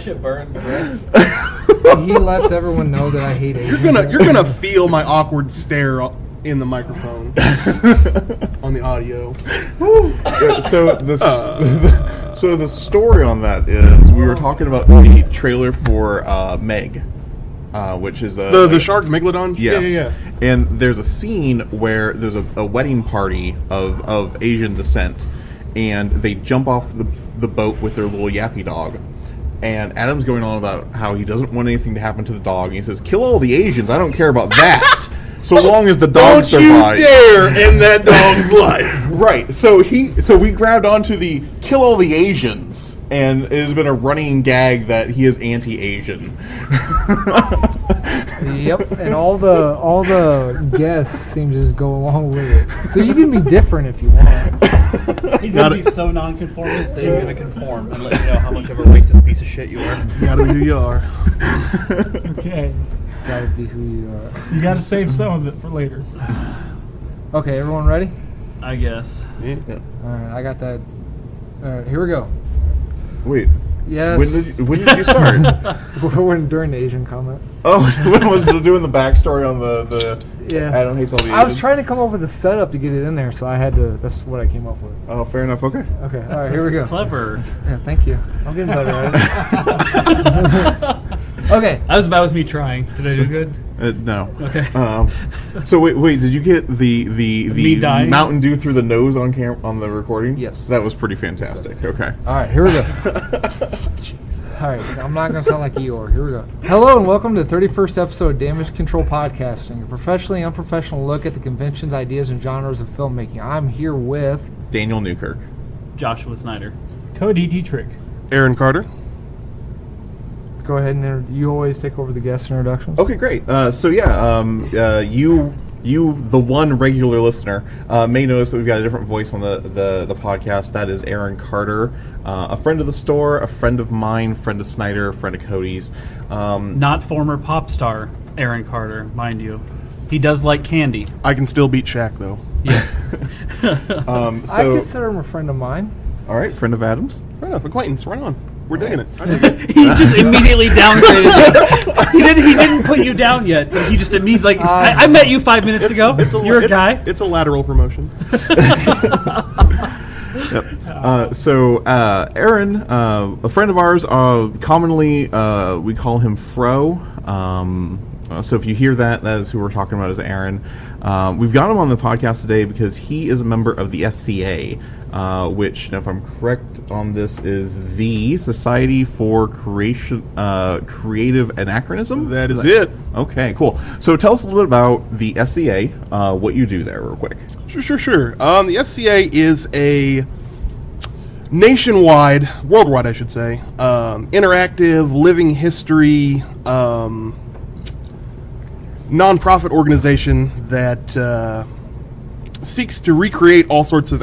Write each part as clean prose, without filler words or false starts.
that shit burns, bro. He lets everyone know that I hate Asians. You're gonna feel my awkward stare in the microphone on the audio. So the story on that is we were talking about the trailer for Meg, which is the shark megalodon. Yeah. And there's a scene where there's a wedding party of Asian descent, and they jump off the boat with their little yappy dog. And Adam's going on about how he doesn't want anything to happen to the dog. And he says, "Kill all the Asians. I don't care about that, so long as the dog survives." Don't you dare end that dog's life. Right. So we grabbed onto the "kill all the Asians," and it has been a running gag that he is anti-Asian. Yep, and all the guests seem to just go along with it. So you can be different if you want. He's gonna be so nonconformist that he's gonna conform and let you know how much of a racist piece of shit you are. You gotta be who you are. Okay. Gotta be who you are. You gotta save some of it for later. Okay, everyone ready? I guess. Yeah. Alright, I got that. Alright, here we go. Wait. Yes. When did you start? During the Asian comment. Oh, when was it doing the backstory on the Yeah. Adam hates all the Asians? I was trying to come up with a setup to get it in there, so I had to. That's what I came up with. Oh, fair enough. Okay. Okay. All right. Here we go. Clever. Yeah. Thank you. I'm getting better at it. Okay. That was me trying. Did I do good? No. Okay. So wait, did you get the Me dying? Mountain Dew through the nose on on the recording? Yes. That was pretty fantastic. Okay. All right. Here we go. All right, I'm not going to sound like Eeyore. Here we go. Hello and welcome to the 31st episode of Damage Control Podcasting, a professionally unprofessional look at the conventions, ideas, and genres of filmmaking. I'm here with... Daniel Newkirk. Joshua Snyder. Cody Dietrich. Aaron Carter. Go ahead and you always take over the guest introductions. Okay, great. You, the one regular listener, may notice that we've got a different voice on the podcast. That is Aaron Carter, a friend of the store, a friend of mine, friend of Snyder, a friend of Cody's. Not former pop star Aaron Carter, mind you. He does like candy. I can still beat Shaq though. Yes. I consider him a friend of mine. All right, friend of Adam's. Fair enough, acquaintance. Right on. We're digging it. He just immediately downgraded you. He didn't put you down yet. But he's like, I met you 5 minutes ago. You're a guy. It's a lateral promotion. Yep. Aaron, a friend of ours, commonly we call him Fro. So if you hear that is who we're talking about, is Aaron. We've got him on the podcast today because he is a member of the SCA, which, if I'm correct on this, is the Society for Creative Anachronism? That is it. Okay, cool. So tell us a little bit about the SCA, what you do there real quick. Sure. The SCA is a worldwide, I should say, interactive, living history, nonprofit organization that seeks to recreate all sorts of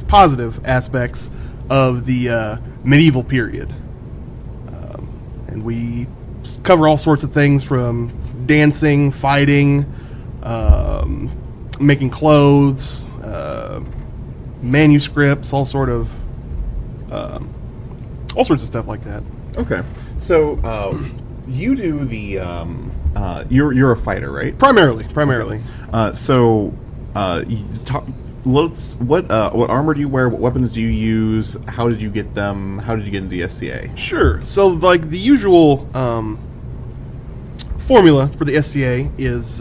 positive aspects of the medieval period. And we cover all sorts of things from dancing, fighting, making clothes, manuscripts, all sorts of stuff like that. Okay, so you do the you're a fighter, right? Primarily. What armor do you wear? What weapons do you use? How did you get them? How did you get into the SCA? Sure. So, like, the usual formula for the SCA is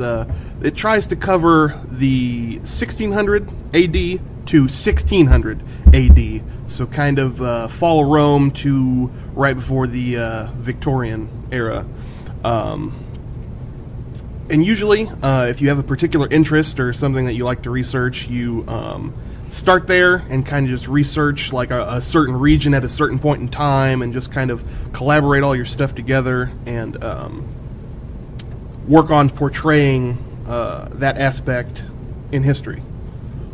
it tries to cover the 1600 AD to 1600 AD. So kind of fall of Rome to right before the Victorian era. And usually, if you have a particular interest or something that you like to research, you start there and kind of just research like a certain region at a certain point in time and just kind of collaborate all your stuff together and work on portraying that aspect in history.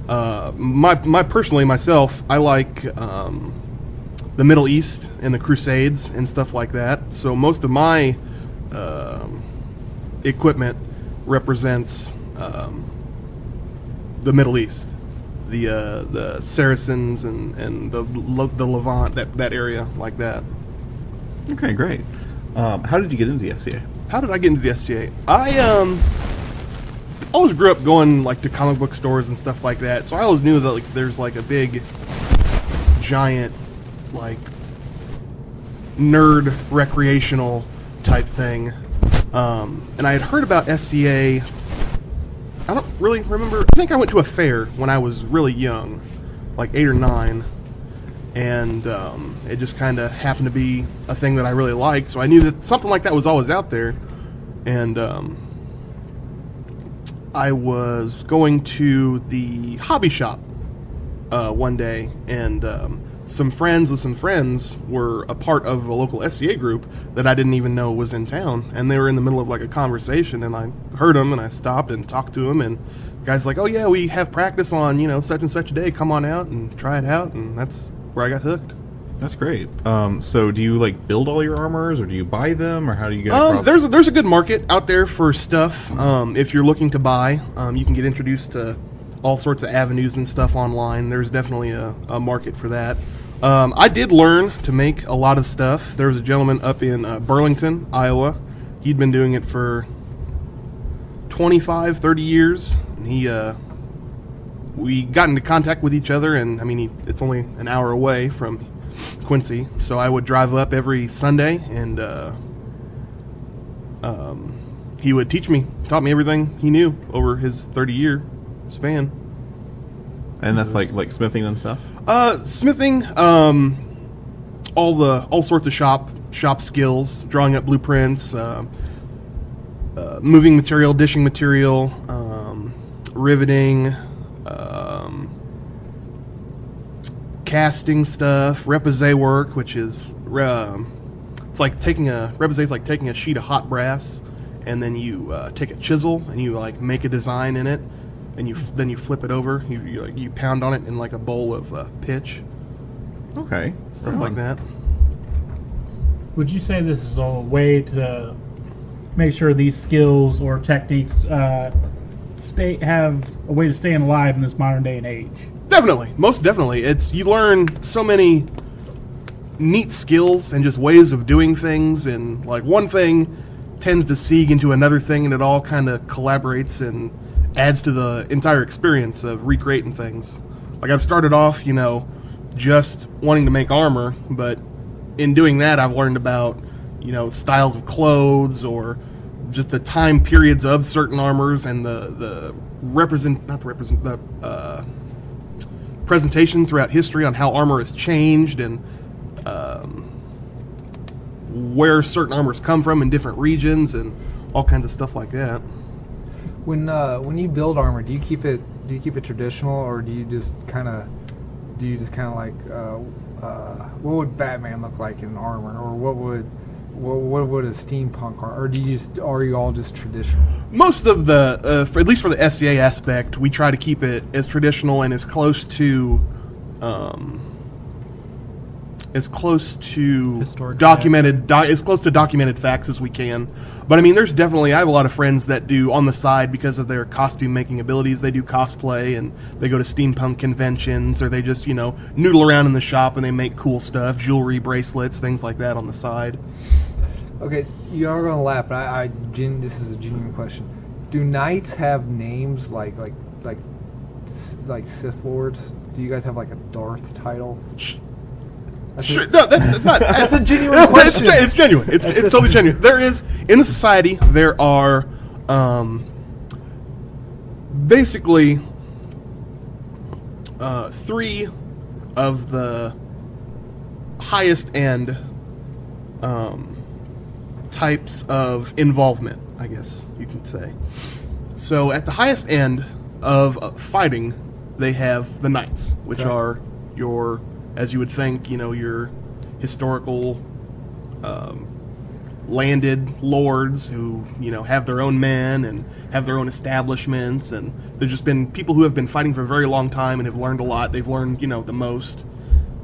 Myself, I like the Middle East and the Crusades and stuff like that. So most of my equipment represents the Middle East, the Saracens and the Levant, that area like that. Okay, great. How did you get into the SCA? How did I get into the SCA? I always grew up going like to comic book stores and stuff like that, so I always knew that like there's like a big, giant, like nerd recreational type thing, and I had heard about SCA. I don't really remember. I think I went to a fair when I was really young, like 8 or 9, and it just kind of happened to be a thing that I really liked. So I knew that something like that was always out there, and I was going to the hobby shop one day, and some friends of some friends were a part of a local SCA group that I didn't even know was in town, and they were in the middle of like a conversation, and I heard them, and I stopped and talked to them, and the guy's like, "Oh yeah, we have practice on, you know, such and such a day, come on out and try it out," and that's where I got hooked. That's great. So do you like build all your armors, or do you buy them, or how do you get across? There's a good market out there for stuff. If you're looking to buy, you can get introduced to all sorts of avenues and stuff online. There's definitely a market for that. I did learn to make a lot of stuff. There was a gentleman up in Burlington, Iowa. He'd been doing it for 25, 30 years. And we got into contact with each other, and I mean, it's only an hour away from Quincy, so I would drive up every Sunday, and he would taught me everything he knew over his 30-year span. And that's like smithing and stuff? Smithing, all sorts of shop skills, drawing up blueprints, moving material, dishing material, riveting, casting stuff, repoussé work, which is it's like taking taking a sheet of hot brass, and then you take a chisel and you like make a design in it, and then you flip it over. You pound on it in like a bowl of pitch. Okay, Stuff like that. Would you say this is a way to make sure these skills or techniques have a way to stay alive in this modern day and age? Definitely, most definitely. You learn so many neat skills and just ways of doing things, and like one thing tends to seeg into another thing, and it all kind of collaborates and adds to the entire experience of recreating things. Like I've started off, just wanting to make armor, but in doing that I've learned about, styles of clothes, or just the time periods of certain armors, and the presentation throughout history on how armor has changed, and where certain armors come from in different regions, and all kinds of stuff like that. When you build armor, do you keep it traditional, or do you just kind of like what would Batman look like in armor, or what would a steampunk armor, or are you all just traditional? Most of the, at least for the SCA aspect, we try to keep it as traditional and as close to Historic documented as close to documented facts as we can. But I mean, I have a lot of friends that do on the side, because of their costume making abilities. They do cosplay, and they go to steampunk conventions, or they just noodle around in the shop and they make cool stuff, jewelry, bracelets, things like that on the side. Okay, you are going to laugh, but this is a genuine question. Do knights have names like Sith Lords? Do you guys have like a Darth title? Sure, no, that's not. That's a genuine question. It's genuine. It's totally genuine. There is, in the society, there are basically 3 of the highest end types of involvement, I guess you could say. So at the highest end of fighting, they have the knights, which are your, as you would think, your historical landed lords who, have their own men and have their own establishments, and there's just been people who have been fighting for a very long time and have learned a lot. They've learned, the most,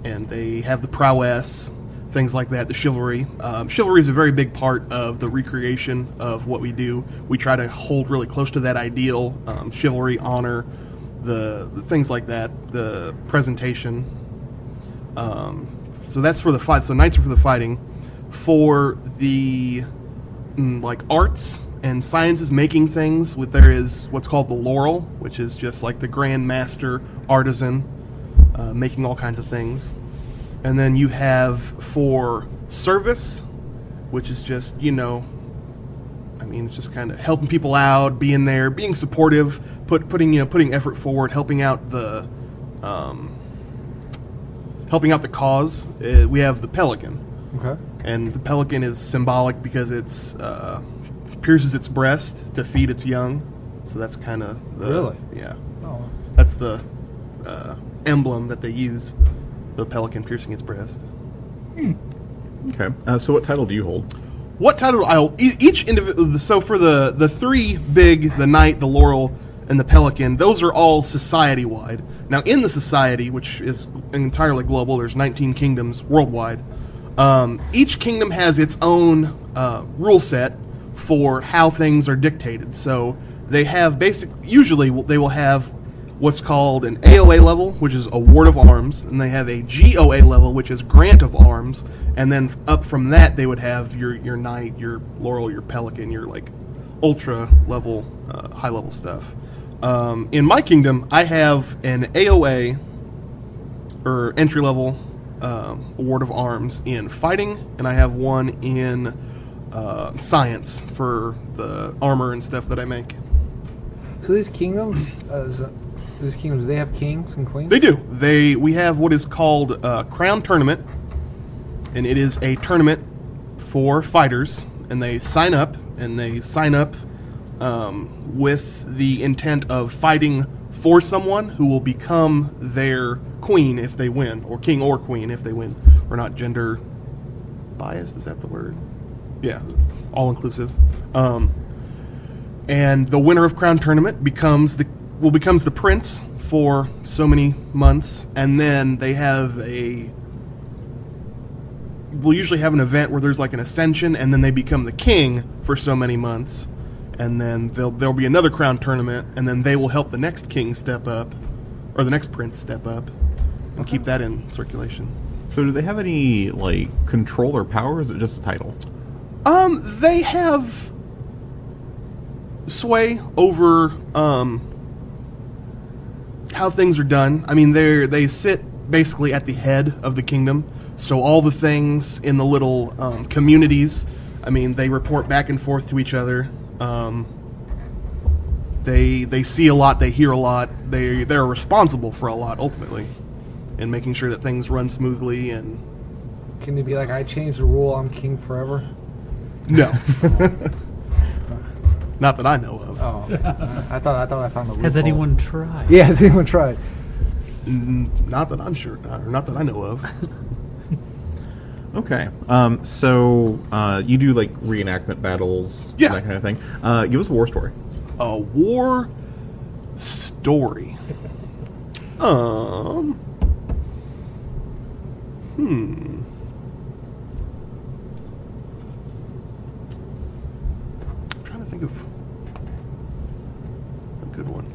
and they have the prowess, things like that, the chivalry. Chivalry is a very big part of the recreation of what we do. We try to hold really close to that ideal, chivalry, honor, the things like that, the presentation. So that's for the fight. So knights are for the fighting. for the like arts and sciences, making things. There is what's called the laurel, which is just like the grand master artisan making all kinds of things. And then you have for service, which is just, it's just kind of helping people out, being there, being supportive, putting effort forward, helping out the cause. We have the pelican. Okay. And the pelican is symbolic because it's pierces its breast to feed its young. So that's kind of Really? Yeah. Oh. That's the emblem that they use. The pelican piercing its breast. Okay. So what title do you hold? What title? Each individual. So for the three big, the knight, the laurel, and the pelican, those are all society wide. Now in the society, which is entirely global, there's 19 kingdoms worldwide. Each kingdom has its own rule set for how things are dictated. So they have usually they will have what's called an AOA level, which is Award of Arms, and they have a GOA level, which is Grant of Arms, and then up from that they would have your knight, your laurel, your pelican, your like ultra level, high level stuff. In my kingdom, I have an AOA or entry level Award of Arms in fighting, and I have one in science for the armor and stuff that I make. So these kingdoms, they have kings and queens? They do. We have what is called a Crown Tournament, and it is a tournament for fighters, and they sign up with the intent of fighting for someone who will become their queen if they win, or king or queen if they win. We're not gender biased, is that the word? Yeah, all inclusive. And the winner of Crown Tournament becomes the prince for so many months, and then we'll usually have an event where there's like an ascension, and then they become the king for so many months, and then there'll be another Crown Tournament, and then they will help the next king step up, or the next prince step up, and keep that in circulation. So do they have any like control or power, or is it just a title? They have sway over how things are done. I mean, they sit basically at the head of the kingdom, so all the things in the little communities, I mean, they report back and forth to each other. They see a lot, they hear a lot, they're responsible for a lot ultimately, in making sure that things run smoothly. And can they be like, I changed the rule, I'm king forever? no. Not that I know of. Oh, I thought I found the loophole. Has anyone tried? Yeah, has anyone tried? Not that I'm sure, or not that I know of. Okay. So you do like reenactment battles, Yeah. that kind of thing. Give us a war story. A war story. I'm trying to think of a good one.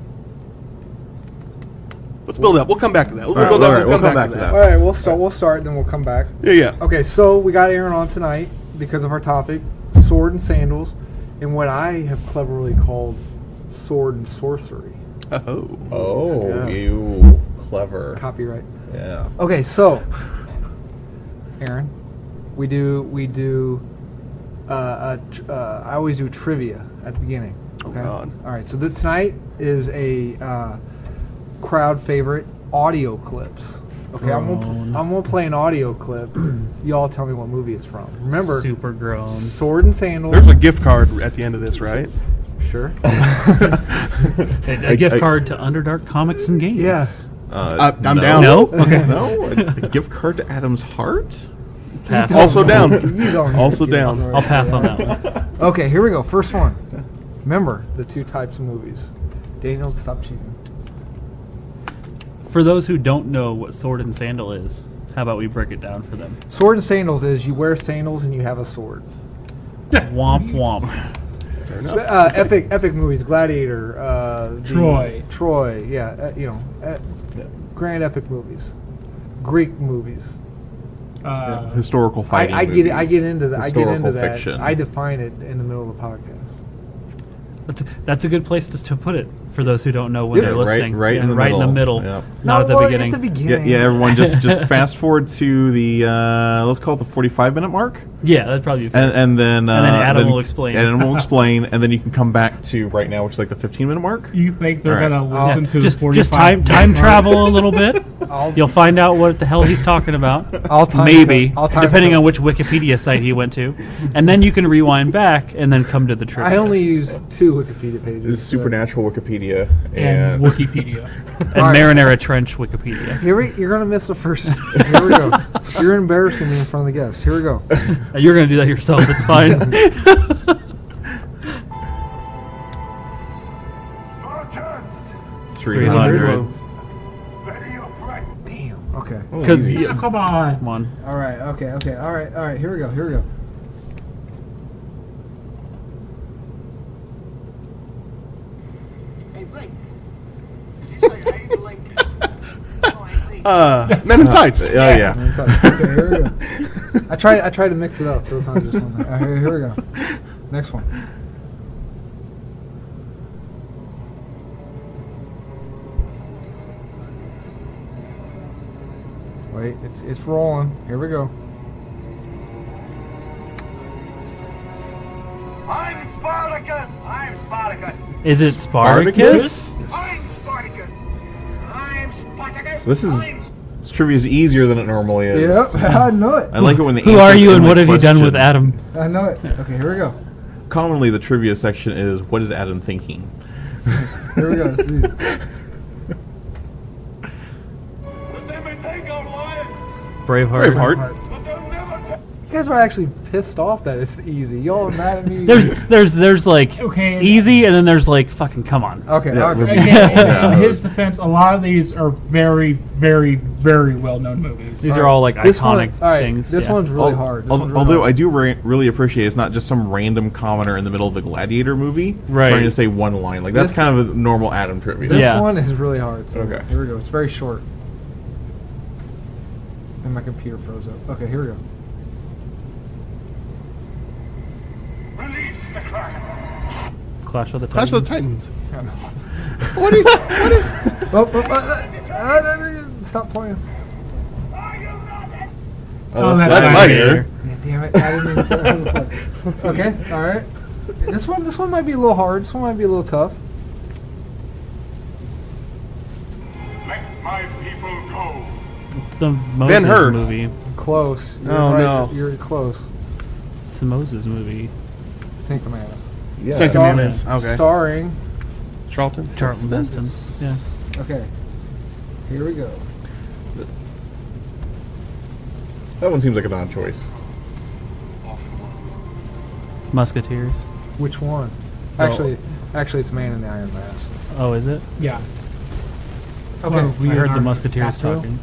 Let's build up. We'll come back to that. We'll All right, we'll come back to that. All right, we'll start, then we'll come back. Yeah. Okay, so we got Aaron on tonight because of our topic, sword and sandals, and what I have cleverly called sword and sorcery. Oh. Oh, Yeah. you clever. Copyright. Yeah. Okay, so Aaron, we do. I always do trivia at the beginning. Okay. Oh, God. All right. So tonight is a crowd favorite, audio clips. Okay, I'm gonna play an audio clip. Y'all tell me what movie it's from. Remember, Super grown. sword and sandals. There's a gift card at the end of this, right? Sure. A gift card to Underdark Comics and Games. Yeah. I'm no. down. No? Okay. No? A gift card to Adam's Heart? Pass. Also down. You don't Also need to get down. on the I'll right pass track. on that one. Okay, here we go. First one. Remember the two types of movies. Daniel, stop cheating. For those who don't know what sword and sandal is, how about we break it down for them? Sword and sandals is you wear sandals and you have a sword. Womp womp. Fair enough. Epic movies, Gladiator, Troy, yeah, grand epic movies, Greek movies. Historical fighting. I get it. I movies. get into that. I get into Historical that. fiction. I define it in the middle of the podcast. That's a good place to put it for those who don't know when Yeah, they're right- listening. right in And the right in the middle. middle, Yep. not at the well, beginning. At the beginning. Yeah, everyone just fast forward to the let's call it the 45-minute mark. Yeah, that'd probably be fair. And then Adam will explain. And Adam will explain, and then you can come back to right now, which is like the 15-minute mark. You think they're All right. gonna listen to just the 45? time travel a little bit. I'll- You'll find out what the hell he's talking about. I'll time Maybe, I'll time depending it. on which Wikipedia site he went to, and then you can rewind back and then come to the trivia. I only use 2 Wikipedia pages. This is so- Supernatural Wikipedia and Wikipedia. and All right. Marinara Trench Wikipedia. You're gonna miss the first. Here we go. You're embarrassing me in front of the guests. Here we go. You're gonna do that yourself. It's fine. Spartans, 300. ready your breath. Damn. Okay. Because Yeah, come on. come on. All right. Okay. Okay. All right. All right. Here we go. Here we go. Hey, Blake. Did you say hey, Blake? Oh, I see. Men in Tights. Oh yeah. Okay. Here we go. I tried to mix it up, so it's not just one. Here we go. Next one. Wait, it's rolling. Here we go. I'm Spartacus. I'm Spartacus. Is it Spartacus? I'm Spartacus. I'm Spartacus. This is I'm this trivia is easier than it normally is. Yep, I know it. I like it when the Who are answers you in and the what have you done with question- Adam? I know it. Okay, here we go. Commonly, the trivia section is what is Adam thinking? Here we go. It's easy. Braveheart. Braveheart. You guys are actually pissed off that it's easy. Y'all are mad at me. There's like Okay. easy, and then there's like fucking come on. Okay. Yeah, okay. with- Again, Yeah. in his defense, a lot of these are very, very, very well-known movies. These are all like This iconic one, all right, things. This yeah. one's really hard. This one's really Although I hard. do really appreciate it's not just some random commenter in the middle of the Gladiator movie Right. trying to say one line. Like that's This- kind of a normal Adam trivia. This Yeah. one is really hard. So Okay. Here we go. It's very short. And my computer froze up. Okay, here we go. Release the Kraken. Clash of the Clash Titans. of the Titans. I know. What do you? Stop playing. Oh, that's That's fine. my ear. Yeah, damn it. I didn't even put it on the play. Okay, alright. This one might be a little hard. This one might be a little tough. Let my people go. It's the Moses Ben-Hur. movie. Close. You're Oh, right. no. You're close. It's the Moses movie. Think the man. Yeah. Ten Commandments. Okay. Starring. Charlton. Charlton Heston. Yeah. Okay. Here we go. That one seems like a non-choice. Musketeers. Which one? Oh. Actually, it's Man in the Iron Mask. Oh, is it? Yeah. Okay. Well, I heard the Leonardo Musketeers DiCaprio. talking.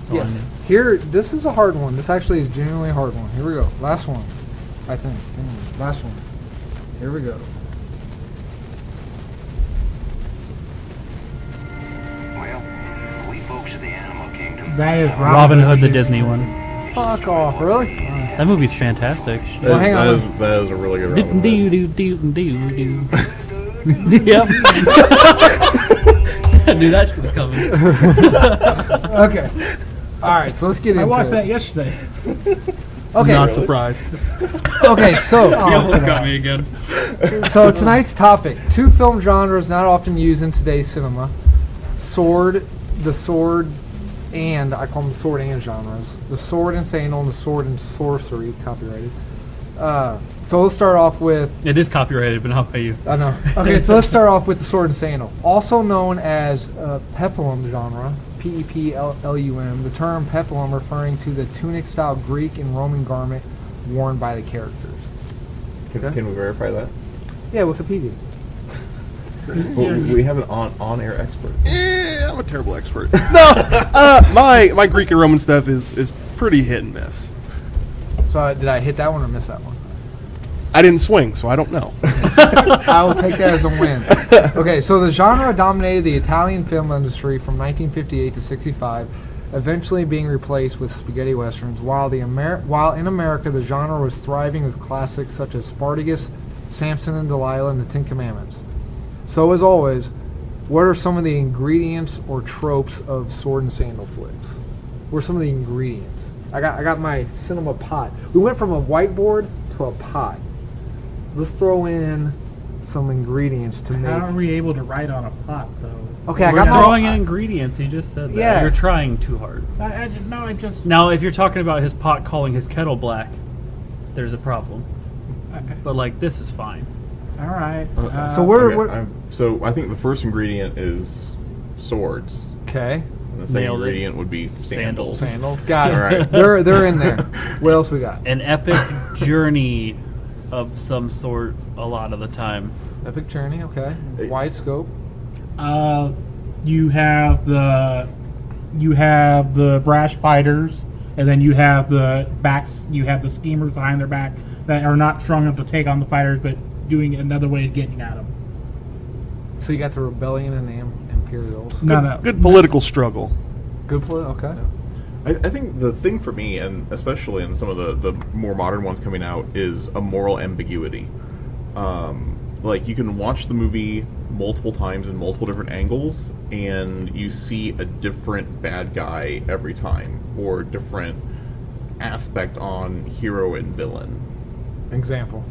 That's all I Yes. knew. Here, this is a hard one. This actually is genuinely a hard one. Here we go. Last one. I think. Last one. Here we go. Well, we folks of the animal kingdom. That is Robin Hood, the Disney one. Fuck off, really? That movie's fantastic. Well, hang on. That is a really good Do Robin do Hood. do do do. Yep. I knew that shit was coming. Okay. All right, so let's get into I watched it. that yesterday. Okay. Not surprised. Okay, so You almost got me again. so tonight's topic: 2 film genres not often used in today's cinema. The sword, and I call them sword and genres. The sword and sandal, and the sword and sorcery, copyrighted. So let's start off with. It is copyrighted, but not by you. I know. Okay, so let's start off with the sword and sandal, also known as peplum genre. Peplum. The term peplum referring to the tunic-style Greek and Roman garment worn by the characters. Can we verify that? Yeah, Wikipedia. Well, we have an on-air expert. I'm a terrible expert. No, my Greek and Roman stuff is pretty hit and miss. So did I hit that one or miss that one? I didn't swing, so I don't know. I will take that as a win. Okay, so the genre dominated the Italian film industry from 1958 to 65. eventually being replaced with spaghetti westerns, while in America the genre was thriving with classics such as Spartacus, Samson and Delilah, and the Ten Commandments. So as always, what are some of the ingredients or tropes of sword and sandal flicks? What are some of the ingredients? I got my cinema pot. We went from a whiteboard to a pot. Let's throw in some ingredients to make. How are we able to write on a pot, though? Okay, I We're got my throwing in ingredients. He just said that. Yeah. You're trying too hard. I just. Now, if you're talking about his pot calling his kettle black, there's a problem. Okay. But like this is fine. All right. So we're So I think the first ingredient is swords. okay. And the second Nailed it. ingredient would be sandals. Sandals, got it. All right. They're in there. What else we got? An epic journey of some sort a lot of the time. Epic journey, okay. Wide scope. You have the brash fighters, and then you have the backs. You have the schemers behind their back that are not strong enough to take on the fighters, but doing another way of getting at them. So you got the rebellion and the Imperials. No. Good political struggle. Good play. Okay. I think the thing for me, and especially in some of the more modern ones coming out, is a moral ambiguity. Like, you can watch the movie multiple times in multiple different angles, and you see a different bad guy every time, or different aspect on hero and villain. Example.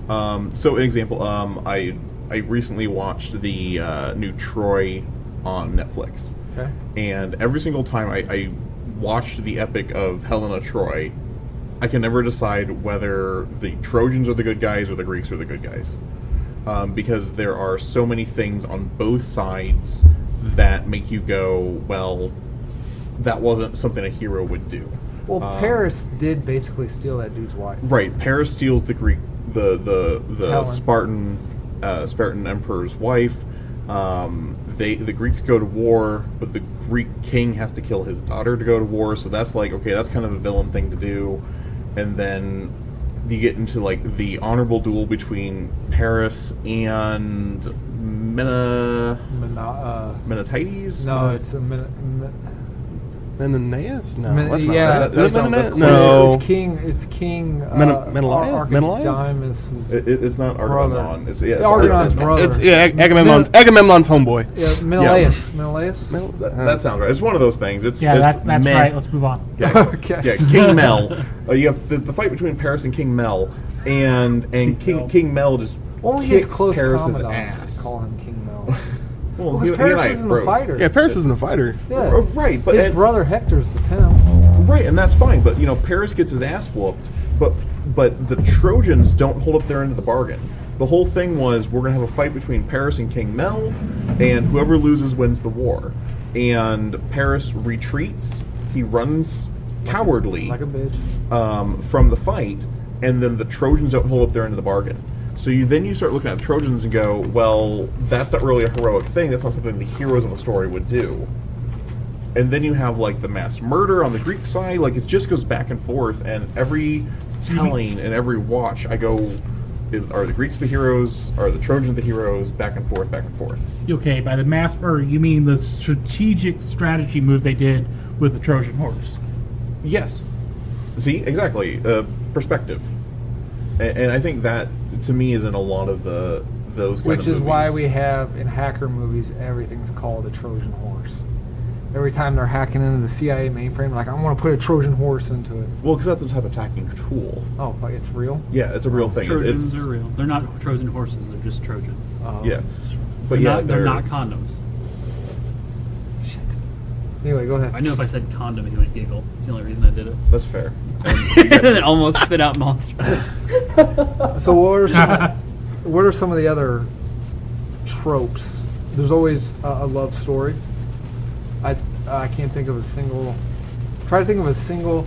So, an example, I recently watched the new Troy on Netflix. Okay. And every single time I watched the epic of Helena Troy, I can never decide whether the Trojans are the good guys or the Greeks are the good guys. Because there are so many things on both sides that make you go, well, that wasn't something a hero would do. Well, Paris did basically steal that dude's wife. Right, Paris steals the Greek, the Helen. Spartan emperor's wife. The Greeks go to war, but the Greek king has to kill his daughter to go to war. So that's like, okay, that's kind of a villain thing to do. And then you get into like the honorable duel between Paris and Menetides. No, it's a Menelaus? No, Men- that's not yeah, right. that's Menelaus? close. No. It's King. Menelaus? Archidamus' It's not brother. Agamemnon. It's Argonau's brother. It's Agamemnon's homeboy. Yeah, Menelaus. That sounds right. It's one of those things. It's That's meh. right. Let's move on. Yeah, Okay. yeah, King Mel. You have the fight between Paris and King Mel, and King Mel just Only his kicks close Paris's commandants ass. call him King Mel. Well, Because he and I Paris isn't a bros. fighter. Yeah, Paris isn't a fighter. Yeah. Right, but his brother Hector's the pimp. right, and that's fine. But Paris gets his ass whooped. But the Trojans don't hold up their end of the bargain. The whole thing was, we're gonna have a fight between Paris and King Mel, and whoever loses wins the war. And Paris retreats. He runs cowardly Like a bitch. from the fight, and then the Trojans don't hold up their end of the bargain. So you start looking at the Trojans and go, well, that's not really a heroic thing. That's not something the heroes of a story would do. And then you have like the mass murder on the Greek side. Like, it just goes back and forth. And every telling and every watch, I go, are the Greeks the heroes? Are the Trojans the heroes? Back and forth, back and forth. Okay, by the mass murder, you mean the strategy move they did with the Trojan horse? Yes. See, exactly. Perspective. And I think that, to me, is in a lot of those kind of Which is movies. why we have in hacker movies everything's called a Trojan horse. Every time they're hacking into the CIA mainframe, like, I want to put a Trojan horse into it. Well, because that's a type of hacking tool. Oh, like it's real? Yeah, it's a real thing. Trojans It's, are real. They're not Trojan horses. They're just Trojans. yeah. But yeah, They're not condoms. Shit. Anyway, go ahead. I know if I said condom, he would giggle. It's the only reason I did it. That's fair. And then almost spit out monster. So what are some of the other tropes? There's always a love story. I can't think of a single. Try to think of a single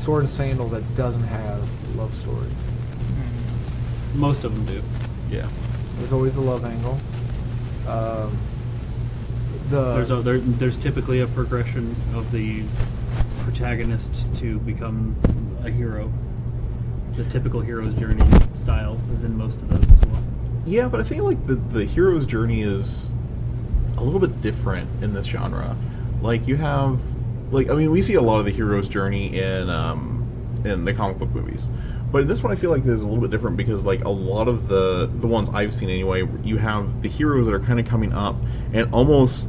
sword and sandal that doesn't have a love story. Most of them do. Yeah. There's always a love angle. There's typically a progression of the protagonist to become a hero. The typical hero's journey style is in most of those as well. Yeah, but I feel like the hero's journey is a little bit different in this genre. Like, you have like, I mean, we see a lot of the hero's journey in the comic book movies, but in this one I feel like there's a little bit different because, like, a lot of the ones I've seen anyway, you have the heroes that are kind of coming up and almost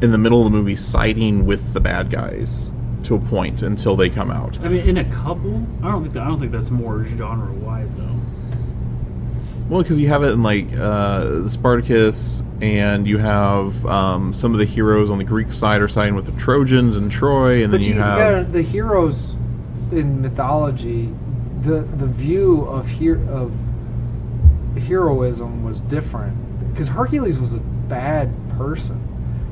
in the middle of the movie siding with the bad guys to a point until they come out. I mean, in a couple, I don't think that's more genre wide though. Well, because you have it in like the Spartacus, and you have some of the heroes on the Greek side are siding with the Trojans and Troy, and But then you have gotta- the heroes in mythology. The view of heroism was different because Hercules was a bad person,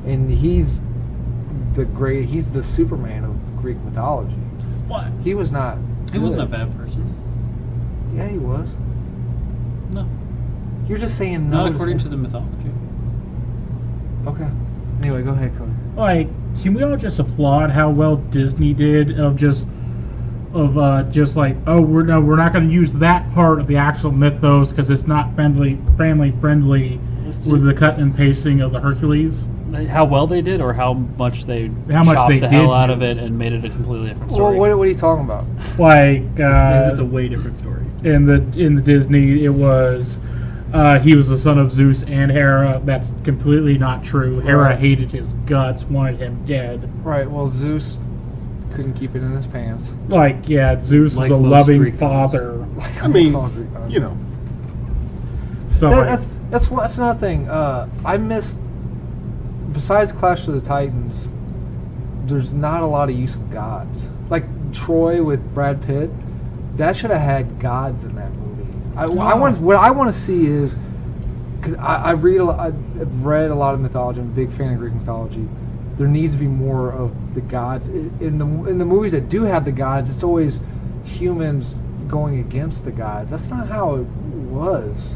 and he's the Superman of Greek mythology. What? He was not. He wasn't a good. bad person. Yeah, he was. No, You're just saying no. not according to the mythology. Okay. Anyway, go ahead, Cody. Like, can we all just applaud how well Disney did of just like, oh, we're not going to use that part of the actual mythos because it's not family friendly with the cut and pasting of the Hercules. How well they did, or how much they How much chopped they the did hell out do. of it and made it a completely different Well, story. what are you talking about? Like Because it's a way different story. in the Disney, it was he was the son of Zeus and Hera. That's completely not true. Hera Right. hated his guts, wanted him dead. Right. Well, Zeus couldn't keep it in his pants. Like, yeah, Zeus Like was a most loving Greek gods. father. I mean, Almost all Greek gods. you know, Stuff like That's another thing. I missed. Besides Clash of the Titans, there's not a lot of use of gods. Like Troy with Brad Pitt, that should have had gods in that movie. What I want to see is, because I've read I've read a lot of mythology. I'm a big fan of Greek mythology. There needs to be more of the gods in the movies that do have the gods. It's always humans going against the gods. That's not how it was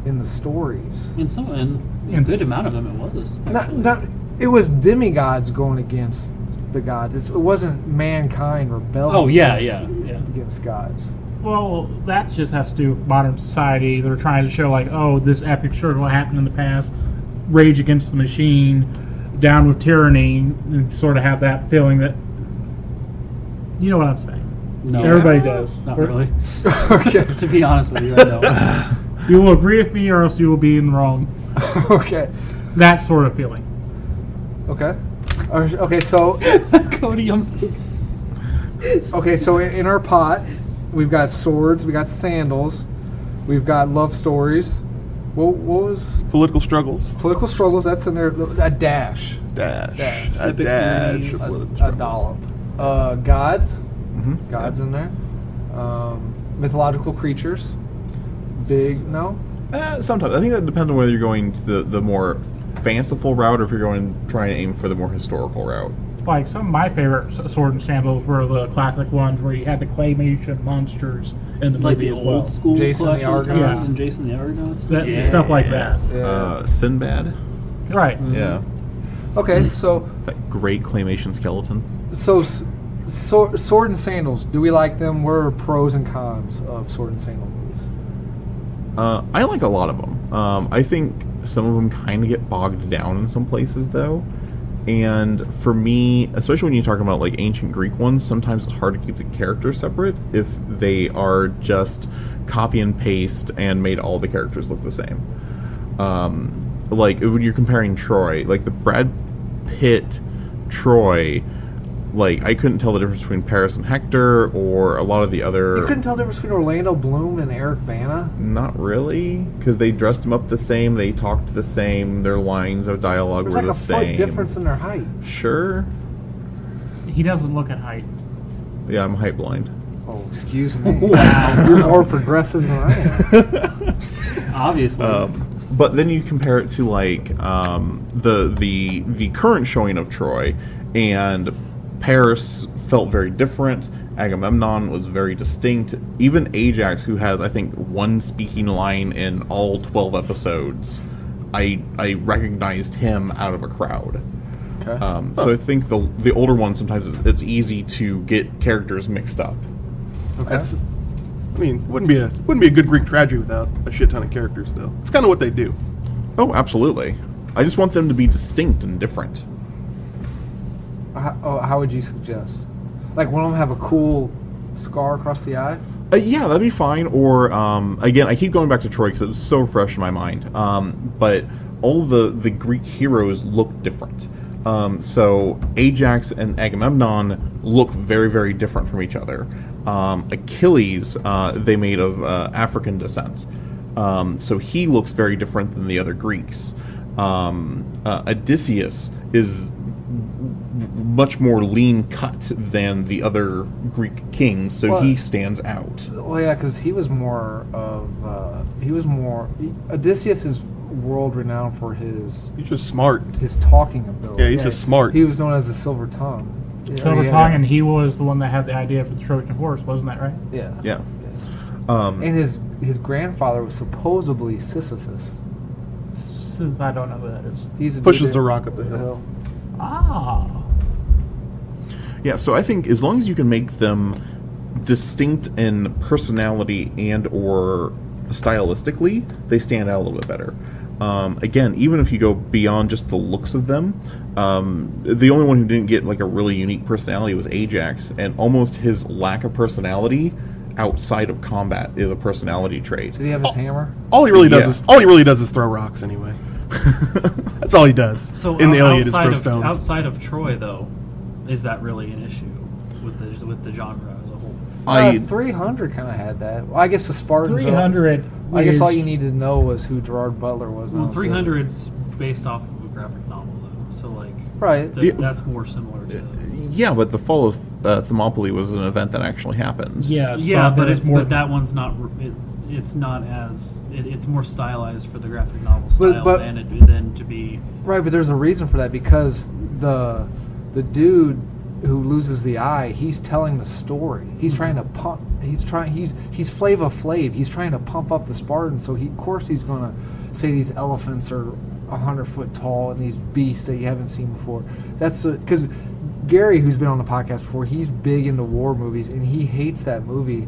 in the stories. In a good amount of them, it was. actually. It was demigods going against the gods. It wasn't mankind rebelling. Oh, yeah, against gods. Well, that just has to do with modern society. They're trying to show, like, oh, this epic story what happened in the past, Rage Against the Machine, Down with Tyranny, and sort of have that feeling that, you know what I'm saying. No, Everybody does. not really. Okay. To be honest with you, I don't. You will agree with me, or else you will be in the wrong. Okay. That sort of feeling. Okay. Okay. So Cody, I'm so... in our pot, we've got swords, we got sandals, we've got love stories. What was political struggles. political struggles? That's in there. A dash. Dash. Dash. A Typically, dash. a- of political A struggles. dollop. Gods. Mhm. Gods in there. Mythological creatures. Big no. Sometimes I think that depends on whether you're going to the more fanciful route or if you're trying to aim for the more historical route. Like, some of my favorite sword and sandals were the classic ones where you had the claymation monsters in the like movie the as well. old school Jason the Clash of the Argonauts. Titans and Jason the Argonauts. Stuff like that. Yeah. Sinbad. Right. Yeah, Okay. So that great claymation skeleton. sword and sandals. Do we like them? What are pros and cons of sword and sandal movies? I like a lot of them. I think some of them kind of get bogged down in some places, though. And for me, especially when you're talking about like ancient Greek ones, sometimes it's hard to keep the characters separate if they are just copy and paste and made all the characters look the same. Like when you're comparing Troy, like the Brad Pitt Troy, like I couldn't tell the difference between Paris and Hector or a lot of the other. You couldn't tell the difference between Orlando Bloom and Eric Bana. Not really, because they dressed them up the same, they talked the same, their lines of dialogue There's were like the a slight same. difference in their height. Sure. He doesn't look at height. Yeah, I'm height blind. Oh, excuse me. Wow, you're more progressive than I am. Obviously. But then you compare it to like the current showing of Troy, and Paris felt very different. Agamemnon was very distinct. Even Ajax, who has I think one speaking line in all 12 episodes, I recognized him out of a crowd. Okay. So I think the older ones sometimes it's easy to get characters mixed up. Okay. That's, I mean, wouldn't be a good Greek tragedy without a shit ton of characters, though. It's kind of what they do. Oh, absolutely. I just want them to be distinct and different. How would you suggest? Like one of them have a cool scar across the eye? Yeah, that'd be fine. Or again, I keep going back to Troy because it was so fresh in my mind. But all the Greek heroes look different. So Ajax and Agamemnon look very, very different from each other. Achilles, they made of African descent. So he looks very different than the other Greeks. Odysseus is much more lean cut than the other Greek kings, so Well- he stands out. Well, yeah, because he was more. Odysseus is world renowned for his He's just smart. talking ability. Yeah, he's just smart. He was known as the Silver Tongue. Silver yeah, Tongue, and he was the one that had the idea for the Trojan horse, wasn't that right? Yeah. Yeah. And his grandfather was supposedly Sisyphus. I don't know who that is. He's a Pushes dude the rock up the hill. Ah. Yeah, so I think as long as you can make them distinct in personality and or stylistically, they stand out a little bit better. Again, even if you go beyond just the looks of them, the only one who didn't get like a really unique personality was Ajax, and almost his lack of personality outside of combat is a personality trait. Did he have his hammer? All he really does Yeah. is throw rocks anyway. That's all he does. So in the Iliad is outside throw of, stones. outside of Troy, though, is that really an issue with the genre as a whole? 300 kind of had that. Well, I guess the Spartans. 300. I guess is- all you needed to know was who Gerard Butler was. Well, 300's based off of a graphic novel, though, so like Right. that's more similar to. Yeah, but the fall of Thermopylae was an event that actually happened. Yes, Yeah, but it's more. but that one's not. It's not as. It's more stylized for the graphic novel style but- than to be. Right, but there's a reason for that because the dude who loses the eye, he's telling the story. He's trying to pump. He's Flava Flav. He's trying to pump up the Spartans. So of course he's gonna say these elephants are 100 foot tall and these beasts that you haven't seen before. That's because Gary, who's been on the podcast before, he's big into war movies and he hates that movie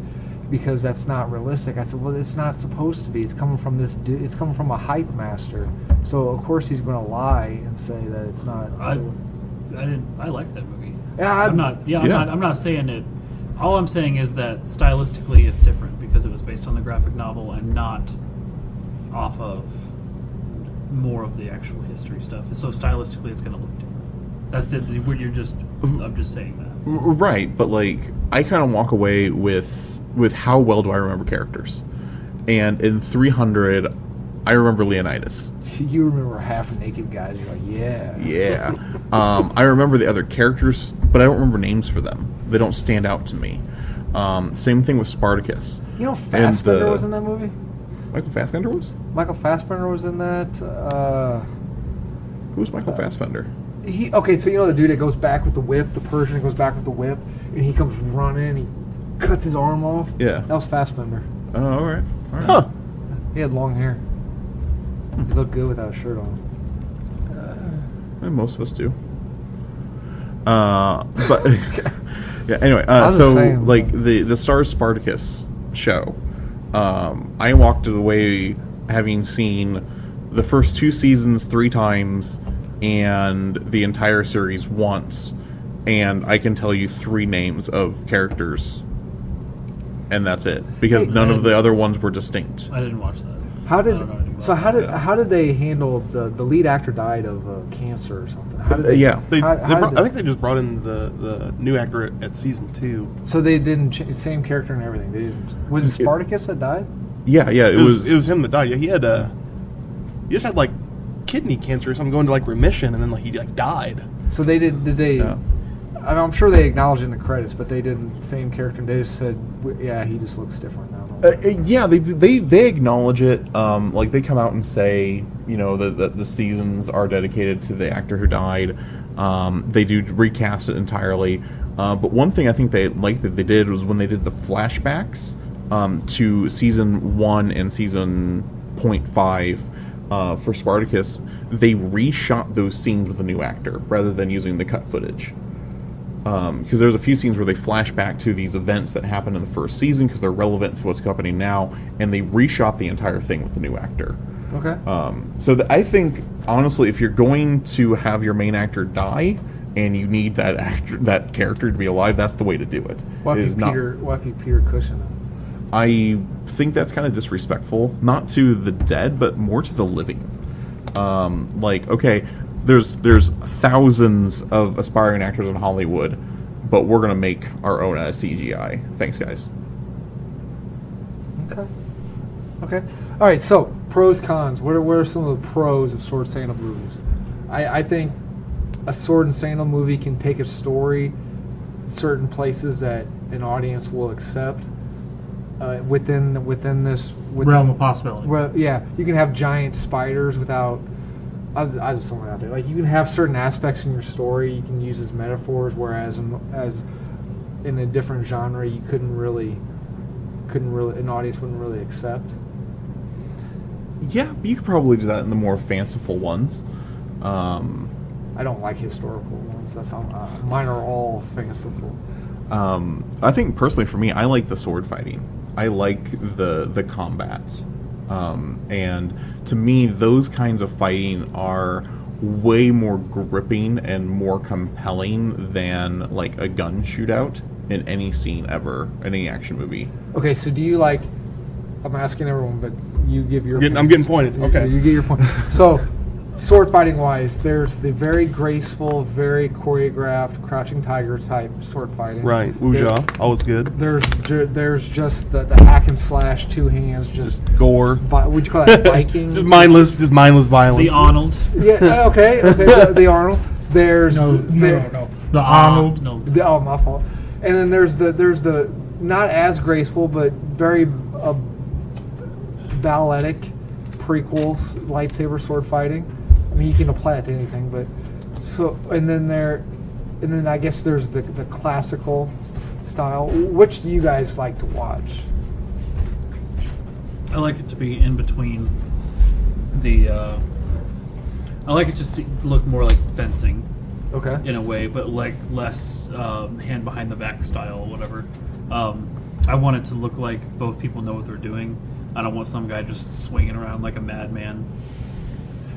because that's not realistic. I said, well, it's not supposed to be. It's coming from this dude. It's coming from a hype master. So of course he's going to lie and say that it's not. I liked that movie. Yeah, I'm not. Yeah, Yeah. I'm not saying it. All I'm saying is that stylistically it's different because it was based on the graphic novel and not off of more of the actual history stuff. So stylistically it's going to look different. That's what you're just. I'm just saying that. Right, but like I kind of walk away with how well do I remember characters, and in 300, I remember Leonidas. You remember half naked guys? You're like, yeah. Yeah, I remember the other characters, but I don't remember names for them. They don't stand out to me. Same thing with Spartacus. You know, Fassbender the- was in that movie. Michael Fassbender was? Michael Fassbender was in that. Who was Michael Fassbender? Okay, so you know the dude that goes back with the whip, the Persian that goes back with the whip, and he comes running, he cuts his arm off. Yeah. That was Fassbender. Oh, all right. All right. Huh. He had long hair. He looked good without a shirt on. And most of us do. But yeah. Anyway, I was so saying- like the Star Spartacus show, I walked away having seen the first 2 seasons 3 times and the entire series once, and I can tell you 3 names of characters, and that's it because none of the other ones were distinct. I didn't watch that. How did I don't know anything so? about that. How did they handle the lead actor died of cancer or something? How did they? Yeah. How I think they just brought in the new actor at season 2. So they didn't same character and everything. They didn't. Was it Spartacus that died? Yeah, it It was him that died. Yeah, he just had like kidney cancer or something, going to like remission, and then like he like died. So they did. Did they? Yeah. I mean, I'm sure they acknowledged in the credits, but they didn't. Same character. They just said, "Yeah, he just looks different now." Yeah, they acknowledge it. Like they come out and say, you know, that the seasons are dedicated to the actor who died. They do recast it entirely. But one thing I think they liked that they did was when they did the flashbacks to season 1 and season 0.5 for Spartacus, they reshot those scenes with a new actor rather than using the cut footage. Because there's a few scenes where they flash back to these events that happened in the first season because they're relevant to what's happening now, and they reshot the entire thing with the new actor. Okay. So I think, honestly, if you're going to have your main actor die, and you need that character to be alive, that's the way to do it. What if Is you not- Peter Cushing him? I think that's kind of disrespectful, not to the dead, but more to the living. Like, okay, there's thousands of aspiring actors in Hollywood, but we're gonna make our own as CGI. Thanks, guys. Okay. All right. So pros, cons. What are some of the pros of sword and sandal movies? I think a sword and sandal movie can take a story certain places that an audience will accept within this Realm of possibility. Well, yeah, you can have giant spiders without. I was just throwing it out there. Like you can have certain aspects in your story you can use as metaphors, whereas as in a different genre you couldn't really an audience wouldn't really accept. Yeah, you could probably do that in the more fanciful ones. I don't like historical ones. That's mine are all fanciful. I think personally for me, I like the sword fighting. I like the combat. And to me, those kinds of fighting are way more gripping and more compelling than like a gun shootout in any scene ever in any action movie. Okay, so do you like? I'm asking everyone, but you give your. I'm getting pointed. Okay. You get your point. So, sword fighting wise, there's the very graceful, very choreographed Crouching Tiger type sword fighting. Right. Wuxia, always good. There's just the hack and slash, two hands, just Gore. would you call that Viking? Just mindless violence. The Arnold. Yeah. Okay. The Arnold. There's No. The Arnold. No. Oh, my fault. And then there's the not as graceful but very balletic prequels lightsaber sword fighting. I mean, you can apply it to anything, but so and then I guess there's the classical style. Which do you guys like to watch? I like it to be in between the. I like it to look more like fencing Okay. in a way, but like less hand behind the back style, whatever. I want it to look like both people know what they're doing. I don't want some guy just swinging around like a madman.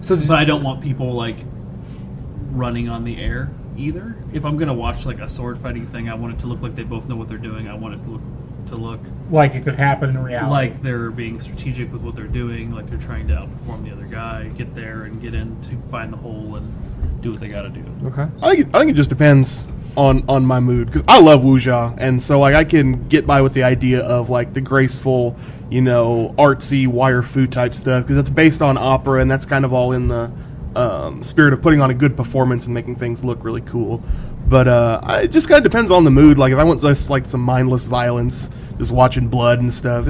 So But I don't want people like running on the air either. If I'm gonna watch like a sword fighting thing, I want it to look like they both know what they're doing. I want it to look Like it could happen in reality. like they're being strategic with what they're doing, like they're trying to outperform the other guy, get there and get in to find the hole and do what they got to do. okay. I think it just depends on my mood, because I love wuxia, and so like I can get by with the idea of like the graceful, artsy wire fu type stuff, because it's based on opera, and that's kind of all in the spirit of putting on a good performance and making things look really cool. But it just kind of depends on the mood. Like if I want just like some mindless violence, just watching blood and stuff,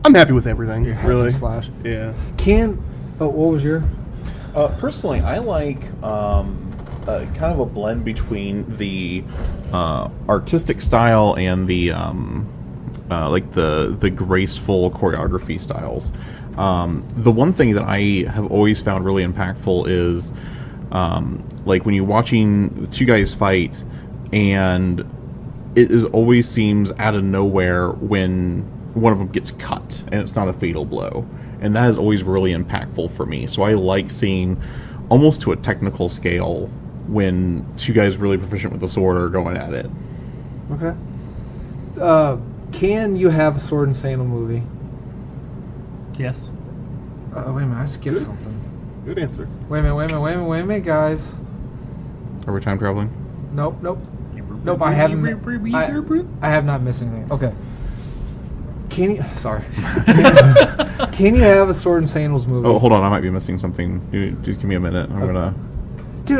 I'm happy with everything. Your hack Really, and slash. yeah. What was your? Personally, I like kind of a blend between the artistic style and the like the graceful choreography styles. The one thing that I have always found really impactful is like when you're watching two guys fight, and always seems out of nowhere when one of them gets cut and it's not a fatal blow, and that is always really impactful for me. So I like seeing, almost to a technical scale, when two guys really proficient with the sword are going at it. Okay. Can you have a sword and sandal movie? Yes. Wait a minute, I skipped something. Good answer. Wait a minute, guys. Are we time traveling? Nope. I haven't. I have not missed anything. Okay. Can you? Sorry. Can you have a sword and sandals movie? Oh, hold on, I might be missing something. Just give me a minute. I'm gonna. Dude,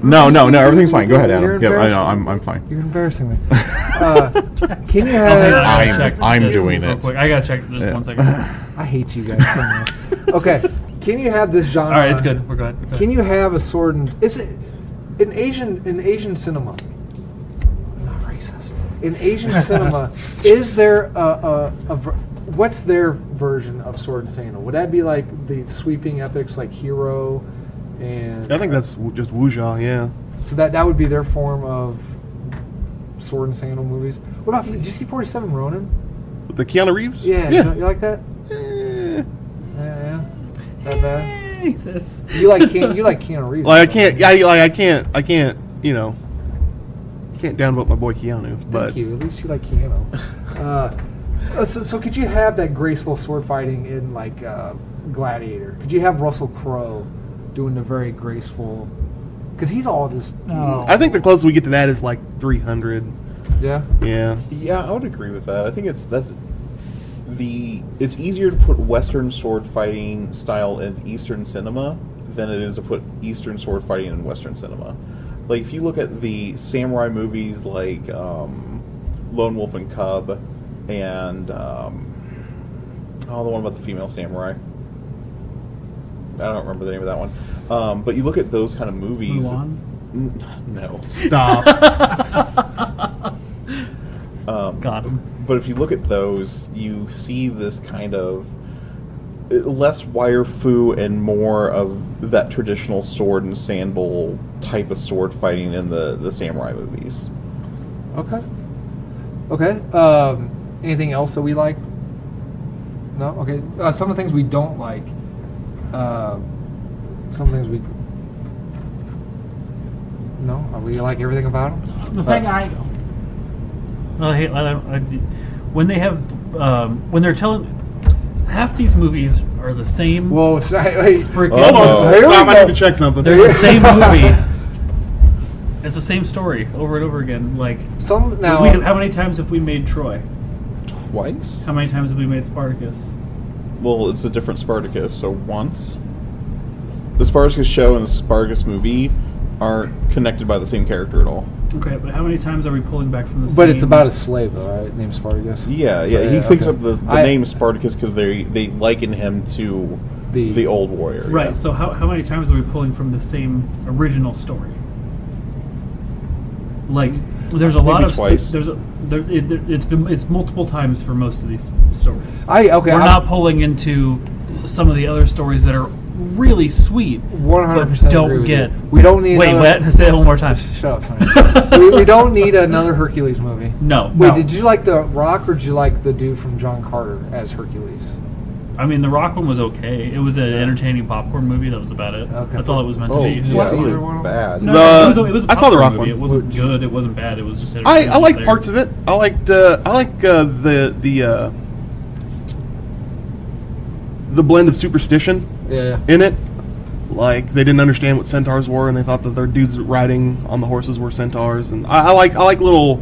No, everything's fine. Go ahead, You're Adam. Yeah, I know. embarrassing. I'm fine. You're embarrassing me. Can you Oh, hang on, I have? gotta check I'm this doing real it. quick. I gotta check just Yeah. 1 second. I hate you guys so much. Okay. Can you have this genre? All right, it's good. We're good. Can you have a sword and is it in Asian cinema? I'm not racist. In Asian cinema, is there what's their version of sword and sandal? Would that be like the sweeping epics like Hero and? I think that's just wuxia. Yeah. So that would be their form of sword and sandal movies. What about? Did you see 47 Ronin? The Keanu Reeves. Yeah. Yeah. You like that? Eh, Yeah. That bad? Jesus. You like Keanu Reeves. Like I can't. You know, can't downvote my boy Keanu. But Thank you. At least you like Keanu. So could you have that graceful sword fighting in like Gladiator? Could you have Russell Crowe doing the very graceful? Because he's all just I think the closest we get to that is like 300. yeah. Yeah. Yeah, I would agree with that. I think it's easier to put Western sword fighting style in Eastern cinema than it is to put Eastern sword fighting in Western cinema. Like if you look at the samurai movies like Lone Wolf and Cub and the one about the female samurai. I don't remember the name of that one. But you look at those kind of movies. Mulan? No. Stop. Got him. But if you look at those, you see this kind of less wire fu and more of that traditional sword and sandal type of sword fighting in the samurai movies. Okay. Anything else that we like? No. Okay. Some of the things we don't like. Some things we. No. We like everything about them. The thing When they have when they're telling half these movies are the same. Whoa! Wait. Freaking Hold on. Here we Stop. I go. need to check something. They're the same movie. It's the same story over and over again. Like Some now. how many times have we made Troy? Twice? How many times have we made Spartacus? Well, it's a different Spartacus, so once. The Spartacus show and the Spartacus movie aren't connected by the same character at all. Okay, but how many times are we pulling back from the same? But it's about a slave, though, right? Named Spartacus. Yeah, So, he picks okay. up the name Spartacus because they liken him to the old warrior. Right, yeah. so how many times are we pulling from the same original story? Like, there's a lot Maybe of twice. it's multiple times for most of these stories. We're We're not pulling into some of the other stories that are really sweet, 100% but don't agree with get. you. We don't need. Wait, another, what? Say that one more time. Shut up, Sonny. we don't need another Hercules movie. No. Wait, no. did you like The Rock or did you like the dude from John Carter as Hercules? I mean, the Rock one was okay. It was an entertaining popcorn movie. That was about it. Okay. That's all it was meant to Oh, be. Did you yeah, see it was either one of them? bad. No, The- it was a I saw the popcorn Rock movie. one. It wasn't good. It wasn't bad. It was just. I like there. parts of it. I like the blend of superstition Yeah. in it. Like they didn't understand what centaurs were, and they thought that their dudes riding on the horses were centaurs. And I like little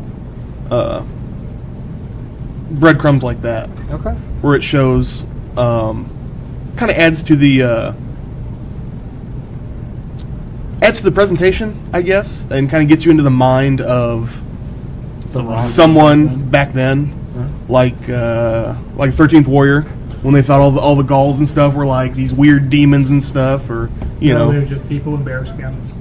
breadcrumbs like that, Okay. where it shows kind of adds to the presentation, I guess, and kind of gets you into the mind of someone back then, like 13th Warrior, when they thought all the Gauls and stuff were like these weird demons and stuff, or they're just people in bearskins.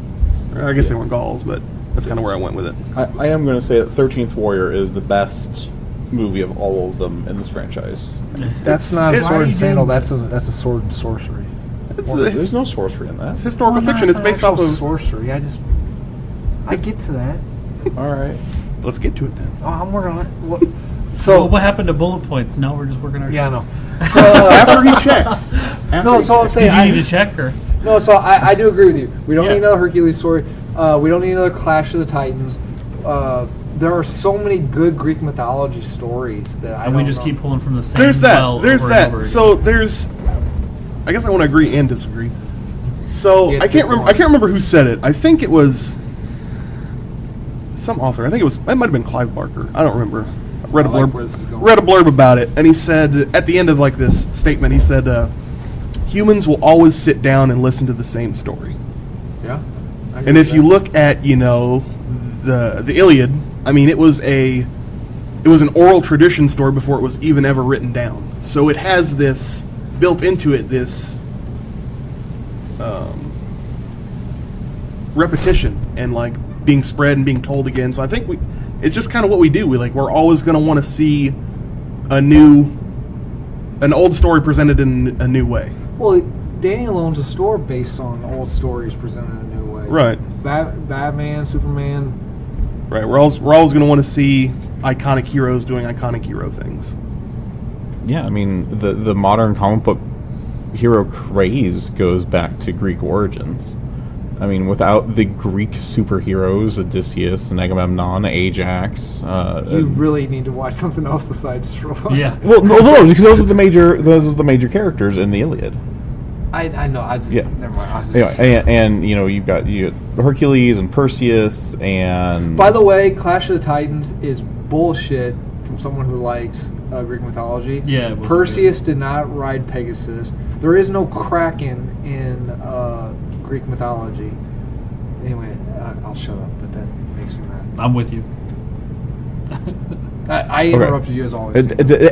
I guess they weren't Gauls, but that's kind of where I went with it. I am going to say that 13th Warrior is the best movie of all of them in this franchise. That's not a it's- sword Why are and you sandal. doing That's a sword and sorcery. There's no sorcery in that. It's historical Well, fiction. not It's based off actual of. sorcery. I get to that. All right. Let's get to it then. Oh, I'm working on it. So what happened to bullet points? No, we're just working our. Yeah, I know. So, After he checks. no, so I'm saying Did you need to check or? No, so I do agree with you. We don't Yeah. need another Hercules story. We don't need another Clash of the Titans. There are so many good Greek mythology stories that I And we don't just know. keep pulling from the same. There's that. well There's over and that. over again. So there's. I guess I want to agree and disagree. So Yeah, I can't pick remember. one. I can't remember who said it. I think it was some author. I think it might have been Clive Barker. I don't remember. I read a I like blurb. where this is going. Read a blurb about it, and he said at the end of like this statement, he said, "Humans will always sit down and listen to the same story." Yeah. I agree And if with you that. look at the Iliad, I mean it was an oral tradition story before it was even ever written down. So it has this built into it this repetition and like being spread and being told again. So I think it's just kind of what we do. We're always going to want to see an old story presented in a new way. Well, Daniel owns a store based on old stories presented in a new way. Right. Batman, Superman. Right. We're always going to want to see iconic heroes doing iconic hero things. Yeah, I mean the modern comic book hero craze goes back to Greek origins. I mean, without the Greek superheroes, Odysseus and Agamemnon, Ajax. You really need to watch something else besides Troy. Yeah. Well, no, because those are the major characters in the Iliad. I know. Yeah. Never mind. I was just, Anyway, and you got Hercules and Perseus and. By the way, Clash of the Titans is bullshit from someone who likes Greek mythology. Yeah, it wasn't Perseus did not ride Pegasus. There is no Kraken in Greek mythology. Anyway, I'll shut up, but that makes me mad. I'm with you. I interrupted you as always.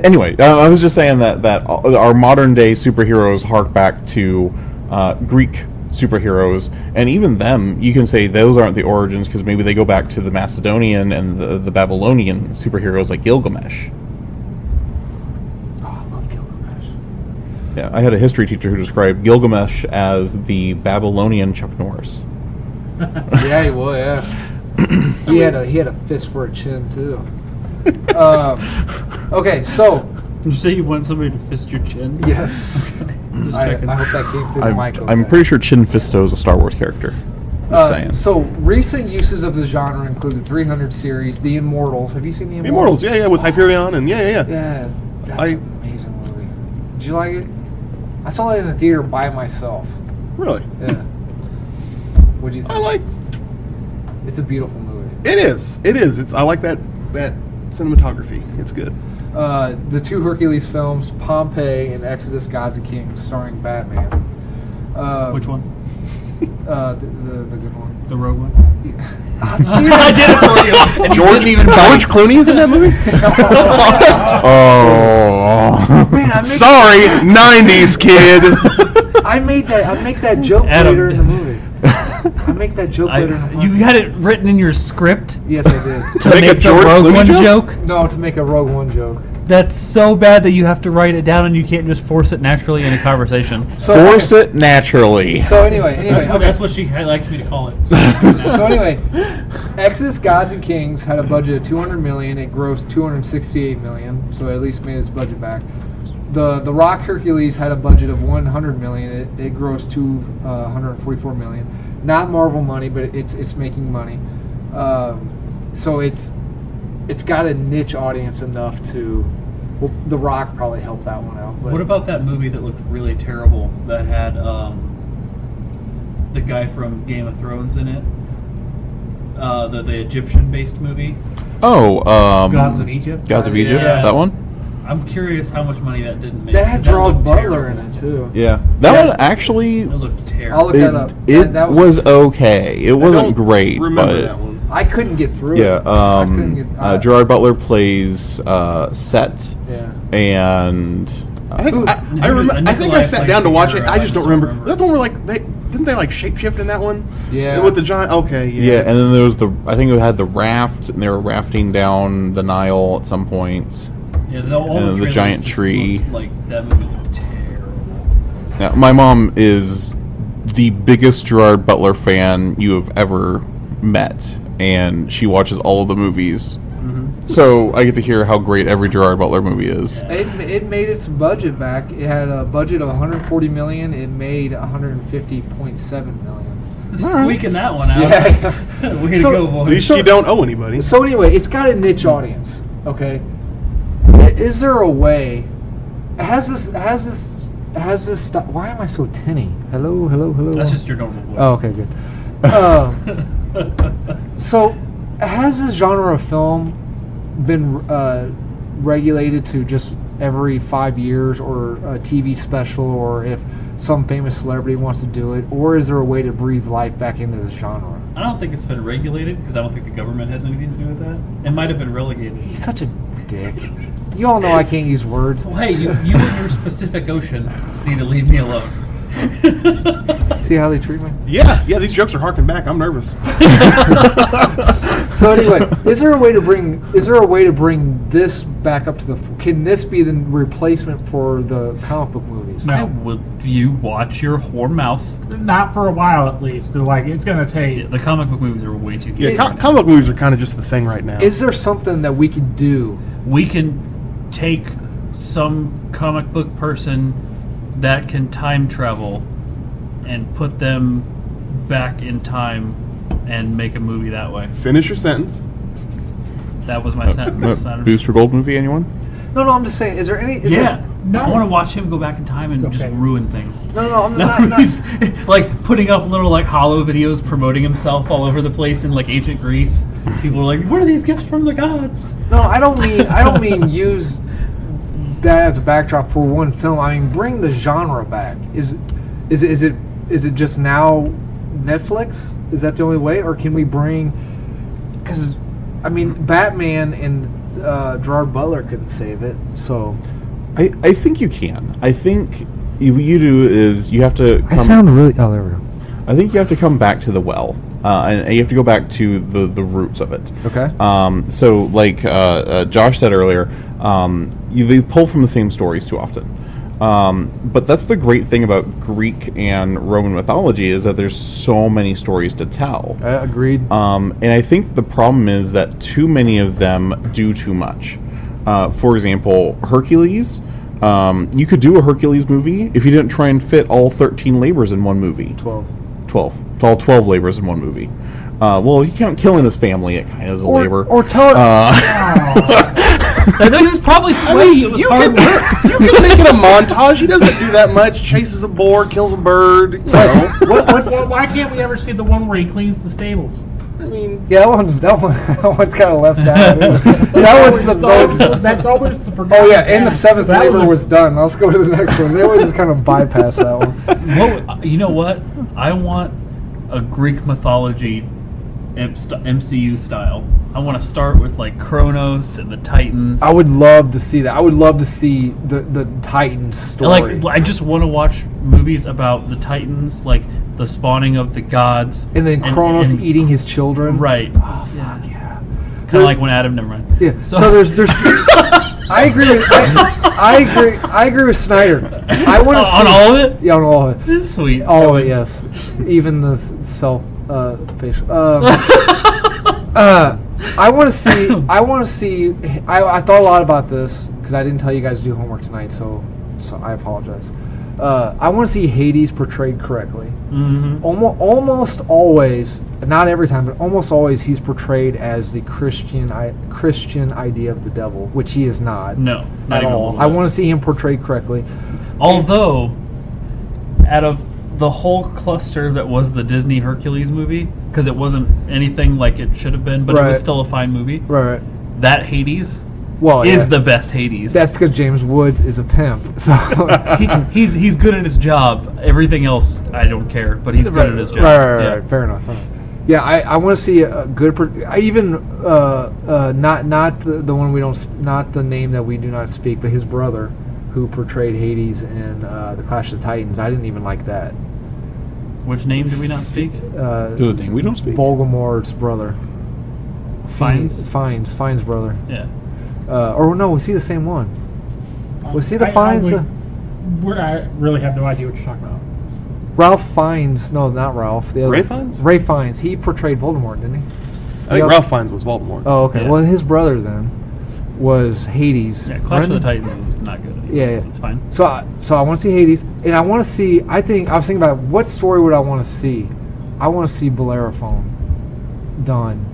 Anyway, I was just saying that our modern day superheroes hark back to Greek superheroes, and even them, you can say those aren't the origins because maybe they go back to the Macedonian and the Babylonian superheroes like Gilgamesh. Oh, I love Gilgamesh. Yeah, I had a history teacher who described Gilgamesh as the Babylonian Chuck Norris. Yeah, he was. Yeah, he had a fist for a chin too. Okay, so Did you say you want somebody to fist your chin? yes, Just I checking. hope that came through the mic. I'm pretty sure Chin Fisto is a Star Wars character. Just saying. So recent uses of the genre include the 300 series, The Immortals. Have you seen The The Immortals? Immortals, yeah, with Hyperion, and yeah. Yeah, that's I- an amazing movie. Did you like it? I saw it in the theater by myself. Really, Yeah. What'd you think? I like. It's a beautiful movie. It is. I like that cinematography. It's good. The two Hercules films, Pompeii and Exodus: Gods and Kings, starring Batman. Which one? The good one. The Rogue one? I did it for you. And you didn't even George Clooney is in that movie. Oh. Man, Sorry, '90s kid. I make that joke Adam. later in the movie. I make that joke later in the movie. You had it written in your script Yes, I did. to make a make the George Rogue Clooney One joke? joke? No, to make a Rogue One joke. That's so bad that you have to write it down and you can't just force it naturally in a conversation. So Force it naturally. So anyway, That's what she likes me to call it. So anyway, Exodus: Gods and Kings had a budget of $200 million. It grossed $268 million, so it at least made its budget back. The Rock Hercules had a budget of $100 million. It grossed $144 million. Not Marvel money, but it's making money. So it's got a niche audience enough to. Well, The Rock probably helped that one out. But What about that movie that looked really terrible that had the guy from Game of Thrones in it? The Egyptian-based movie, Gods of Egypt. Gods of Egypt. Yeah. That one. I'm curious how much money that didn't make. that had 'cause Gerard looked Butler terrible. in it too. Yeah, that Yeah. one actually. It looked I'll terrible. look that up. It That was okay. It wasn't don't great, Remember but that one? I couldn't get through yeah. it. I couldn't get. Gerard Butler plays Set, Yeah. and I think Who- I remember. I think I Nikolai sat plays down to the watch it. hero, I just I don't just remember. remember. That's the one where didn't they like shapeshift in that one? Yeah. With the giant. Okay. Yeah. and then there was I think it had the raft, and they were rafting down the Nile at some point. Yeah, all And the the trailers giant just tree. looked like that movie looked terrible. Now, my mom is the biggest Gerard Butler fan you have ever met, and she watches all of the movies. So I get to hear how great every Gerard Butler movie is. It made its budget back. It had a budget of $140 million. It made $150.7 million. Squeaking that one out. Yeah. Way So- to go, At boys. least you don't owe anybody. So anyway, it's got a niche audience. Okay. Is there a way? Has this? Why am I so tinny? Hello. That's just your normal voice. Oh, okay, good. So, has this genre of film been regulated to just every 5 years, or a TV special, or if some famous celebrity wants to do it, or is there a way to breathe life back into the genre? I don't think it's been regulated because I don't think the government has anything to do with that. It might have been relegated. He's such a dick. You all know I can't use words. Well, hey, you and your Pacific Ocean need to leave me alone. See how they treat me? Yeah. These jokes are harking back. I'm nervous. So anyway, is there a way to bring this back up to the? Can this be the replacement for the comic book movies? No. Will you watch your whore mouth? Not for a while, at least. Like, it's gonna take. The comic book movies are way too Yeah. huge. Comic book movies are kind of just the thing right now. Is there something that we could do? We can take some comic book person that can time travel and put them back in time and make a movie that way. Finish your sentence. That was my sentence. Booster Gold movie, anyone? No, I'm just saying. Is there any? Yeah. No. I want to watch him go back in time and just Okay. ruin things. No, I'm No, not. he's like putting up little like hollow videos promoting himself all over the place in like ancient Greece. People are like, "What are these gifts from the gods?" No, I don't mean use that as a backdrop for one film. I mean, bring the genre back. Is it just now Netflix? Is that the only way, or can we bring? Because I mean, Batman and Gerard Butler couldn't save it. So I think you can. I think what you do is you have to come... really. Oh, there we go. I think you have to come back to the well, and you have to go back to the roots of it. Okay. So, like Josh said earlier, they pull from the same stories too often. But that's the great thing about Greek and Roman mythology is that there's so many stories to tell. Agreed. And I think the problem is that too many of them do too much. For example, Hercules. You could do a Hercules movie if you didn't try and fit all 13 labors in one movie. 12. 12. It's all 12 labors in one movie. Well, you count killing his family, it kind of is a labor. Or tell it. I think it was probably sweet. It was You hard can, work. you can make it a montage. He doesn't do that much. Chases a boar, kills a bird. You know. Well, why can't we ever see the one where he cleans the stables? I mean, Yeah, that one's kind of left out. That one's the most. That's always the forgotten Oh yeah, and the task. seventh That labor a- was done. Let's go to the next one. They always just kind of bypass that one. You know what? I want a Greek mythology MCU style. I want to start with like Kronos and the Titans. I would love to see that. I would love to see the Titans story. I just want to watch movies about the Titans, like the spawning of the gods, and then Kronos and- eating his children. Right. Oh, fuck yeah. Kind of like when Adam. Never mind. Yeah. So there's. I agree with. I agree with Snyder. I want to see On all of it. Yeah, on all of it. It's sweet. All of it, yes. Even the self facial. I want to see. I thought a lot about this because I didn't tell you guys to do homework tonight, so I apologize. I want to see Hades portrayed correctly. Mm-hmm. Almost always, not every time, but almost always, he's portrayed as the Christian idea of the devil, which he is not. No, not at even a all. little I bit. want to see him portrayed correctly. Although, out of the whole cluster that was the Disney Hercules movie, because it wasn't anything like it should have been, but it was Right. still a fine movie. Right. That Hades Well, is yeah. the best Hades. That's because James Woods is a pimp. So he's good at his job. Everything else, I don't care, but he's good at his job. Right. Fair enough. Yeah, I want to see a good. I even not the one we don't, not the name that we do not speak, but his brother, who portrayed Hades in the Clash of the Titans. I didn't even like that. Which name did we not speak? To the thing we don't speak. Voldemort's brother. Fiennes? Fiennes' brother. Yeah. Or no, was he the same one? Was he the Fiennes? I really have no idea what you're talking about. Ralph Fiennes. No, not Ralph. The other, Ray Fiennes? Ray Fiennes. He portrayed Voldemort, didn't he? I think Yeah. Ralph Fiennes was Voldemort. Oh, okay. Yeah. Well, his brother then was Hades. Yeah, Clash of the Brendan? Titans is not good. Yeah. It's fine. So I want to see Hades, and I want to see. I was thinking about what story would I want to see. I want to see Bellerophon done,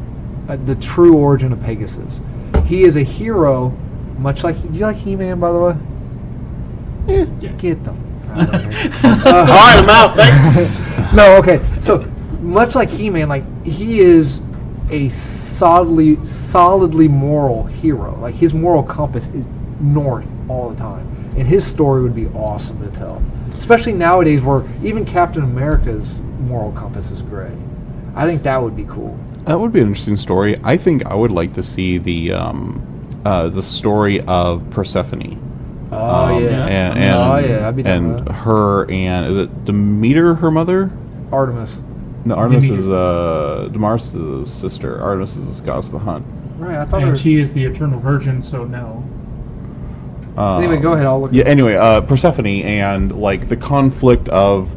the true origin of Pegasus. He is a hero, much like. Do you like He-Man, by the way? Yeah. Get them. All All right, I'm out. Thanks. No, okay. So much like He-Man, like he is a solidly moral hero. Like his moral compass is north all the time, and his story would be awesome to tell. Especially nowadays, where even Captain America's moral compass is gray. I think that would be cool. That would be an interesting story. I think I would like to see the story of Persephone. Oh yeah. And Oh, yeah, I'd be down with and that. her and is it Demeter her mother? Artemis. No, Artemis Demeter. is Damaris' sister. Artemis is goddess of the hunt. Right. I thought. And she is the eternal virgin, so no. Anyway, go ahead. I'll look. Yeah. Anyway, Persephone and like the conflict of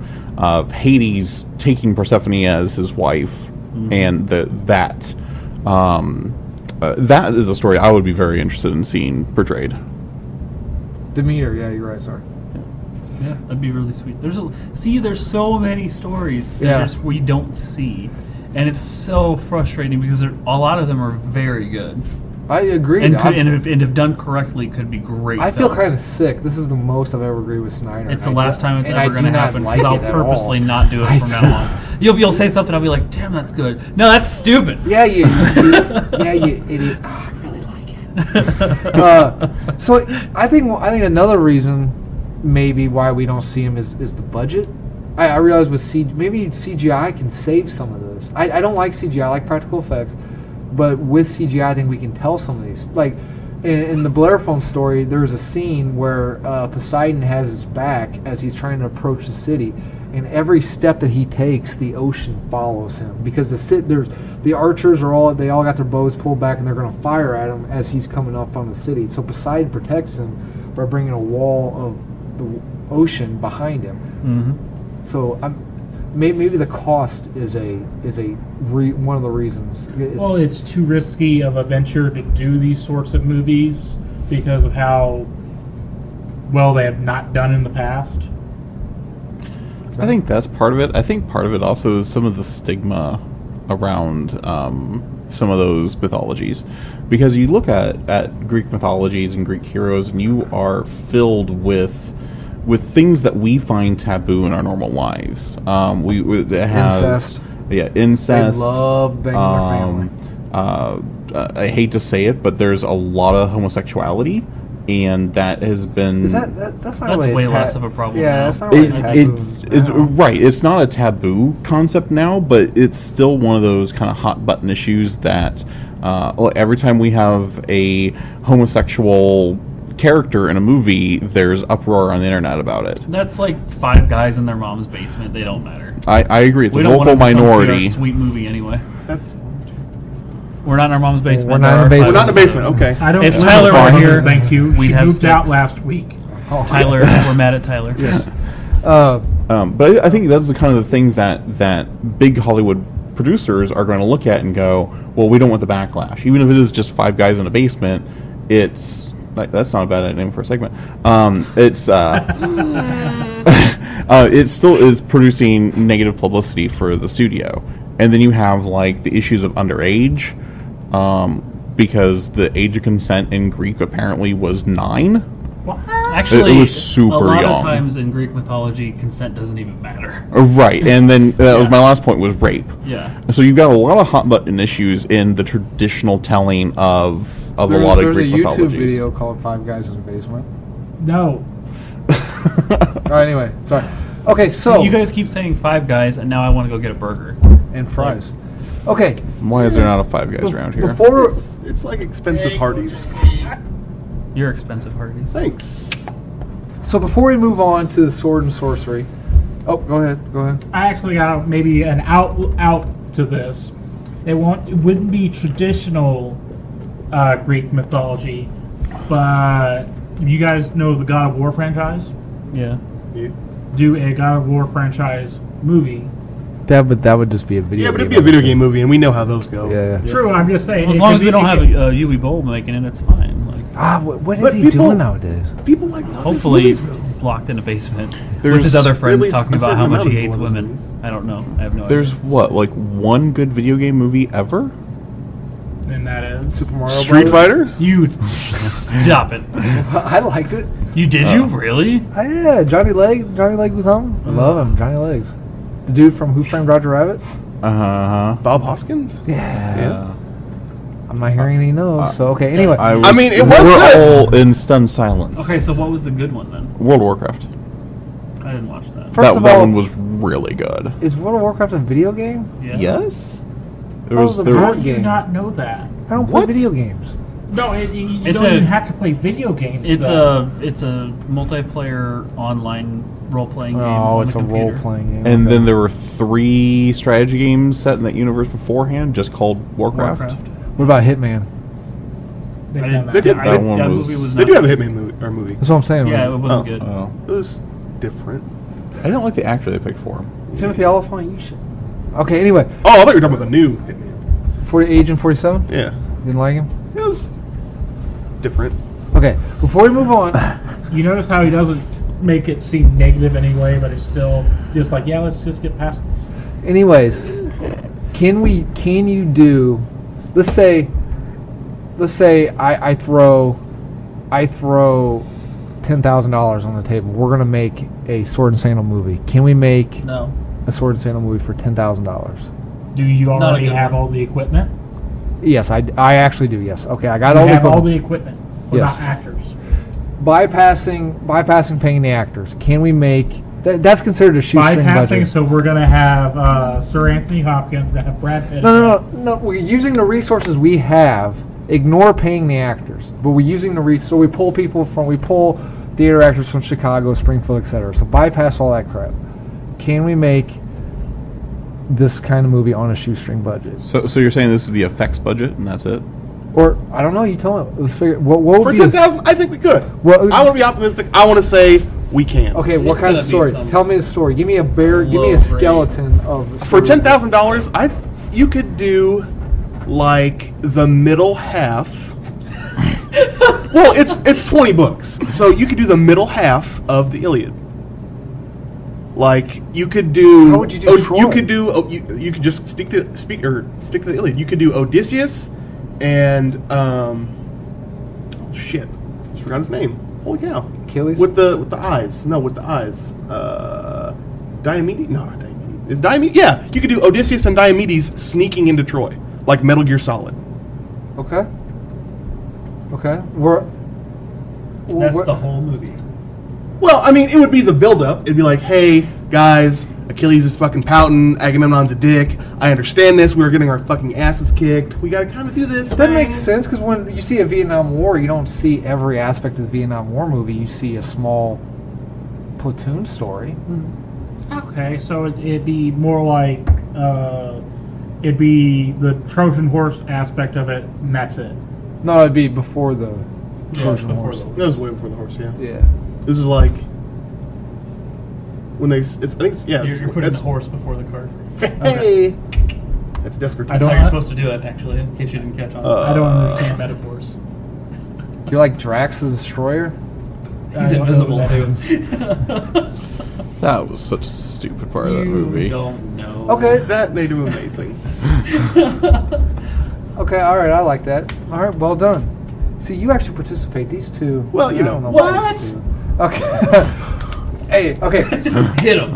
Hades taking Persephone as his wife, and that is a story I would be very interested in seeing portrayed. Demeter. Yeah, you're right. Sorry. Yeah, that'd be really sweet. There's so many stories that we don't see, and it's so frustrating because a lot of them are very good. I agree. And if done correctly, could be great. I feel films. kind of sick. This is the most I've ever agreed with Snyder. It's the and last time it's and ever I going to do not happen like because I'll it at purposely all. not do it from now on. You'll say something, I'll be like, "Damn, that's good." No, that's stupid. Yeah, you idiot. Oh, I really like it. So I think another reason maybe why we don't see him is the budget. I realize with maybe CGI can save some of this. I don't like CGI, I like practical effects, but with CGI I think we can tell some of these. Like in the Blair Film story, there's a scene where Poseidon has his back as he's trying to approach the city, and every step that he takes, the ocean follows him because the archers they all got their bows pulled back and they're going to fire at him as he's coming up on the city. So Poseidon protects him by bringing a wall of the ocean behind him. Mm-hmm. So maybe the cost is one of the reasons. Well, it's too risky of a venture to do these sorts of movies because of how well they have not done in the past. I think that's part of it. I think part of it also is some of the stigma around some of those mythologies. Because you look at Greek mythologies and Greek heroes, and you are filled with things that we find taboo in our normal lives. It has Incest. Yeah, incest. They love banging their family. I hate to say it, but there's a lot of homosexuality, and that has been... That's not really way less of a problem Yeah, now. that's not really taboo. It's right. It's not a taboo concept now, but it's still one of those kind of hot button issues that every time we have a homosexual character in a movie, there's uproar on the internet about it. That's like 5 guys in their mom's basement. They don't matter. I agree. It's We a don't vocal want to minority. our sweet movie anyway. That's We're not in our mom's basement. We're not in There the are basement. we're not in the 5 basement. Okay. I don't If live Tyler with were her, here, thank you. we'd She have moved out 6. last week. Tyler, we're mad at Tyler. Yes. But I think that's the kind of the things that big Hollywood producers are going to look at and go, well, we don't want the backlash. Even if it is just 5 guys in a basement, it's... that's not a bad name for a segment. It still is producing negative publicity for the studio. And then you have, like, the issues of underage, because the age of consent in Greek apparently was 9. Actually, It was super a lot young. of times in Greek mythology, consent doesn't even matter. Right, and then that was Yeah. my last point was rape. Yeah. So you've got a lot of hot button issues in the traditional telling of a lot of There's Greek a YouTube mythologies. video called 5 Guys in a Basement. No. Anyway, sorry. Okay, So so you guys keep saying 5 guys, and now I want to go get a burger. and fries. Okay, Why is there not a 5 Guys around here? before It's like expensive Hardee's. You're expensive, Hardee's. Thanks. before we move on to sword and sorcery. Oh, go ahead. I actually got maybe an out to this. It wouldn't be traditional Greek mythology, but you guys know the God of War franchise? Yeah. Do a God of War franchise movie. That would just be a video. Yeah, but it'd be a video game movie, and we know how those go. Yeah. True, I'm just saying. Well, as it long could as we be- don't it have could- a Yui Bowl making it, it's fine. Like, What But is he people- doing nowadays? People like love hopefully, these movies, though. he's locked in a basement There's with his other friends really talking a about certain how much amount he of hates people in women. those I don't know. I have no There's idea. what, like one good video game movie ever? And that is. Super Mario Street Brothers? Fighter. You stop it. I liked it. You did you really? Yeah, Johnny Leguizamo. I love him, Johnny Legs. The dude from Who Framed Roger Rabbit. Bob Hoskins. Yeah. I'm not hearing any no's. So okay. Anyway, I mean, it was we're good. all in stunned silence. Okay, so what was the good one then? World of Warcraft. I didn't watch that. First of that all- one was really good. is World of Warcraft a video game? Yeah. Yes. There That was a there- How board do you game. not know that? I don't play What? video games. No, you It's don't a- even have to play video games. It's though. a multiplayer online role playing game. Oh, on it's the a computer. role-playing game. And okay. then there were 3 strategy games set in that universe beforehand, just called Warcraft. Warcraft. What about Hitman? They've I done didn't- They did- I- that one that was- movie was They not do have a good. Hitman movie. That's what I'm saying. Yeah, it man. wasn't Oh. good. Oh. It was different. I didn't like the actor they picked for him. Timothy Olyphant. You should. Okay. Anyway, Oh, I thought you were talking about the new Hitman. Agent 47. Yeah. Didn't like him. It was different. Okay. Before we move on, You notice how he doesn't make it seem negative anyway, but it's still just like, yeah, let's just get past this. Anyways, can you do? Let's say I throw $10,000 on the table. We're gonna make a Sword and Sandal movie. Can we make No. a Sword and Sandal movie for $10,000? Do you Not a already good have one. all the equipment? Yes, I actually do. Yes. Okay, I got You all the have all equipment. the equipment. What Yes. about actors? Bypassing paying the actors. Can we make that's considered a shoestring Bypassing, budget? so we're going to have Sir Anthony Hopkins, we're going to have Brad Pitt. No. We're using the resources we have. Ignore paying the actors, but we're using the so we pull theater actors from Chicago, Springfield, etc. So bypass all that crap. Can we make this kind of movie on a shoestring budget? So you're saying this is the effects budget and that's it? Or I don't know. You tell me. Let's figure. What would For be 10,000, I think we could. What- I want to be optimistic. I want to say we can. Okay, what It's kind of gonna be story? some Tell me the story. Give me a bear. Give me a low skeleton of. the For story. $10,000, you could do like the middle half. Well, it's 20 books, so you could do the middle half of the Iliad. Like you could do. How would you do Troy? You could do. You could just stick to the Iliad. You could do Odysseus, and shit, just forgot his name. Holy cow! Achilles? with the eyes. No, with the eyes. Diomedes? No, not Diomedes. Is Diomedes? Yeah, you could do Odysseus and Diomedes sneaking into Troy, like Metal Gear Solid. Okay. That's the whole movie. Well, I mean, it would be the build-up. It'd be like, hey, guys, Achilles is fucking pouting, Agamemnon's a dick. I understand this. We were getting our fucking asses kicked. We gotta kind of do this. That thing. makes sense because when you see a Vietnam War, you don't see every aspect of the Vietnam War movie. You see a small platoon story. Okay, so it'd be more like it'd be the Trojan horse aspect of it, and that's it. No, it'd be before the Trojan before Horse. the- That was way before the horse, yeah. Yeah. This is like when they. I think. Yeah. You're putting that's, the horse before the cart. Hey. That's desperate. That's how you're supposed to do it, actually, in case you didn't catch on. I don't understand metaphors. You're like Drax the Destroyer. I He's don't know invisible, what too. that That was such a stupid part of that You movie. don't know. Okay. That made him amazing. Okay, all right, I like that. All right, well done. See, you actually participate. These two. Well, you I know. don't about these two. Okay. Hey, okay. Hit him.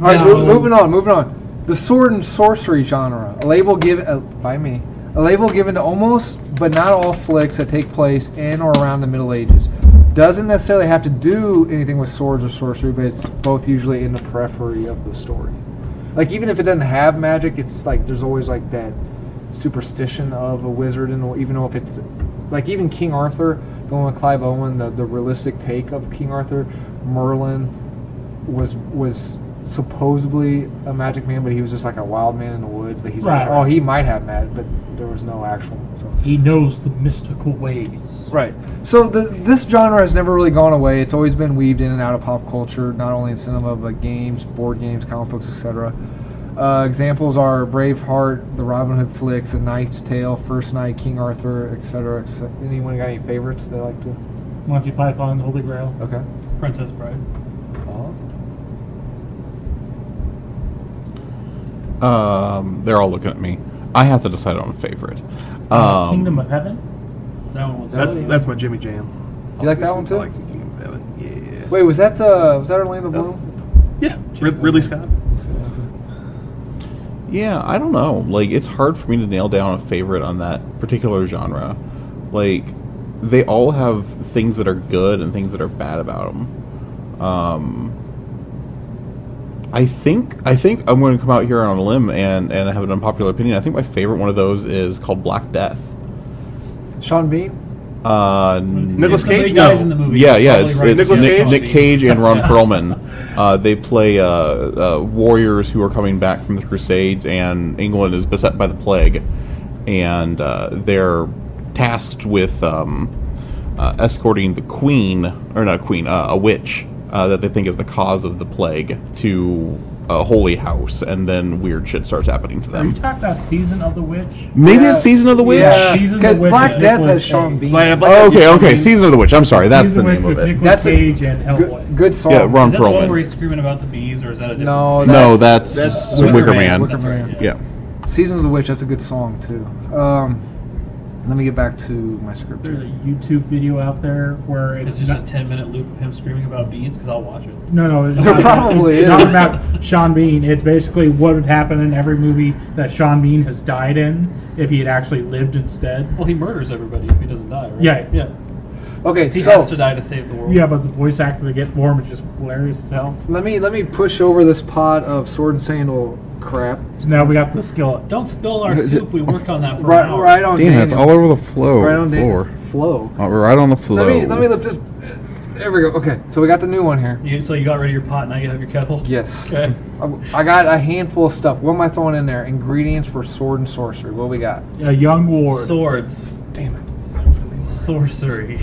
All right, moving on. The sword and sorcery genre, a label given by me, a label given to almost but not all flicks that take place in or around the Middle Ages. Doesn't necessarily have to do anything with swords or sorcery, but it's both usually in the periphery of the story. Like even if it doesn't have magic, it's like there's always like that superstition of a wizard, and even though if it's like even King Arthur, the one with Clive Owen, the realistic take of King Arthur, Merlin was supposedly a magic man, but he was just like a wild man in the woods. But he's like, Right. oh, he might have magic, but there was no actual. So. He knows the mystical ways. Right. So this genre has never really gone away. It's always been weaved in and out of pop culture, not only in cinema, but games, board games, comic books, etc. Examples are Braveheart, the Robin Hood flicks, A Knight's Tale, First Knight, King Arthur, etc. Anyone got any favorites they like to? Monty Python, Holy Grail. Okay. Princess Bride. They're all looking at me. I have to decide on a favorite. Kingdom of Heaven. That one was That's my Jimmy Jam. You like that one too? I like the Kingdom of Heaven. Yeah. Wait, was that Orlando Bloom? Yeah. Ridley Scott. Yeah, I don't know. Like, it's hard for me to nail down a favorite on that particular genre. Like, they all have things that are good and things that are bad about them. I think I'm going to come out here on a limb and have an unpopular opinion. I think my favorite one of those is called Black Death. Sean Bean? Nicolas Some of the Cage? guys No. in the movie. Yeah, Probably it's right. Nicolas Cage? Nick Cage and Ron Yeah. Perlman. They play warriors who are coming back from the Crusades, and England is beset by the plague, and they're tasked with escorting the queen, or not queen, a witch, that they think is the cause of the plague to a holy house, and then weird shit starts happening to Are you them. talking about Season of the Witch? Maybe Yeah. it's Season of the Witch? Yeah, Season of because the Witch Black with Death Nicolas has Sean Cage. Bean. Black Oh, Death- okay. Season of the Witch. I'm sorry, that's Season the of the name Witch of with it. Nicolas That's a- Cage and Hellboy. Good song. Yeah, Ron Is that the one Perlman. where he's screaming about the bees, or is that a different No, one? No, that's that's Wicker Wicker Man. Man. Wicker That's right, Man. yeah. Yeah. Season of the Witch. That's a good song too. Let me get back to my script. There's here. a YouTube video out there where It's it's just a not, 10-minute loop of him screaming about bees, because I'll watch it. no, it's There not, probably it's not is. about Sean Bean. It's basically what would happen in every movie that Sean Bean has died in if he had actually lived instead. Well, he murders everybody if he doesn't die, right? Yeah. Yeah. Okay, He so has to die to save the world. Yeah, but the voice actor to get for him is just hilarious as hell. let me push over this pot of sword and sandal crap. So now we got the skillet. Don't spill our soup. We worked on that for an Right, hour. right on. Damn, it's Daniel. all over the floor. Right on floor. Flow. Right on the floor. Let me lift this. There we go. Okay, so we got the new one here. So you got rid of your pot, now you have your kettle? Yes. Okay. I got a handful of stuff. What am I throwing in there? Ingredients for sword and sorcery. What we got? A young ward. Swords. Damn it. Sorcery.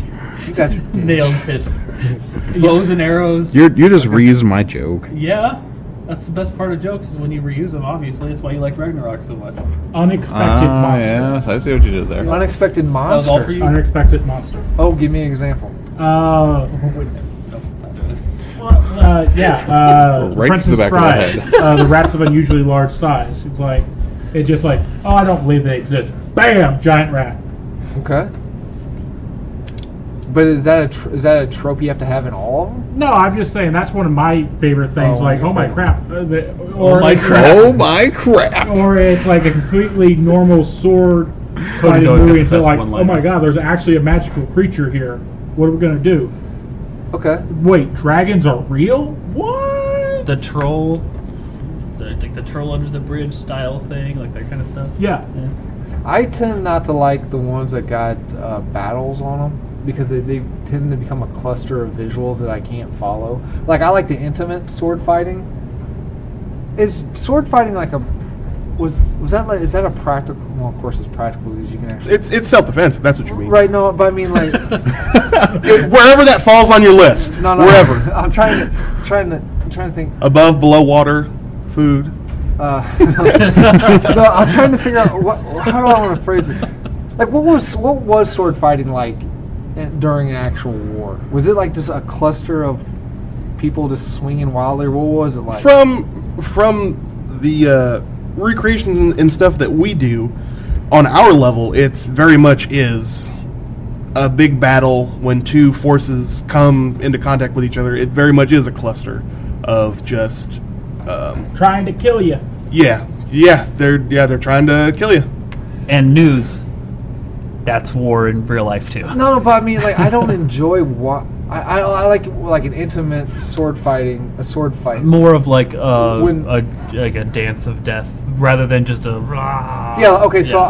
You got Nailed it. Bows and arrows. You just reused my joke. Yeah. That's the best part of jokes is when you reuse them, obviously. That's why you like Ragnarok so much. Unexpected monster. yes, I see what you did there. unexpected That was all for monster. you? Unexpected monster. Oh, give me an example. Wait a minute. Nope, not doing it. Right to Princess the back of the Bride. head. The rats of unusually large size. It's just like, oh, I don't believe they exist. Bam, giant rat. Okay. But is that a trope you have to have in all of them? No, I'm just saying that's one of my favorite things. Oh, Like, my oh my favorite. crap, my crap. Oh my crap! or it's like a completely normal sword Cody's fighting always got movie the until best like, oh my one-liners. god, there's actually a magical creature here. What are we gonna do? Okay. Wait, dragons are real? What? The troll. Like the troll under the bridge style thing, like that kind of stuff. Yeah. I tend not to like the ones that got battles on them because they tend to become a cluster of visuals that I can't follow. Like I like the intimate sword fighting. Is sword fighting like a was that like is that a practical? Well, of course it's practical because you can actually. It's self-defense, if that's what you mean. Right, no, but I mean like Wherever that falls on your list. no, Wherever. I'm trying to think. Above, below water, food. No, I'm trying to figure out how do I want to phrase it. Like, what was sword fighting like during an actual war? Was it like just a cluster of people just swinging wildly? What was it like? From the recreations and stuff that we do, on our level, it's very much is a big battle when two forces come into contact with each other. It very much is a cluster of just Trying to kill you. they're trying to kill you. And news. That's war in real life too. No, but I mean, like, I don't enjoy what I like an intimate sword fighting, a sword fight. More of like When- a dance of death rather than just a rah. Yeah. Okay. So Yeah.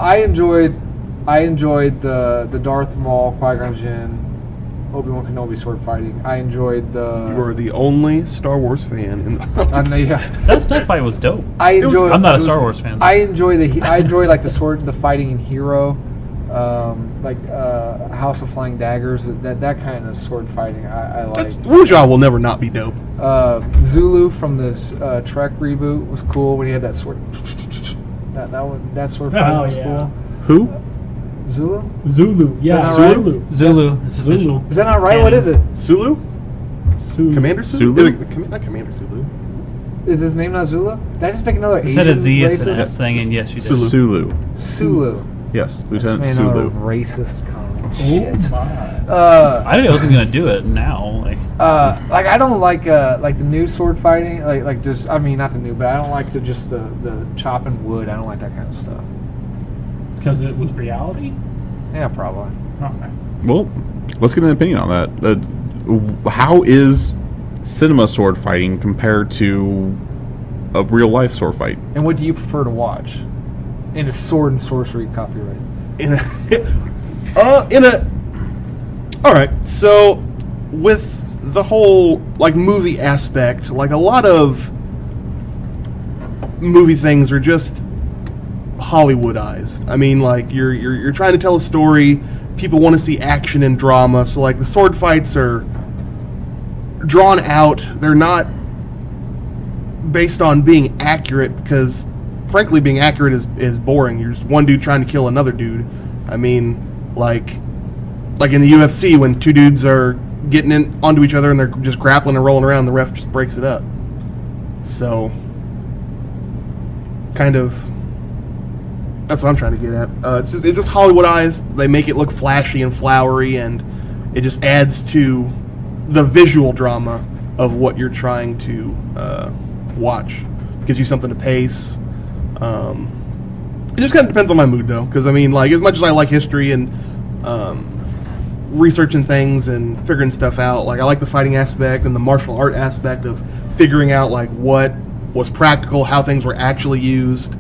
I enjoyed the Darth Maul, Qui-Gon Jinn, Obi-Wan Kenobi sword fighting. I enjoyed the. You are the only Star Wars fan in I know, yeah. That fight was dope. I was- enjoy. I'm not a it was- Star Wars fan, though. I enjoy like the fighting in Hero, House of Flying Daggers. That kind of sword fighting I like. Rujal will never not be dope. Zulu from this Trek reboot was cool when he had that sword. That sword fighting Oh, was yeah. cool. Who? Zulu? Zulu. Yeah, Is that not Zulu. Zulu. It's Zulu. official. Is that not right? What is it? Sulu? Zulu. Commander Sulu? Sulu? Not Commander Sulu. Is his name not Zulu? Did I just make another Instead of Asian Z, it's an racist? S thing, and yes, you did. Sulu. Sulu. Sulu. Yes, Just Lieutenant made another Sulu. racist comment. Oh Shit. my. I wasn't gonna do it now. Like I don't like the new sword fighting, like just I mean not the new, but I don't like the chopping wood. I don't like that kind of stuff. Because it was reality? Yeah, probably. Okay. Well, let's get an opinion on that. How is cinema sword fighting compared to a real life sword fight? And what do you prefer to watch in a sword and sorcery copyright? All right. So with the whole like movie aspect, like a lot of movie things are just Hollywoodized. I mean, like you're trying to tell a story. People want to see action and drama. So like the sword fights are drawn out. They're not based on being accurate because, frankly, being accurate is boring. You're just one dude trying to kill another dude. I mean, like in the UFC when two dudes are getting in onto each other and they're just grappling and rolling around, the ref just breaks it up. So, kind of, that's what I'm trying to get at. It's just Hollywoodized. They make it look flashy and flowery, and it just adds to the visual drama of what you're trying to watch. Gives you something to pace. It just kind of depends on my mood, though, because I mean, like, as much as I like history and researching things and figuring stuff out, like, I like the fighting aspect and the martial art aspect of figuring out like what was practical, how things were actually used,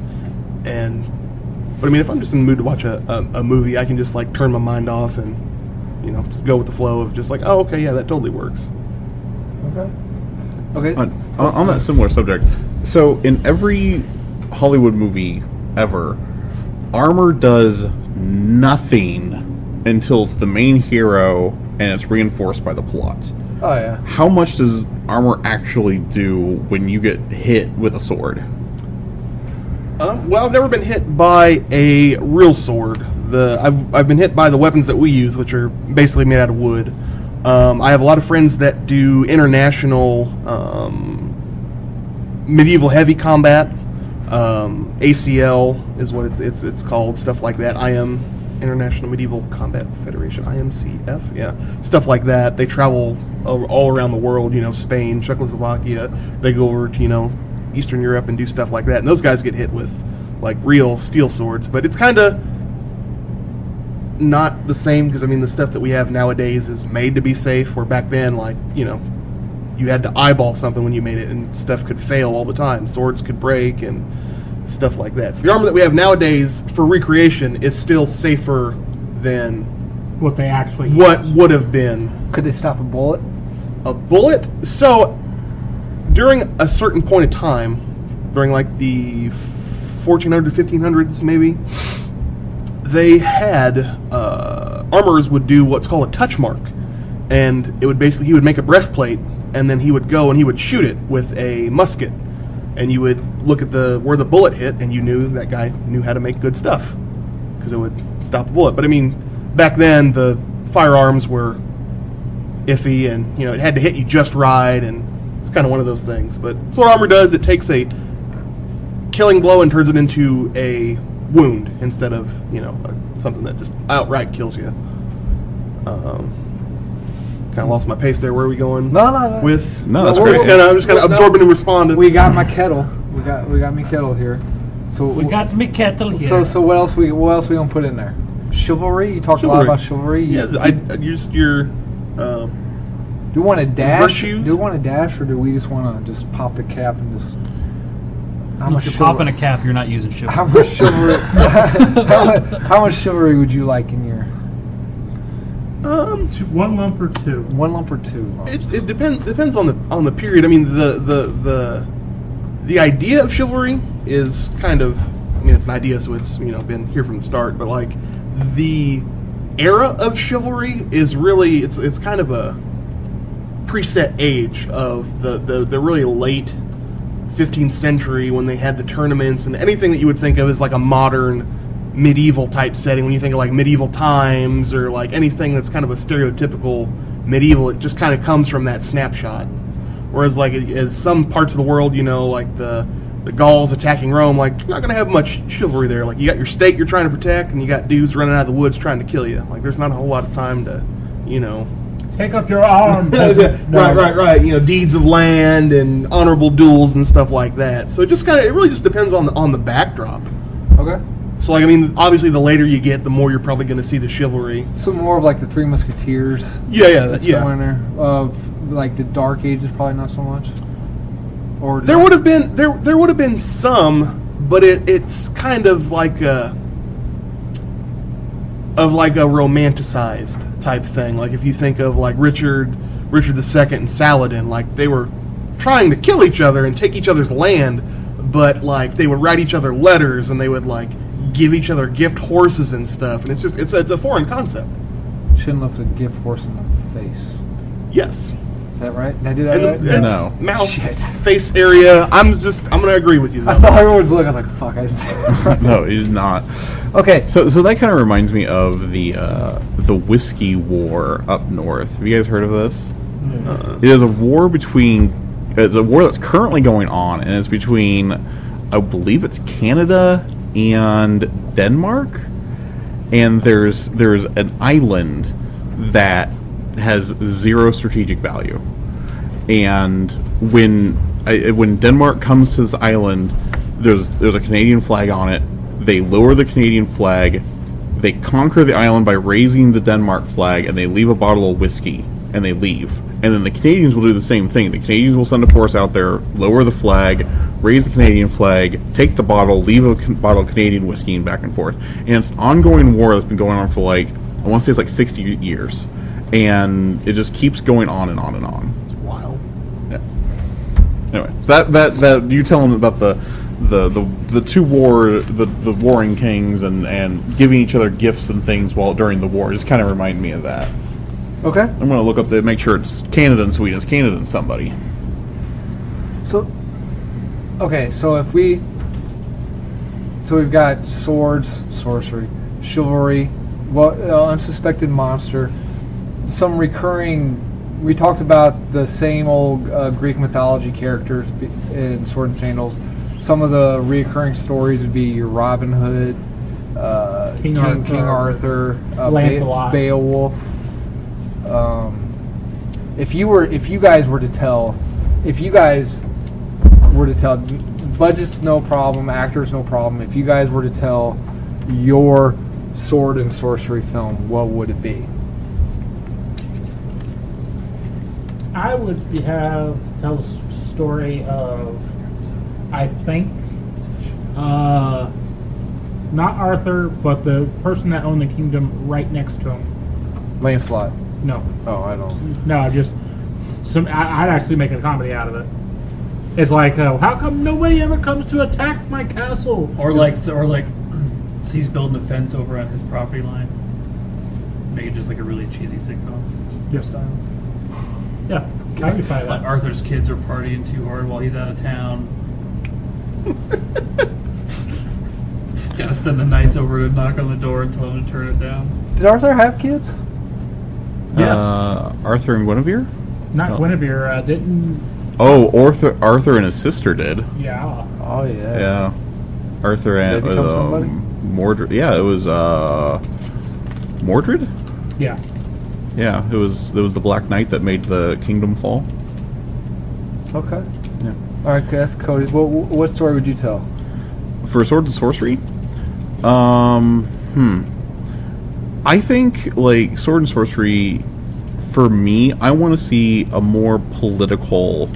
but I mean, if I'm just in the mood to watch a movie, I can just like turn my mind off and just go with the flow of just like, oh, okay, yeah, that totally works. Okay. On that similar subject, so in every Hollywood movie ever, armor does nothing until it's the main hero and it's reinforced by the plot. Oh yeah. How much does armor actually do when you get hit with a sword? Well, I've never been hit by a real sword. I've been hit by the weapons that we use, which are basically made out of wood. I have a lot of friends that do international medieval heavy combat. ACL is what it's called, stuff like that. IM, International Medieval Combat Federation, IMCF, yeah, stuff like that. They travel all around the world, Spain, Czechoslovakia. They go over to, Eastern Europe and do stuff like that. And those guys get hit with, like, real steel swords. But it's kind of not the same because, I mean, the stuff that we have nowadays is made to be safe, where back then, like, you had to eyeball something when you made it, and stuff could fail all the time. Swords could break and stuff like that. So the armor that we have nowadays for recreation is still safer than What they actually what use. would have been. Could they stop a bullet? A bullet? So, during a certain point of time, during like the 1400s, 1500s maybe, they had, armorers would do what's called a touch mark. And it would basically, he would make a breastplate, and then he would go and he would shoot it with a musket. And you would look at where the bullet hit, and you knew that guy knew how to make good stuff, because it would stop a bullet. But I mean, back then, the firearms were iffy, and it had to hit you just right, and it's kind of one of those things. But that's what armor does. It takes a killing blow and turns it into a wound instead of something that just outright kills you. Kind of lost my pace there. Where are we going? No. With No, that's I'm great. just kind of absorbing and responding. We got my kettle. We got me kettle here. So We got me kettle here. So what else we gonna put in there? Chivalry. You talked a lot about chivalry. Yeah, I used your. Do we want to dash? Virtues? Do we want to dash, or do we just want to just pop the cap and just? If you're popping a cap, you're not using chivalry. How much chivalry? how much chivalry would you like in your? One lump or two. One lump or two lumps? It depends on the period. I mean, the idea of chivalry is kind of, I mean, it's an idea, so it's been here from the start. But like the era of chivalry is really it's kind of a preset age of the really late 15th century, when they had the tournaments and anything that you would think of as like a modern medieval type setting. When you think of like medieval times or like anything that's kind of a stereotypical medieval, it just kind of comes from that snapshot. Whereas like as some parts of the world, like the Gauls attacking Rome, like you're not going to have much chivalry there. Like you got your state you're trying to protect, and you got dudes running out of the woods trying to kill you. Like there's not a whole lot of time to, Take up your arm. Right. Deeds of land and honorable duels and stuff like that. So it really just depends on the backdrop. Okay. So like, I mean, obviously the later you get, the more you're probably going to see the chivalry. So more of like the Three Musketeers. Yeah. Somewhere in there. Like the Dark Ages, probably not so much. Or there would have been some, but it's kind of like a romanticized type thing. Like if you think of like Richard II and Saladin, like they were trying to kill each other and take each other's land, but like they would write each other letters and they would like give each other gift horses and stuff, and it's a foreign concept. Shouldn't look a gift horse in the face. Yes. that right? Did I do that And right? the- it's No. mouth, Shit. face area. I'm gonna agree with you. I Though. thought everyone's looking. I was like, fuck, I didn't say that right. No, it is not. Okay. So that kind of reminds me of the whiskey war up north. Have you guys heard of this? It is a war between. It's a war that's currently going on, and it's between, I believe it's Canada and Denmark. And there's an island that has zero strategic value. And when Denmark comes to this island, there's a Canadian flag on it. They lower the Canadian flag. They conquer the island by raising the Denmark flag, and they leave a bottle of whiskey, and they leave. And then the Canadians will do the same thing. The Canadians will send a force out there, lower the flag, raise the Canadian flag, take the bottle, leave a bottle of Canadian whiskey, and back and forth. And it's an ongoing war that's been going on for I want to say it's 60 years. And it just keeps going on and on and on. Wild. Yeah. Anyway, so that you tell them about the two the warring kings and giving each other gifts and things during the war just kind of remind me of that. Okay. I'm gonna look up make sure it's Canada and Sweden. It's Canada and somebody. So, okay, so we've got swords, sorcery, chivalry, unsuspected monster, some recurring. We talked about the same old Greek mythology characters in Sword and Sandals. Some of the reoccurring stories would be your Robin Hood, King Arthur, Lancelot. Beowulf. If you guys were to tell, budget's no problem, actors no problem. If you guys were to tell your sword and sorcery film, what would it be? I would tell the story of, I think, not Arthur, but the person that owned the kingdom right next to him. Lancelot. No, Oh, I don't. no, just I'd actually make a comedy out of it. It's like, how come nobody ever comes to attack my castle? Or so he's building a fence over on his property line. Make it just like a really cheesy sitcom style. Yeah, I'd be fine with Like that. Arthur's kids are partying too hard while he's out of town. Gotta send the knights over to knock on the door and tell them to turn it down. Did Arthur have kids? Yes. Arthur and Guinevere. Not Guinevere, didn't. Oh, Arthur and his sister did. Yeah. Oh yeah. Yeah. Arthur and Did they become somebody? Mordred. Yeah, it was Mordred. Yeah. Yeah, it was the Black Knight that made the kingdom fall. Okay. Yeah. All right, that's Cody. What story would you tell? For Sword and Sorcery, I think like Sword and Sorcery. For me, I want to see a more political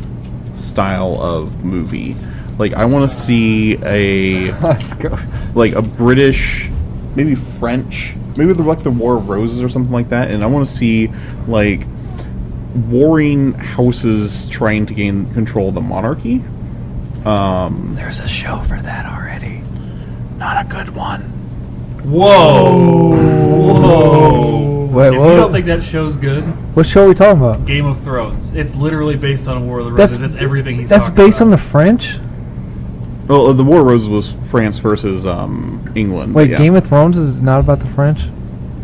style of movie. Like I want to see Let's go. a British, maybe French, maybe the War of Roses or something like that. And I want to see like warring houses trying to gain control of the monarchy. There's a show for that already. Not a good one. Whoa! Whoa! Wait, if you what? don't think that show's good, What show are we talking about? Game of Thrones. It's literally based on War of the That's- Roses. It's everything he's That's talking based about. on the French. Well, the War of Roses was France versus England. Wait, but yeah. Game of Thrones is not about the French.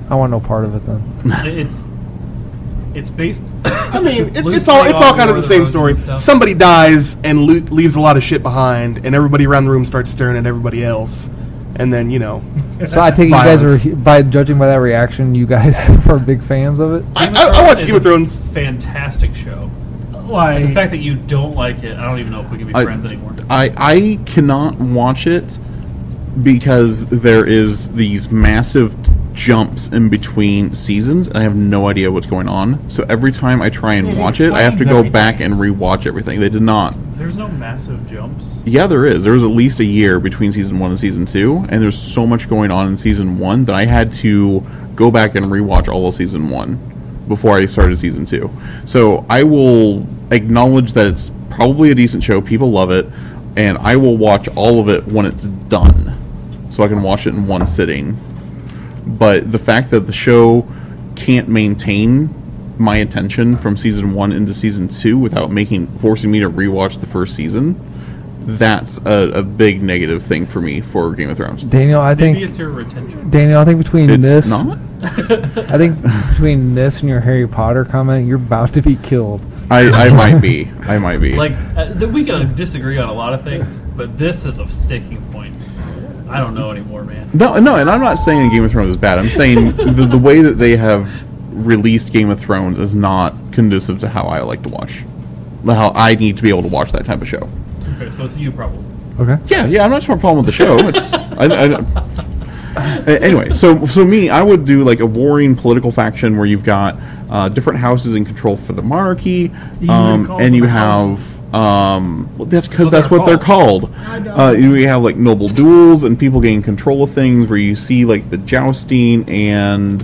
I want no part of it then. It's based. I mean, it's loosely all on kind War of the same Roses story. and stuff. Somebody dies and leaves a lot of shit behind, and everybody around the room starts staring at everybody else, and then So I take it you guys Violence. are, by judging by that reaction, you guys are big fans of it. I watched is Game of a Thrones. Fantastic show. Why? The fact that you don't like it, I don't even know if we can be friends anymore. I cannot watch it because there is these massive jumps in between seasons, and I have no idea what's going on. So every time I try and It watch it, I have to explains go back and everything. rewatch everything. They did not. There's no massive jumps. Yeah, there is. There was at least a year between season 1 and season 2, and there's so much going on in season 1 that I had to go back and rewatch all of season 1 before I started season 2. So I will acknowledge that it's probably a decent show. People love it, and I will watch all of it when it's done, so I can watch it in one sitting. But the fact that the show can't maintain my attention from season 1 into season 2 without forcing me to rewatch the first season, that's a big negative thing for me for Game of Thrones. Daniel, I Maybe think it's your retention. Daniel, I think between It's this, not. I think between this and your Harry Potter comment, you're about to be killed. I might be. I might be. Like, we can disagree on a lot of things, but this is a sticking point. I don't know anymore, man. No, and I'm not saying Game of Thrones is bad. I'm saying the way that they have released Game of Thrones is not conducive to how I like to watch. How I need to be able to watch that type of show. Okay, so it's you problem. Okay. Yeah, I'm not sure a problem with the show. It's anyway. So me, I would do like a warring political faction where you've got different houses in control for the monarchy, and you have well, that's because that's what they're called. You have like noble duels and people getting control of things where you see like the jousting and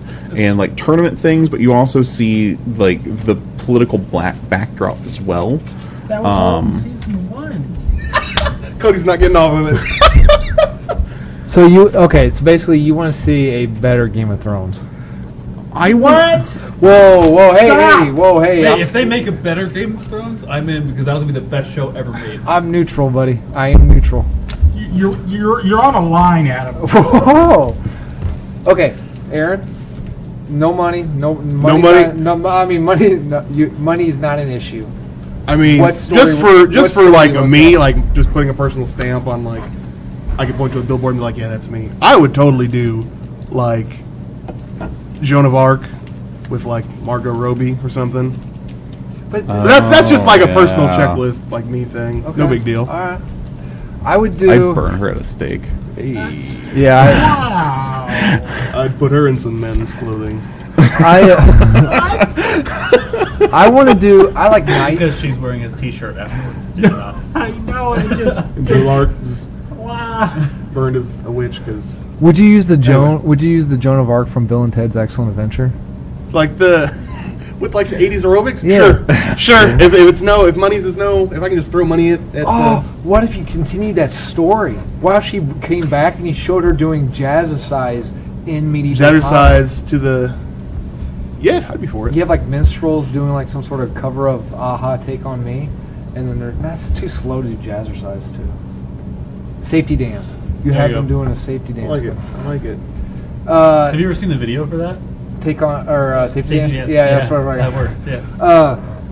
like tournament things, but you also see like the political backdrop as well. That was all in season 1. Cody's not getting off of it. So so basically you want to see a better Game of Thrones. I What? Whoa, hey, Stop! hey. Hey, if they make a better Game of Thrones, I'm in because that was gonna be the best show ever made. I'm neutral, buddy. I am neutral. You're on a line, Adam. Whoa. Okay, Aaron. No money. No money. Money's not an issue. I mean, What story- just what for story like you a look me, at? like just putting a personal stamp on like, I could point to a billboard and be like, yeah, that's me. I would totally do like Joan of Arc with like Margot Robbie or something. But That's just like a personal yeah. checklist, like me thing. Okay. No big deal. All right. I would I'd do. burn her at a stake. Hey, Yeah. Wow. I'd put her in some men's clothing. I want to do. I like Because knights. she's wearing his T-shirt afterwards. Do not. I know, it just... Joan of Arc was Wow. burned as a witch because Would you use the Joan? Would you use the Joan of Arc from Bill and Ted's Excellent Adventure? like the with like the 80s aerobics. Yeah. Sure. If money's is no, if I can just throw money at Oh, what if you continued that story? While she came back and he showed her doing jazzercise in medieval times. Jazzercise to the. Yeah, I'd be for it. You have like minstrels doing like some sort of cover of "Aha, Take on Me," and then that's too slow to do jazzercise too. Safety dance. You There have you them go. doing a safety I dance. like it. I like it. Have you ever seen the video for that? Take on or safety dance. Dance. Yeah, that's what I that works. Yeah.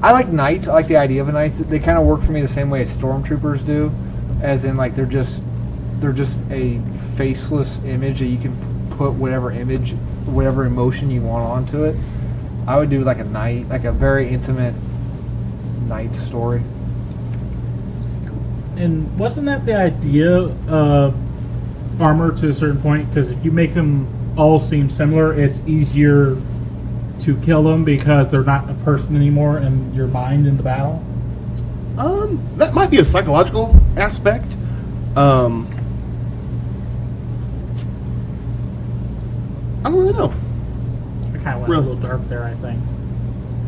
I like knights. I like the idea of a knight. They kind of work for me the same way as stormtroopers do, as in like they're just a faceless image that you can put whatever emotion you want onto it. I would do like a knight, like a very intimate knight story. And wasn't that the idea of armor to a certain point? Because if you make them all seem similar, it's easier to kill them because they're not a person anymore in your mind in the battle. That might be a psychological aspect. I don't really know. I kind of went a little dark there, I think.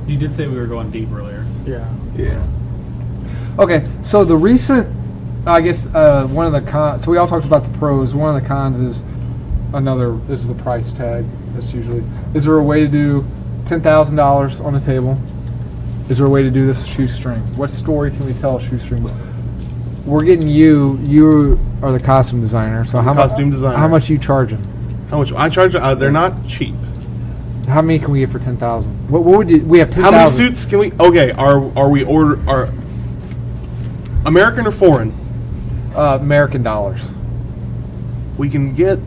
You did say we were going deep earlier. Yeah. Yeah. Okay, so the recent, I guess one of the cons. So we all talked about the pros. One of the cons is the price tag. That's usually. Is there a way to do $10,000 on the table? Is there a way to do this shoestring? What story can we tell shoestring? We're getting you. You are the costume designer. So how much? Costume designer. How much are you charging? How much I charge? They're not cheap. How many can we get for 10,000? What would you? We have 10,000. How many suits can we? Okay, are we are American or foreign? American dollars. We can get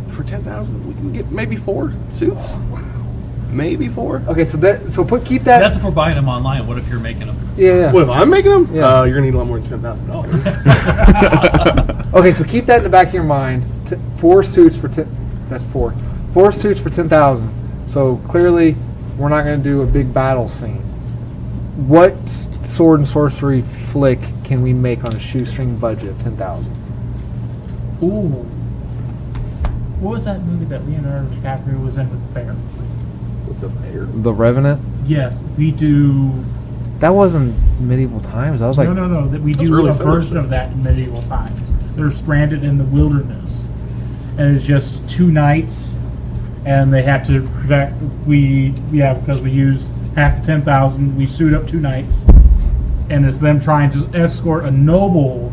for 10,000. We can get maybe 4 suits. Maybe 4. Okay, so keep that. That's if we're buying them online. What if you're making them? Yeah. What if I'm making them? Yeah. You're gonna need a lot more than $10,000. Okay, so keep that in the back of your mind. 4 suits for 10. That's 4. 4 suits for 10,000. So clearly, we're not going to do a big battle scene. What sword and sorcery flick can we make on a shoestring budget of 10,000? Ooh. What was that movie that Leonardo DiCaprio was in with the bear? With the bear. The Revenant. Yes, we do. That wasn't medieval times. I was like, No. That we That's do really a similar version stuff. of that in medieval times. They're stranded in the wilderness, and it's just 2 knights and they had to protect. Because we used half the 10,000, we suit up 2 knights, and it's them trying to escort a noble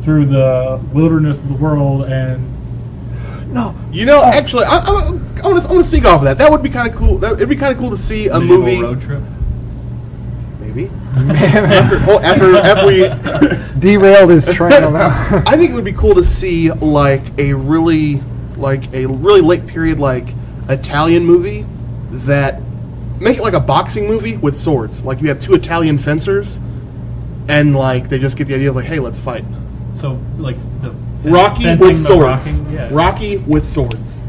through the wilderness of the world. And You know, actually, I'm gonna sneak off of that. That would be kind of cool. It'd be kind of cool to see a Medieval movie. road trip. Maybe after we Derailed his train on that one. I think it would be cool to see like a really late period like Italian movie that make it like a boxing movie with swords. Like you have 2 Italian fencers, and like they just get the idea of like, hey, let's fight. So like the Rocky fencing, with the swords. rocking, yeah. Rocky with swords.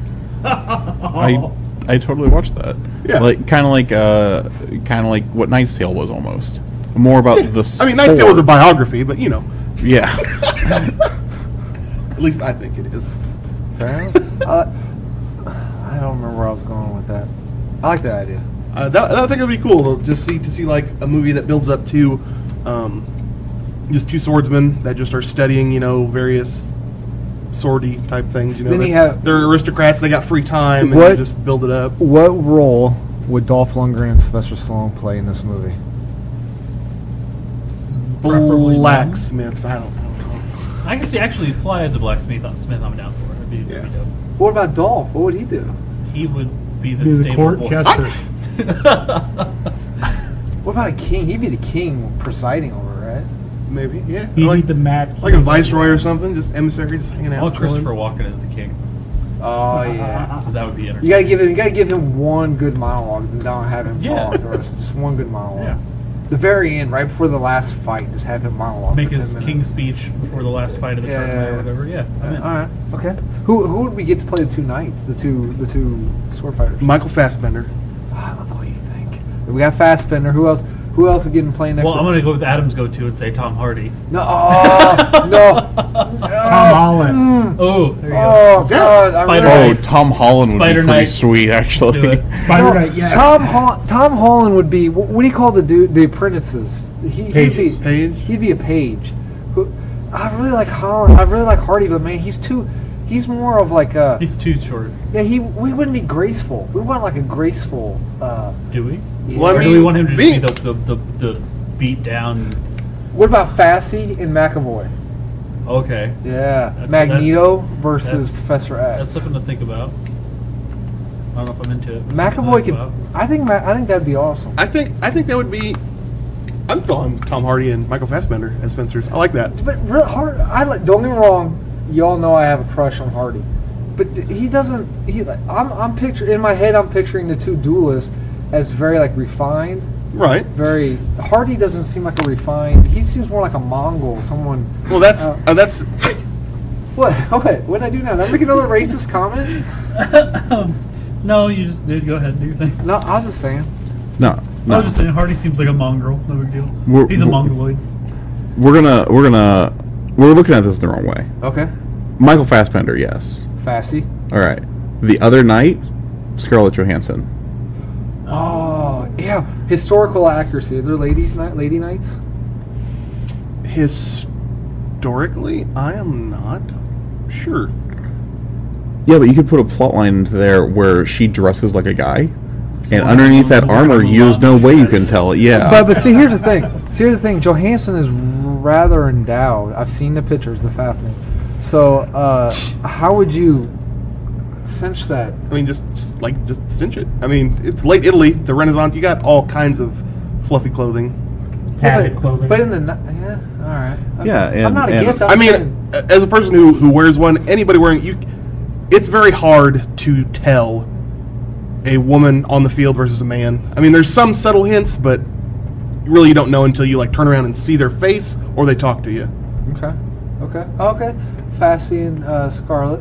I totally watched that. Yeah. Like kind of like what Knight's Tale was almost. More about the. I mean, Knight's Tale was a biography, but you know, Yeah. at least I think it is. I don't remember where I was going with that. I like that idea. I think it'd be cool to just see like a movie that builds up to just 2 swordsmen that just are studying, you know, various swordy type things. You know, Then you have- they're aristocrats. They got free time, and What- they just build it up. What role would Dolph Lundgren and Sylvester Stallone play in this movie? Preferably Blacksmiths. I don't know. I can see actually Sly as a blacksmith. Smith, I'm down for it. It'd be dope. What about Dolph? What would he do? He would be the be the stable court boy. jester. What about a king? He'd be the king presiding over, right? Maybe, yeah. He'd like be the mad like a king. viceroy or something, just emissary, just hanging out. I want chilling. Christopher Walken as the king, Oh yeah. because that would be You entertaining. gotta give him one good monologue, and don't have him Yeah. talk the rest. Just one good monologue. Yeah. The very end, right before the last fight, just have him monologue. Make for his 10 king minutes. speech before the last fight of the tournament or whatever. Yeah, I'm in. All right. Okay. Who would we get to play the 2 knights? The two sword fighters. Michael Fassbender. I love the way you think. We got Fassbender. Who else? Who else would get him playing next? Well, I'm gonna go with Adam's go-to and say Tom Hardy. No. Oh, no. Tom Holland. Oh, there you Oh go. God. I Spider- really- Oh, Tom Holland would Spider be pretty Knight. sweet, actually. Do it. Spider Knight, yeah. Tom Holland would be. What do you call the dude? The apprentices. He'd Pages. be Page. He'd be a page. I really like Holland. I really like Hardy, but man, he's more of like a. He's too short. Yeah, we wouldn't be graceful. We want like a graceful. Do we? Yeah. Well, I Or do mean, we want him to just being- be the beat down? What about Fasty and McAvoy? Okay, Yeah, That's- Magneto versus that's- Professor X. that's something to think about. I don't know if I'm into it. but something to McAvoy think could. about. I think that'd be awesome. I think that would be. I'm still on Tom Hardy and Michael Fassbender as fencers. I like that. But real hard. Don't get me wrong. Y'all know I have a crush on Hardy, but he doesn't. I'm picturing in my head. I'm picturing the 2 duelists as very like refined. Right. Very Hardy doesn't seem like a refined. He seems more like a Mongol. Someone. Well, that's What? What did I do now? Did I make another racist comment? No, you just dude, go ahead and do your thing. No, I was just saying. No, I no. was just saying Hardy seems like a mongrel. No big deal. We're- He's a we're- mongoloid. We're looking at this the wrong way. Okay. Michael Fassbender, yes. Fasty. All right. The other night, Scarlett Johansson. Oh yeah, historical accuracy. Are there lady nights? historically. I am not sure. Yeah, but you could put a plot line into there where she dresses like a guy, and underneath that armor, there's no way you can tell it. Yeah. But see, here's the thing. Johansson is rather endowed. I've seen the pictures, the Fafnir. So, how would you cinch that? I mean, just cinch it. I mean, it's late Italy, the Renaissance. You got all kinds of fluffy clothing. Padded clothing. But in the all right. Yeah, I'm not and- against. I mean, as a person who wears one, anybody wearing it's very hard to tell a woman on the field versus a man. I mean, there's some subtle hints, but really you don't know until you like turn around and see their face or they talk to you. Okay. Fasty and Scarlett.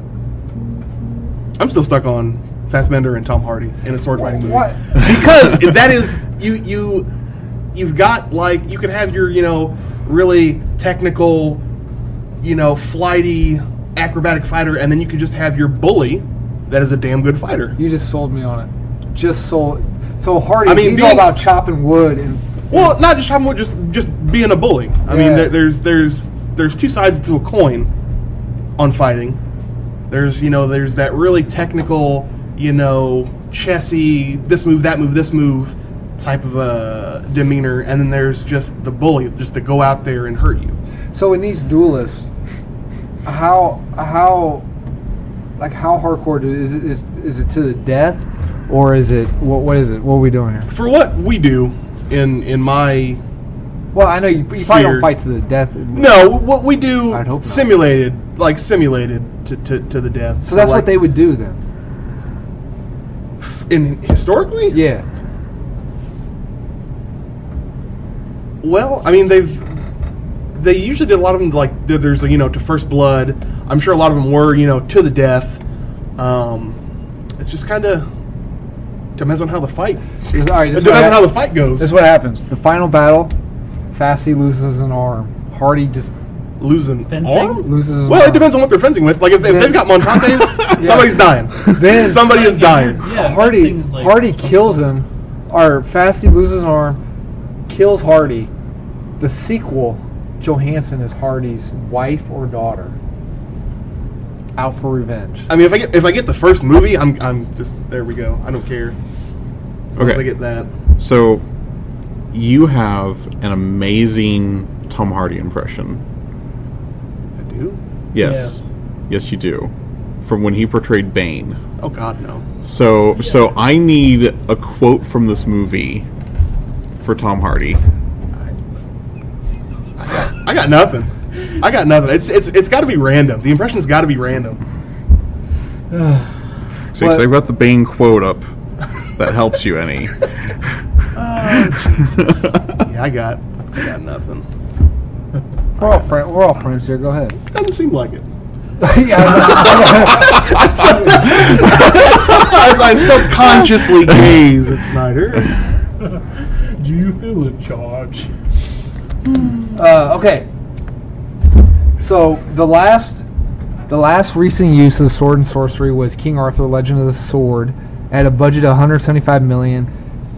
I'm still stuck on Fassbender and Tom Hardy in a sword fighting movie. What? Because that is you've got like you could have your really technical flighty acrobatic fighter, and then you could just have your bully that is a damn good fighter. You just sold me on it. Just sold. So Hardy, I mean, he's all about chopping wood and. Well, not just chopping wood, just being a bully. I mean, Yeah. there's two sides to a coin on fighting. There's that really technical chessy, this move, that move, this move type of a demeanor, and then there's just the bully, just to go out there and hurt you. So in these duelists, how hardcore is it to the death, or is it what is it? What are we doing here? For what we do in my Well, I know you probably Sphere. don't fight to the death. no, what we do I'd hope not. simulated to the death. So that's what they would do then. historically. Yeah. Well, I mean they usually did a lot of them like there's to first blood. I'm sure a lot of them were to the death. It's just kind of depends on how the fight. All right. It depends on how the fight goes. This is what happens. The final battle, Fasty loses an arm. Hardy just Losing Fencing? arm? loses an Well, arm. it depends on what they're fencing with. Like if they've got montantes, somebody's dying. Then Somebody is dying. Yeah, Hardy fencing's like- Hardy kills him, or Fasty loses an arm, kills Hardy. The sequel, Johansson is Hardy's wife or daughter, out for revenge. I mean, if I get the first movie, I'm just there. We go. I don't care. As long as Okay. I get that. So, you have an amazing Tom Hardy impression. I do. Yes. Yes, you do. From when he portrayed Bane. Oh God, no. So I need a quote from this movie for Tom Hardy. I got nothing. I got nothing. It's got to be random. The impression's got to be random. So I've got the Bane quote up. That helps you any. Oh Jesus. Yeah, I got nothing. We're all friends here. Go ahead. Doesn't seem like it. Yeah, As I subconsciously gaze at Snyder. Do you feel in charge? okay. So the last recent use of sword and sorcery was King Arthur: Legend of the Sword. At a budget of 175 million,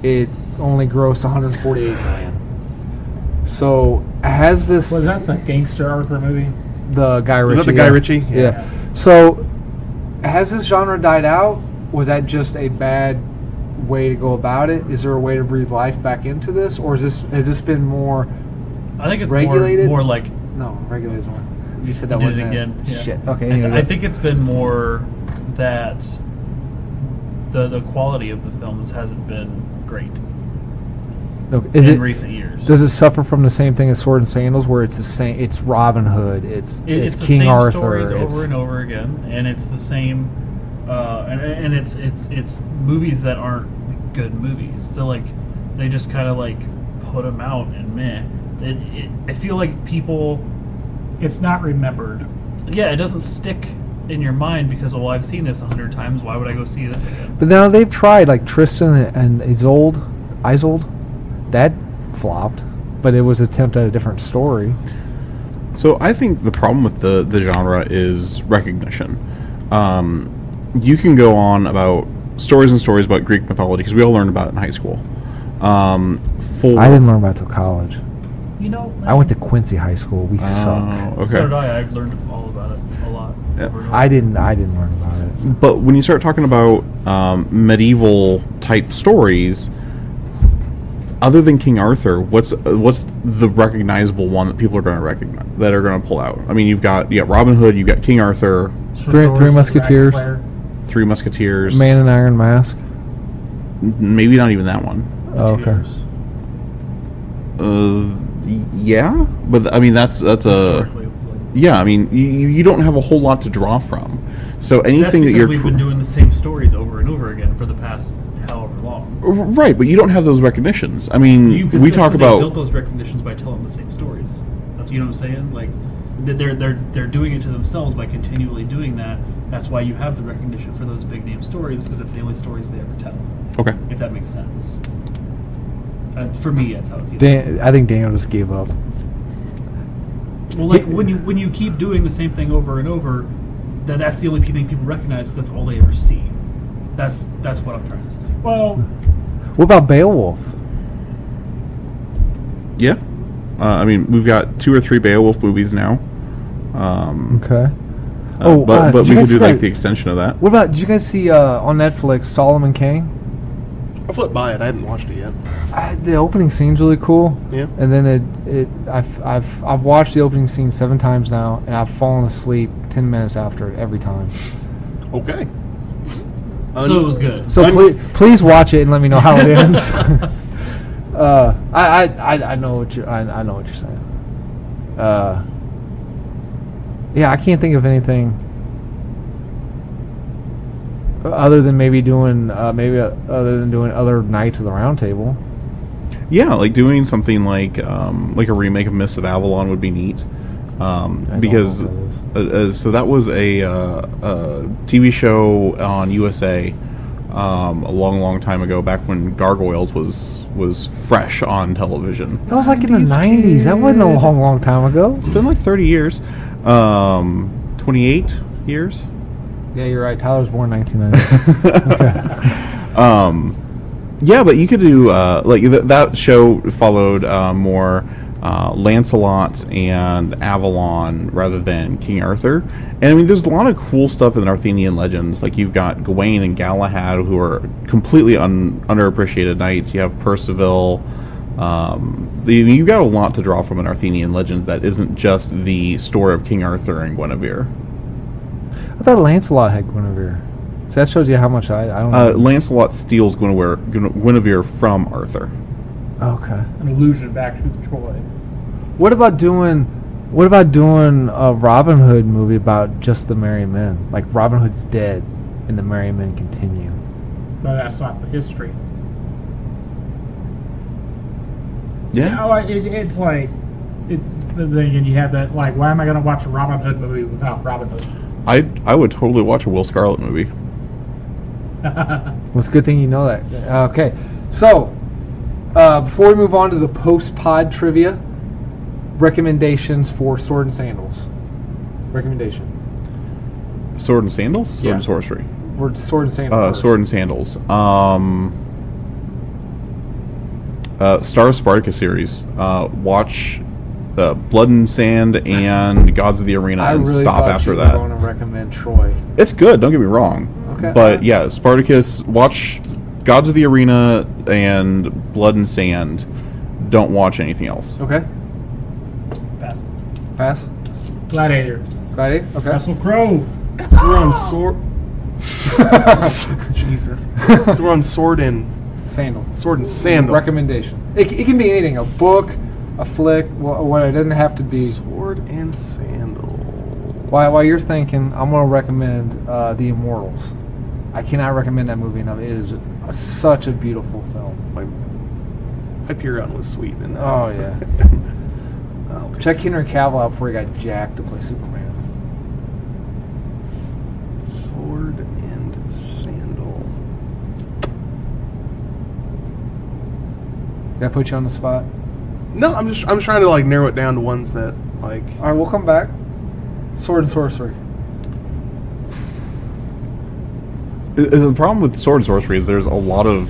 it only grossed 148 million. So has this Was that the Gangster Arthur movie? the Guy Ritchie? Was that the Guy Ritchie? Yeah. So has this genre died out? Was that just a bad way to go about it? Is there a way to breathe life back into this, or has this been more? I think it's regulated? more like No, regulated is one. You said that did one it again. Yeah. Shit. Okay. I anyway. think it's been more that the quality of the films hasn't been great Okay, in recent years. Does it suffer from the same thing as Sword and Sandals, where it's the same? It's Robin Hood. It's It's the King same Arthur. stories it's- over and over again, and it's the same, and it's movies that aren't good movies. They just kind of like put them out and meh. I feel like people, It's not remembered. yeah, it doesn't stick in your mind because I've seen this 100 times. Why would I go see this again? But now they've tried like Tristan and Isolde. That flopped, but it was an attempt at a different story. So I think the problem with the genre is recognition. You can go on about stories and stories about Greek mythology because we all learned about it in high school. I didn't learn about it till college. You know, I went to Quincy High School. We suck. Okay. So did I. I learned all about it a lot. Yeah. over and over. I didn't learn about it. But when you start talking about medieval type stories, other than King Arthur, what's the recognizable one that people are going to recognize, that are going to pull out? I mean, you got Robin Hood, you got King Arthur, Three Musketeers. Three Musketeers, Man in Iron Mask. maybe not even that one. Oh, okay. Yeah, but I mean that's a Historically, like, yeah. I mean you don't have a whole lot to draw from. So that's anything that because you're we've been doing the same stories over and over again for the past however long. right, but you don't have those recognitions. I mean, we talk They about built those recognitions by telling the same stories. That's, you know what I'm saying? Like they're doing it to themselves by continually doing that. That's why you have the recognition for those big name stories, because it's the only stories they ever tell. okay. If that makes sense. For me, that's how it feels. I think Daniel just gave up. Well, like when you keep doing the same thing over and over, that's the only thing people recognize, because that's all they ever see. That's what I'm trying to say. Well, What about Beowulf? Yeah. I mean, we've got 2 or 3 Beowulf movies now. Okay. But did we you could guys do see like that- the extension of that. What about? Did you guys see on Netflix Solomon Kane? I flipped by it. I haven't watched it yet. The opening scene's really cool. Yeah. And then I've watched the opening scene 7 times now, and I've fallen asleep 10 minutes after it every time. Okay. So it was good. So please watch it and let me know how it ends. I know what I know what you're saying. Yeah, I can't think of anything other than maybe doing other than doing other Knights of the Round Table. Yeah, like doing something like a remake of Mists of Avalon would be neat. Because so that was a TV show on USA a long time ago, back when Gargoyles was fresh on television. That was like in the 90s. That wasn't a long time ago. It's been like 30 years. 28 years. Yeah, you're right. Tyler was born in 1990. Okay. Yeah, but you could do that show followed more Lancelot and Avalon rather than King Arthur. And I mean, there's a lot of cool stuff in the Arthurian legends. Like you've got Gawain and Galahad, who are completely underappreciated knights. You have Percival. You've got a lot to draw from an Arthurian legend that isn't just the story of King Arthur and Guinevere. I thought Lancelot had Guinevere. So that shows you how much I don't know. Lancelot steals Guinevere from Arthur. Okay. An allusion back to Troy. What about doing a Robin Hood movie about just the Merry Men? Like Robin Hood's dead and the Merry Men continue. But that's not the history. Yeah. It's like then you have that, like, why am I going to watch a Robin Hood movie without Robin Hood? I would totally watch a Will Scarlet movie. Well, it's a good thing you know that. Okay, so before we move on to the post-pod trivia, recommendations for Sword and Sandals. Recommendation. Sword and Sandals? Sword Yeah. and Sorcery. We're Sword and Sandals. first. Sword and Sandals. Star Spartacus series. Watch Blood and Sand and Gods of the Arena I and really stop thought after you were that. going to recommend Troy. It's good, don't get me wrong. Okay. But yeah, Spartacus, watch Gods of the Arena and Blood and Sand. Don't watch anything else. Okay. Pass. Pass. Gladiator. Gladiator. Okay. Russell Crowe. So we're on sword. Jesus. So we're on sword and Sandal. sandal. Recommendation. It can be anything. A book, a flick, what it doesn't have to be. Sword and sandal. While you're thinking, I'm going to recommend The Immortals. I cannot recommend that movie enough. It is such a beautiful film. Hyperion was sweet in that. Oh, yeah. Oh, Check Henry Cavill out before he got jacked to play Superman. Sword and sandal. Did I put you on the spot? No, I'm trying to like narrow it down to ones that like. All right, we'll come back. Sword and Sorcery. The problem with Sword and Sorcery is there's a lot of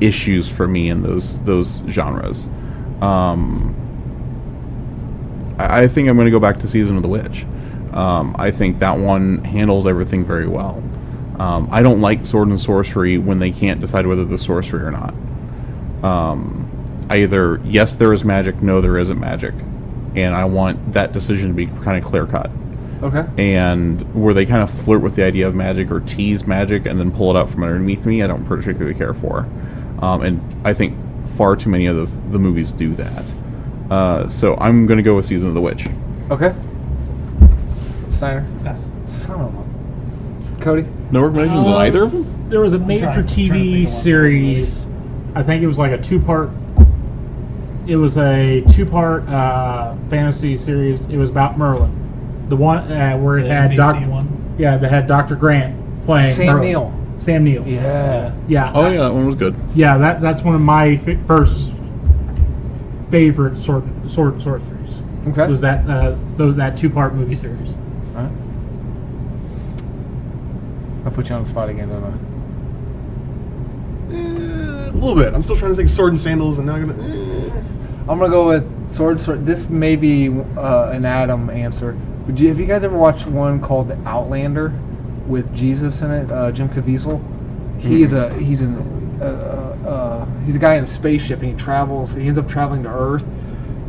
issues for me in those genres. I think I'm going to go back to Season of the Witch. I think that one handles everything very well. I don't like Sword and Sorcery when they can't decide whether they're sorcery or not. Either yes, there is magic, no, there isn't magic, and I want that decision to be kind of clear cut. Okay. And where they kind of flirt with the idea of magic or tease magic and then pull it out from underneath me, I don't particularly care for. And I think far too many of the movies do that. So I'm going to go with Season of the Witch. Okay. Snyder. Pass. Son of a... Cody. No recommendations on either of them? There was a trying to think made-for-TV of one. series. I think it was like a two-part. It was a two-part fantasy series. It was about Merlin, the one where it The had NBC one? Yeah, that had Dr. Grant playing Sam Merlin. Neill. Sam Neill. Yeah. Yeah. Oh yeah, that one was good. Yeah, that's one of my first favorite sword and sorceries. Okay. Was that two-part movie series? All right. I'll put you on the spot again, don't I? A little bit. I'm still trying to think sword and sandals, and now I'm gonna. I'm gonna go with sword. This may be an Adam answer. Have you guys ever watched one called The Outlander with Jesus in it? Jim Caviezel. He's a guy in a spaceship and he travels. He ends up traveling to Earth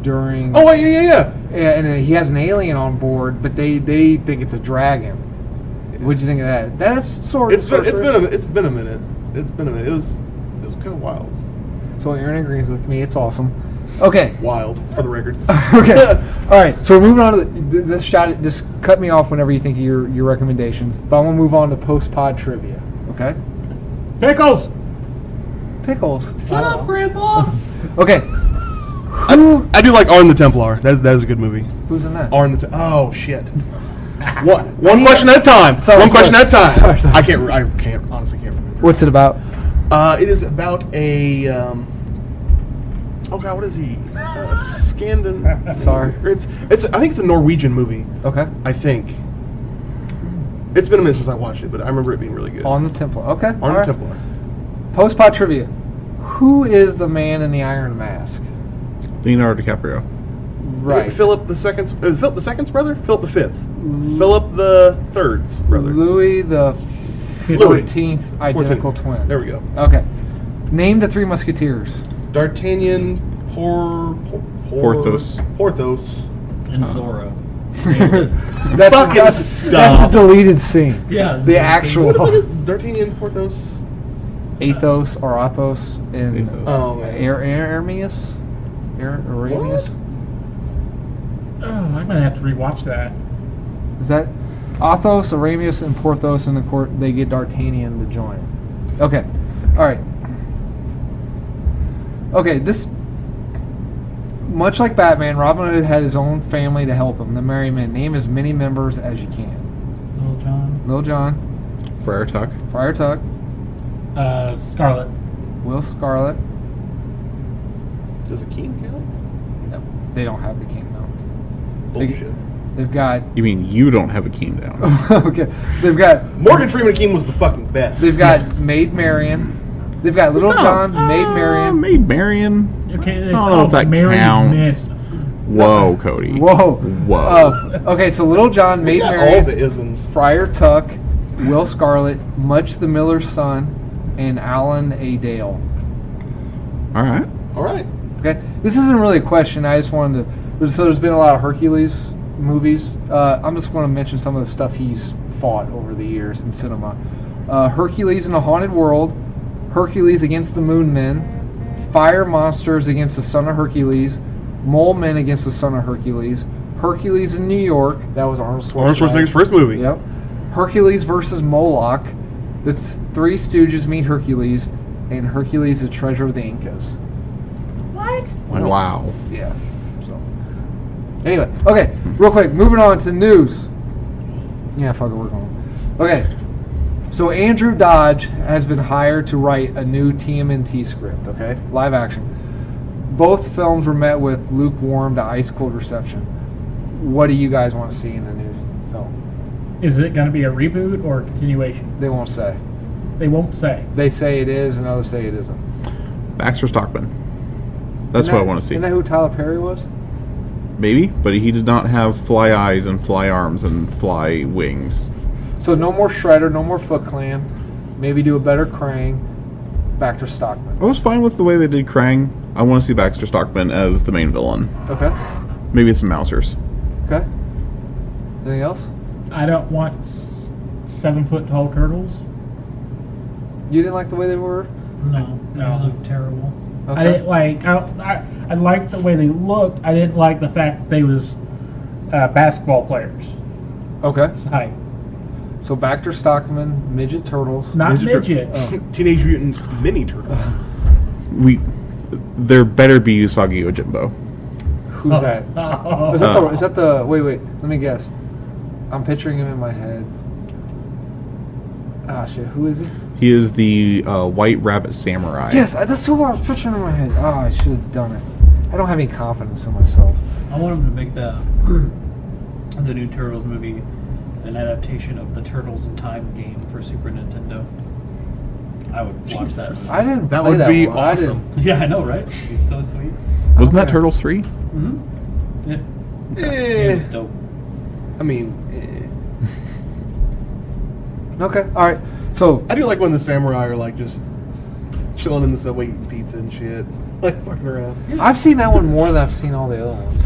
during. Oh yeah. And he has an alien on board, but they think it's a dragon. What'd you think of that? That's sort of. It's been a minute. It was kind of wild. So Aaron agrees with me. It's awesome. Okay. Wild, for the record. Okay. All right. So we're moving on to this shot. Just cut me off whenever you think of your recommendations. But I want to move on to post-pod trivia. Okay. Pickles. Shut up, Grandpa. Okay. I do like Arn the Templar. That is a good movie. Who's in that? Arn the Oh shit. One question at a time. Sorry. Sorry. I honestly can't remember. What's it about? It is about a. Oh God, what is he? Sorry. It's. I think it's a Norwegian movie. Okay. I think. It's been a minute since I watched it, but I remember it being really good. On the Templar. Okay. Arn the Templar. Post-pod trivia. Who is the man in the Iron Mask? Leonardo DiCaprio. Right. Philip the Second's brother? Philip the Fifth. Philip the Third's brother. Louis the 14th identical 14th. twin. There we go. Okay. Name the three musketeers. D'Artagnan, Porthos. And Zorro. That's the deleted scene. Yeah. The actual. What the fuck is D'Artagnan, Porthos? Athos or Athos and Oh, man. Aramis? Aramis? Oh, I'm gonna have to rewatch that. Is that Athos, Aramis, and Porthos in the court? They get D'Artagnan to join. Okay. All right. Okay. This, much like Batman, Robin Hood had his own family to help him. The Merry Men. Name as many members as you can. Lil Jon. Friar Tuck. Friar Tuck. Scarlet. Will Scarlet. Does a king count? No, they don't have the king now. Bullshit. They've got. You mean you don't have a king down? Okay. They've got. Morgan Freeman King was the fucking best. They've got Maid Marian. They've got Little John, Maid Marian. Maid Marian. Okay, it's I don't know if called that Married counts. Men. Whoa, Cody. Whoa. Whoa. Okay, so Little John, Maid got all Marian, the isms. Friar Tuck, Will Scarlet, Much the Miller's Son, and Alan A. Dale. All right. All right. Okay, this isn't really a question. I just wanted to. So there's been a lot of Hercules movies. I'm just going to mention some of the stuff he's fought over the years in cinema. Hercules in a Haunted World, Hercules against the Moon Men, Fire Monsters against the Son of Hercules, Mole Men against the Son of Hercules, Hercules in New York. That was Arnold Schwarzenegger's first movie. Yep. Hercules versus Moloch. The Three Stooges meet Hercules, and Hercules, the Treasure of the Incas. Wow. Yeah. So. Anyway, okay, real quick, moving on to news. Yeah, fuck it, we're going. Okay. So Andrew Dodge has been hired to write a new TMNT script, okay? Live action. Both films were met with lukewarm to ice cold reception. What do you guys want to see in the new film? Is it going to be a reboot or a continuation? They won't say. They won't say. They say it is, and others say it isn't. Baxter Stockman. That's what I want to see. Isn't that who Tyler Perry was? Maybe, but he did not have fly eyes and fly arms and fly wings. So no more Shredder, no more Foot Clan. Maybe do a better Krang. Baxter Stockman. I was fine with the way they did Krang. I want to see Baxter Stockman as the main villain. Okay. Maybe some Mousers. Okay. Anything else? I don't want 7 foot tall turtles. You didn't like the way they were? No, They look terrible. Okay. I didn't like. I liked the way they looked. I didn't like the fact that they was basketball players. Okay. It's hype. So Baxter Stockman, midget turtles. Not Midget midget. Oh. Teenage Mutant Mini Turtles. There better be Usagi Yojimbo. Who's that? Oh. Is that the? Wait. Let me guess. I'm picturing him in my head. Ah, shit. Who is he? He is the White Rabbit Samurai. Yes, that's who I was picturing in my head. Oh, I should have done it. I don't have any confidence in myself. I want him to make the new Turtles movie an adaptation of the Turtles in Time game for Super Nintendo. I would watch that. I didn't. That play would that be one. I awesome. Yeah, I know, right? It'd be so sweet. Wasn't that Okay. Turtles 3? Mm-hmm. Yeah. Eh. It was dope. I mean, Okay, all right. So I do like when the samurai are like just chilling in the subway eating pizza and shit, like fucking around. I've seen that one more than I've seen all the other ones.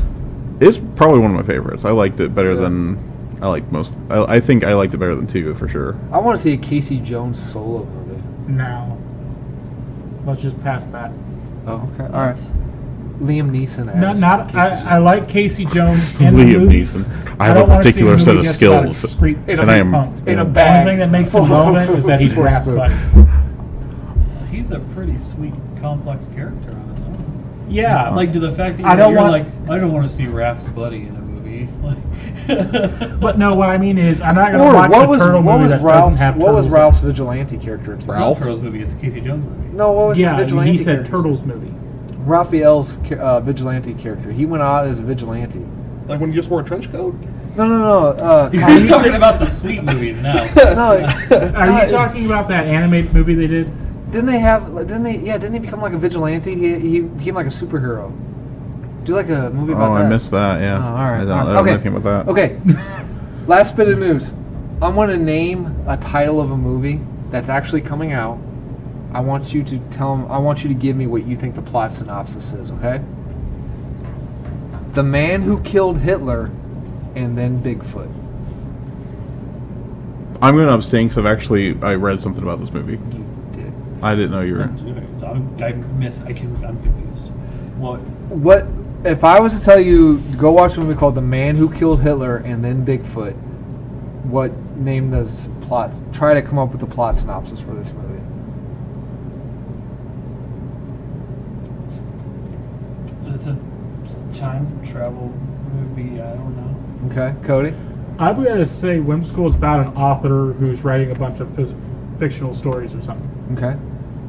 It's probably one of my favorites. I liked it better Yeah. than I liked most. I think I liked it better than 2 for sure. I want to see a Casey Jones solo movie. No. Let's just pass that. Oh, okay. All right. Liam Neeson as Not. Casey I Jones. like Casey Jones in the Liam movies. Neeson. I have don't a wanna see particular movie set of just about a skills, street- and street I am punk. in a The bag. only thing that makes him relevant is that he's Raph's buddy. He's a pretty sweet, complex character on his own. Yeah. Like to the fact that I don't you're want- like, I don't want to see Raph's buddy in a movie. Like, But no, what I mean is, I'm not going Or to watch what a was turtle movie that doesn't Ralph's have what was turtles. Ralph's vigilante character? it's Ralph? not Turtles movie. It's a Casey Jones movie. No, what was Yeah, his vigilante? he said character? turtles movie. Raphael's vigilante character. He went out as a vigilante. Like when you just wore a trench coat. No. He's talking about the sweet movies now. Are you talking about that animated movie they did? Didn't he become like a vigilante? He became like a superhero. Do like a movie about Oh, that. I missed that. Yeah. Oh, all right. I don't all right. know Okay. anything about that. Okay. Last bit of news. I'm going to name a title of a movie that's actually coming out. I want you to give me what you think the plot synopsis is, okay? The Man Who Killed Hitler and Then Bigfoot. I'm going to abstain because I read something about this movie. You did. I didn't know you were. I'm confused. What if I was to tell you go watch a movie called The Man Who Killed Hitler and Then Bigfoot? What name does plot? Try to come up with the plot synopsis for this movie. It's a time travel movie. I don't know. Okay, Cody. I'm going to say Whimsical is about an author who's writing a bunch of fictional stories or something. Okay,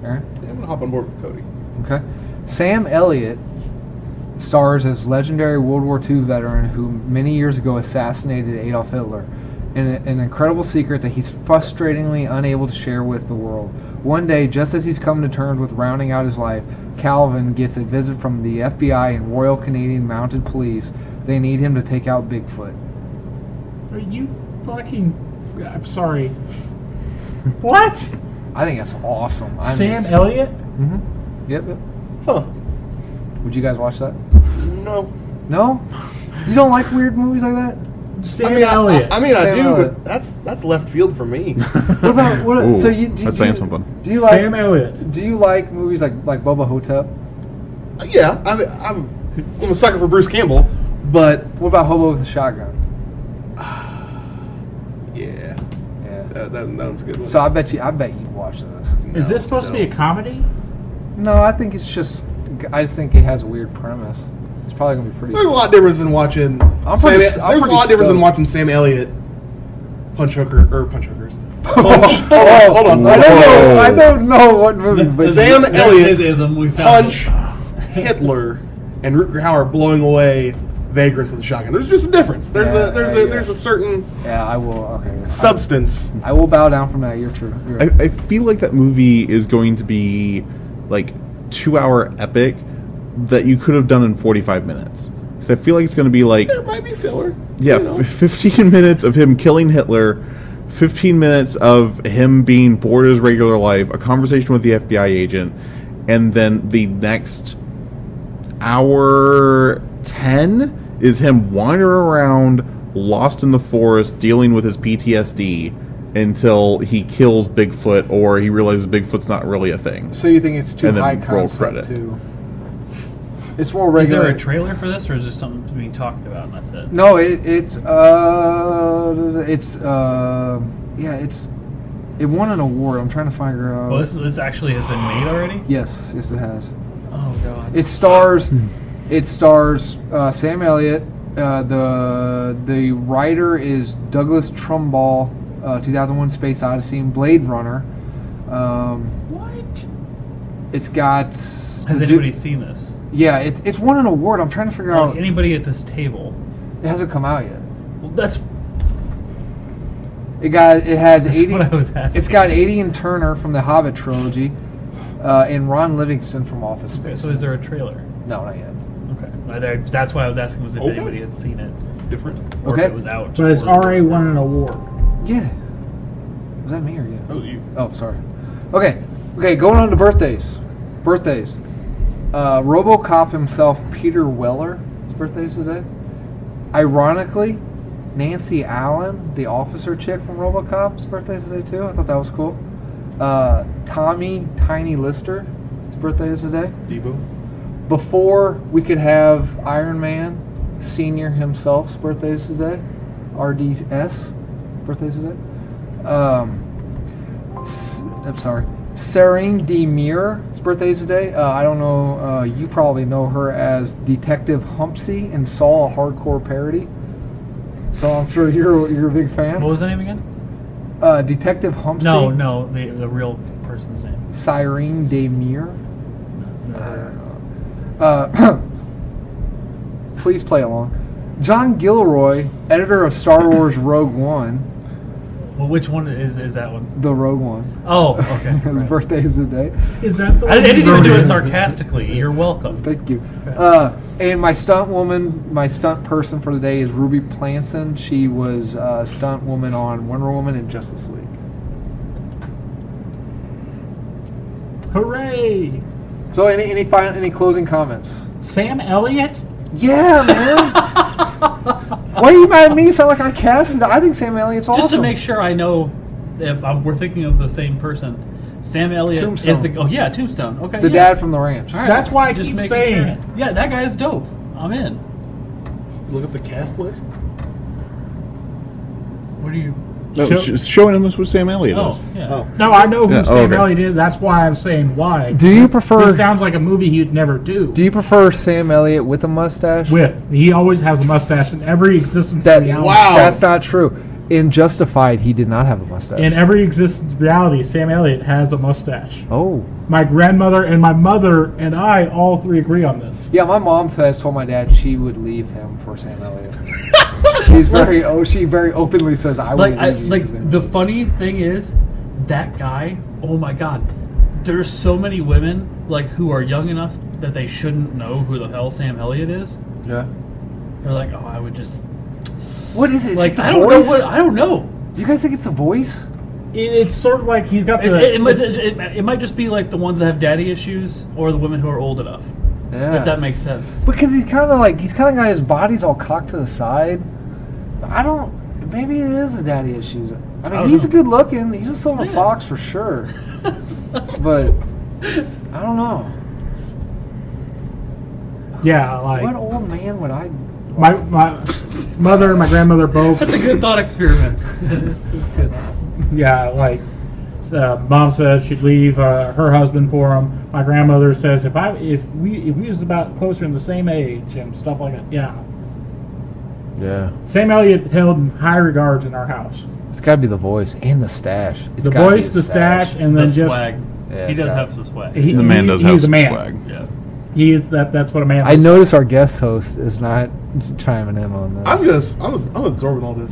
Aaron. Yeah, I'm gonna hop on board with Cody. Okay. Sam Elliott stars as legendary World War II veteran who many years ago assassinated Adolf Hitler, an incredible secret that he's frustratingly unable to share with the world. One day, just as he's come to terms with rounding out his life, Calvin gets a visit from the FBI and Royal Canadian Mounted Police. They need him to take out Bigfoot. Are you fucking... I'm sorry. What? I think that's awesome. Sam Elliott? Mm-hmm. Yep. Huh? Would you guys watch that? No. No? You don't like weird movies like that? Sam I Elliott. I Sam do, Elliott. but that's left field for me. What about what? Ooh, so you that's saying something. Do you like Sam Elliott. Do you like movies like Bubba Hotep? Yeah, I'm a sucker for Bruce Campbell, but What about Hobo with a Shotgun? yeah, Yeah. that one's a good one. So I bet you'd watch this. Is this supposed to be a comedy? No, I think it's just. I just think it has a weird premise. It's probably gonna be pretty. There's a lot of difference in watching. I'm Sam, pretty- there's I'm a pretty lot of difference in stoked. watching Sam Elliott punch hookers. Oh, hold on. I don't know what movie, but Sam There's Elliott his ism. We found punch it. Hitler and Rutger Hauer blowing away vagrants with a shotgun. There's just a difference. There's Yeah, yeah. there's a certain yeah, I will. Okay, substance. I will bow down from that. You're true. You're right. I feel like that movie is going to be like 2-hour epic that you could have done in 45 minutes. So I feel like it's going to be like There might be filler. yeah, you know. 15 minutes of him killing Hitler, 15 minutes of him being bored of his regular life, a conversation with the FBI agent, and then the next hour 10 is him wandering around lost in the forest dealing with his PTSD until he kills Bigfoot or he realizes Bigfoot's not really a thing. So you think it's too And then high roll concept credit. too? It's more Is there regular. a trailer for this, or is it just something being talked about and that's it? No, it won an award. I'm trying to figure out. Well, this actually has been made already. Yes, it has. Oh god. It stars Sam Elliott. The writer is Douglas Trumbull. 2001: Space Odyssey and Blade Runner. What? It's got. Has anybody seen this? Yeah, it's won an award. I'm trying to figure out. Like anybody at this table? It hasn't come out yet. Well, that's It has That's 80. what I was asking. It's got Aidan Turner from the Hobbit trilogy, and Ron Livingston from Office okay. Space. So is there a trailer? No, not yet. Okay. That's why I was asking was if Okay. anybody had seen it Different. or Okay. if it was out. But it's or- already won an award. Yeah. Was that me or you? Oh, you. Oh, sorry. Okay. Going on to birthdays. RoboCop himself, Peter Weller, his birthday's today. Ironically, Nancy Allen, the officer chick from RoboCop's birthday's today too. I thought that was cool. Tommy Tiny Lister, his birthday is today. Debo. Before we could have Iron Man Senior himself's birthday is today. RDS birthday's today. I'm sorry. Serene D. Muir's birthday is today. I don't know. You probably know her as Detective Humpsy in Saw, a hardcore parody. So I'm sure you're a big fan. What was the name again? Detective Humpsy. No, the real person's name. Serene D. Muir. Please play along. John Gilroy, editor of Star Wars Rogue One, Well, which one is that one? the Rogue One. Oh, okay. His right. birthday is today. Is that the I didn't even one? do it sarcastically. You're welcome. Thank you. And my stunt person for today is Ruby Planson. She was a stunt woman on Wonder Woman and Justice League. Hooray! So any closing comments? Sam Elliott? Yeah, man. Why are you mad at me? You sound like I casted. I think Sam Elliott's awesome. Just to make sure I know if we're thinking of the same person. Sam Elliott Tombstone. is the Tombstone. Okay, the yeah. dad from the ranch. All right. That's why I Just keep making saying sure. it. Yeah, that guy's dope. I'm in. Look at the cast list. What do you? No, Show- it's showing him what Sam Elliott Oh, is. yeah. Oh. No, I know who Yeah, Sam okay. Elliott is. That's why I'm saying why. Do you prefer? This sounds like a movie he'd never do. Do you prefer Sam Elliott with a mustache? He always has a mustache in every existence That, of reality. Wow. That's not true. In Justified, he did not have a mustache. In every existence of reality, Sam Elliott has a mustache. Oh. My grandmother and my mother and I all three agree on this. Yeah, my mom has told my dad she would leave him for Sam Elliott. She very openly says I would leave you for Sam The funny thing is, that guy. Oh my God, there's so many women who are young enough that they shouldn't know who the hell Sam Elliott is. Yeah. They're like, oh, I would just What is it? Is it the I don't voice? know. I don't know. Do you guys think it's a voice? It's sort of like he's got the. It might just be like the ones that have daddy issues or the women who are old enough. Yeah. If that makes sense. Because he's kind of got his body's all cocked to the side. I don't. Maybe it is a daddy issues. I mean, don't he's know. a good looking. He's a silver Yeah. fox for sure. But I don't know. Yeah, What like old man would I? my mother and my grandmother both. That's a good thought experiment. it's good. Yeah, like mom says she'd leave her husband for him. My grandmother says if we was about closer in the same age and stuff like that. Yeah, Yeah. Sam Elliott held in high regards in our house. It's got to be the voice and the stash. It's The gotta be voice, the stash, and The then just swag. Yeah, He it's does got- have some swag. he- The man does he's have a some man. swag. Yeah. He is that's what a man. I notice our guest host is not chiming in on this. I'm absorbing all this.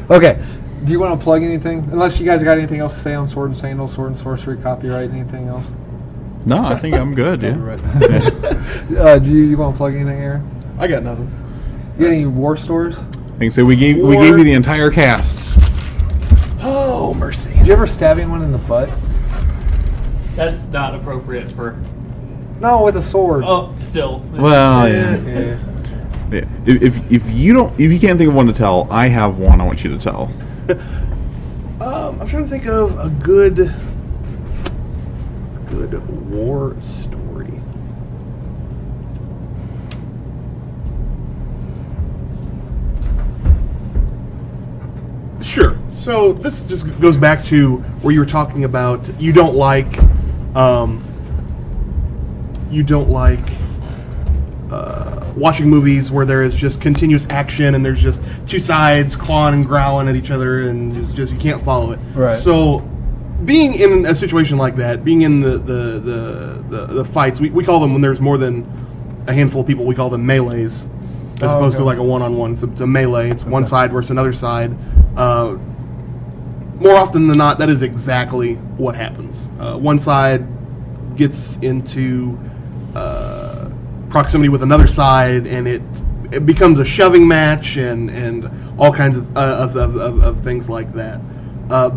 Okay. Do you want to plug anything? Unless you guys got anything else to say on Sword and Sandals, Sword and Sorcery, copyright, anything else? No, I think I'm good. Yeah. Do you want to plug anything, Aaron? I got nothing. You got any war stores? I think so. We gave you the entire cast. Oh mercy. Did you ever stab anyone in the butt? That's not appropriate for. No, with a sword. Oh, still. Well, yeah. Yeah. If you can't think of one to tell, I have one. I want you to tell. I'm trying to think of a good war story. Sure. So this just goes back to where you were talking about you don't like watching movies where there is just continuous action and there's just two sides clawing and growling at each other and just you can't follow it. Right. So being in a situation like that, being in the fights, we call them when there's more than a handful of people, we call them melees, as opposed to like a one-on-one. So it's a melee. It's one side versus another side. More often than not, that is exactly what happens. One side gets into proximity with another side, and it becomes a shoving match and all kinds of things like that.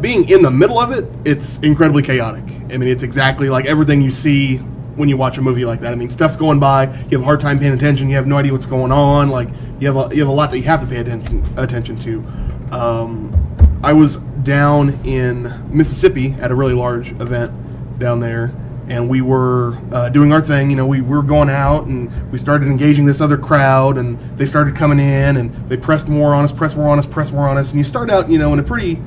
Being in the middle of it, it's incredibly chaotic. I mean, it's exactly like everything you see when you watch a movie like that. I mean, stuff's going by. You have a hard time paying attention. You have no idea what's going on. Like you have a lot that you have to pay attention to. I was down in Mississippi at a really large event down there, and we were doing our thing. You know, we were going out, and we started engaging this other crowd, and they started coming in, and they pressed more on us, and you start out, you know, in a pretty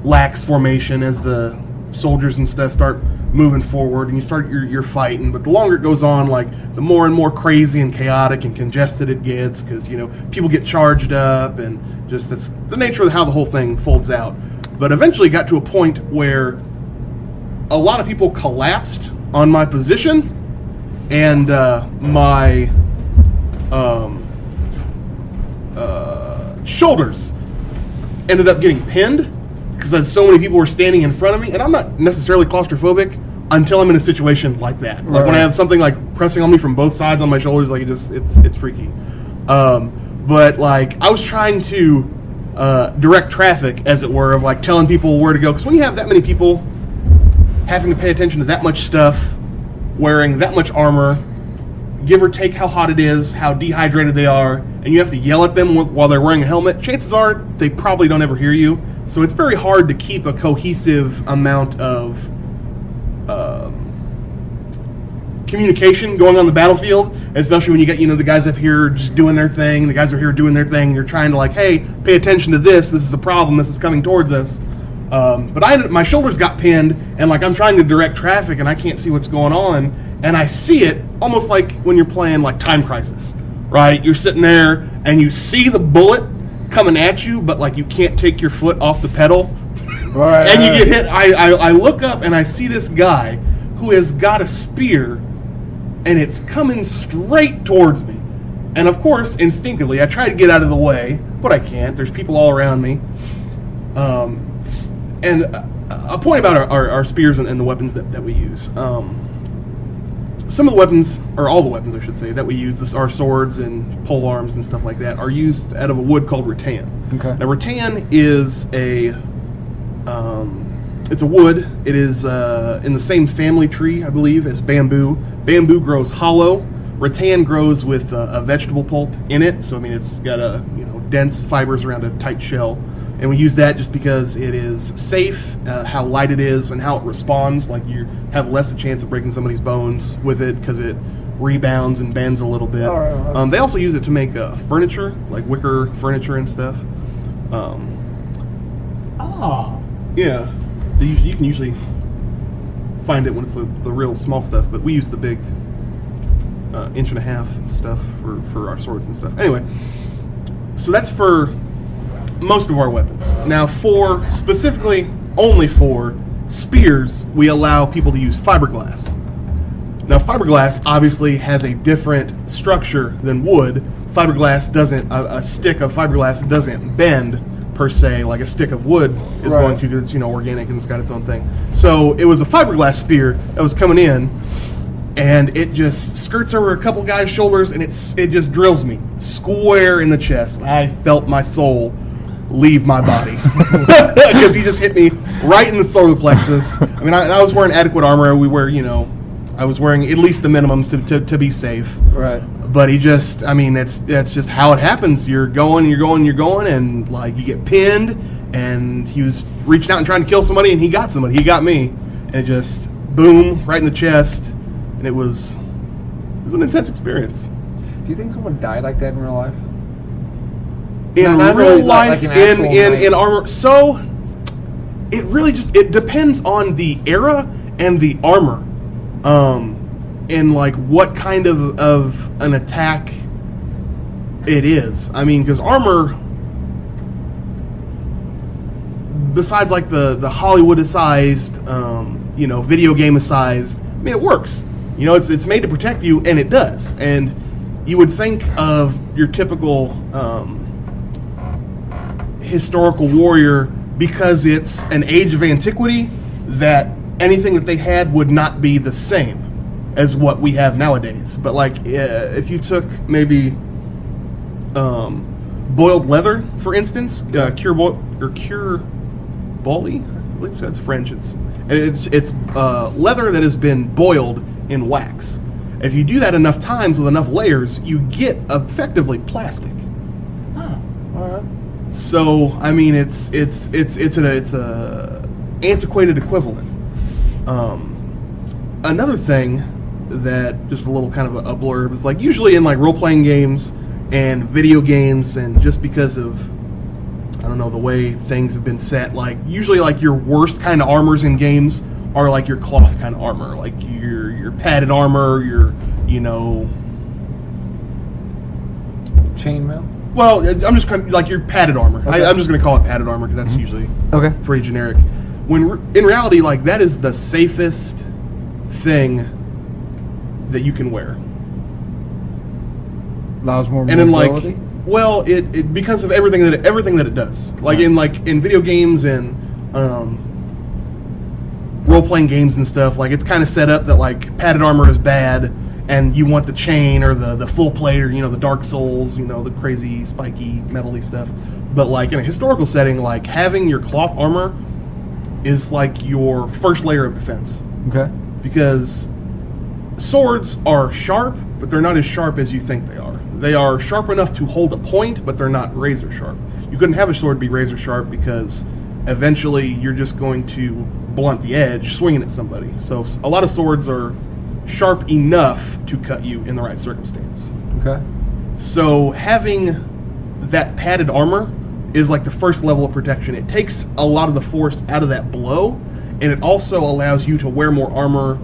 lax formation as the soldiers and stuff start moving forward, and you start your fighting. But the longer it goes on, like the more and more crazy and chaotic and congested it gets, because you know people get charged up, and just that's the nature of how the whole thing folds out. But eventually got to a point where a lot of people collapsed on my position, and my shoulders ended up getting pinned because so many people were standing in front of me, and I'm not necessarily claustrophobic until I'm in a situation like that. Like when I have something like pressing on me from both sides on my shoulders, like it's freaky. But like I was trying to direct traffic, as it were, of like telling people where to go, because when you have that many people having to pay attention to that much stuff, wearing that much armor, give or take how hot it is, how dehydrated they are, and you have to yell at them while they're wearing a helmet, chances are they probably don't ever hear you. So it's very hard to keep a cohesive amount of communication going on the battlefield, especially when you get, you know, the guys up here just doing their thing, the guys are here doing their thing, and you're trying to like, hey, pay attention to this is a problem, this is coming towards us. But my shoulders got pinned, and like I'm trying to direct traffic, and I can't see what's going on, and I see it almost like when you're playing like Time Crisis, right? You're sitting there, and you see the bullet coming at you, but like you can't take your foot off the pedal, right, and you get hit. I look up, and I see this guy who has got a spear, and it's coming straight towards me. And of course, instinctively, I try to get out of the way, but I can't. There's people all around me. And a point about our spears and the weapons that we use. Some of the weapons, or all the weapons I should say, that we use, our swords and pole arms and stuff like that, are used out of a wood called rattan. Okay. Now rattan is it's a wood. It is in the same family tree, I believe, as bamboo. Bamboo grows hollow. Rattan grows with a vegetable pulp in it, so I mean it's got dense fibers around a tight shell. And we use that just because it is safe, how light it is, and how it responds. Like you have less a chance of breaking somebody's bones with it because it rebounds and bends a little bit. All right. They also use it to make furniture, like wicker furniture and stuff. Yeah. You can usually find it when it's the real small stuff, but we use the big 1.5" stuff for our swords and stuff. Anyway, so that's for most of our weapons. Now specifically only for spears, we allow people to use fiberglass. Now fiberglass obviously has a different structure than wood. Fiberglass doesn't, a stick of fiberglass doesn't bend per se like a stick of wood is going to, because it's organic and it's got its own thing. So it was a fiberglass spear that was coming in, and it just skirts over a couple guys' shoulders, and it just drills me square in the chest. I felt my soul leave my body because he just hit me right in the solar plexus. I mean, I was wearing adequate armor. I was wearing at least the minimums to be safe. Right. But he just, I mean, that's just how it happens. You're going, and like you get pinned. And he was reaching out and trying to kill somebody, and he got somebody. He got me, and just boom, right in the chest. And it was an intense experience. Do you think someone died like that in real life? In real life, in armor. So it really it depends on the era and the armor, and like what kind of an attack it is. I mean, because armor, besides like the Hollywood-sized, video game-sized, I mean, it works. It's made to protect you, and it does. And you would think of your typical historical warrior, because it's an age of antiquity, that anything that they had would not be the same. as what we have nowadays. But like, if you took maybe boiled leather, for instance, cure bolly, I believe that's French. It's leather that has been boiled in wax. If you do that enough times with enough layers, you get effectively plastic. All right. So I mean, it's a antiquated equivalent. Another thing that just a little kind of a blurb is like usually in like role playing games and video games, and just because of I don't know the way things have been set, like usually like your worst kind of armors in games are like your cloth kind of armor, like your padded armor, your Chainmail. Well, I'm just kind of like your padded armor. Okay. I'm just going to call it padded armor because that's usually Okay. pretty generic. When in reality, like that is the safest thing that you can wear. Allows more And then mobility. well, it because of everything that it does. Like in video games and role playing games and stuff, like it's kind of set up that like padded armor is bad, and you want the chain or the full plate or the Dark Souls, the crazy spiky metally stuff. But like in a historical setting, like having your cloth armor is like your first layer of defense, Okay. because swords are sharp, but they're not as sharp as you think they are. They are sharp enough to hold a point, but they're not razor sharp. You couldn't have a sword be razor sharp because eventually you're just going to blunt the edge swinging at somebody. So a lot of swords are sharp enough to cut you in the right circumstance. Okay. So having that padded armor is like the first level of protection. It takes a lot of the force out of that blow, and it also allows you to wear more armor.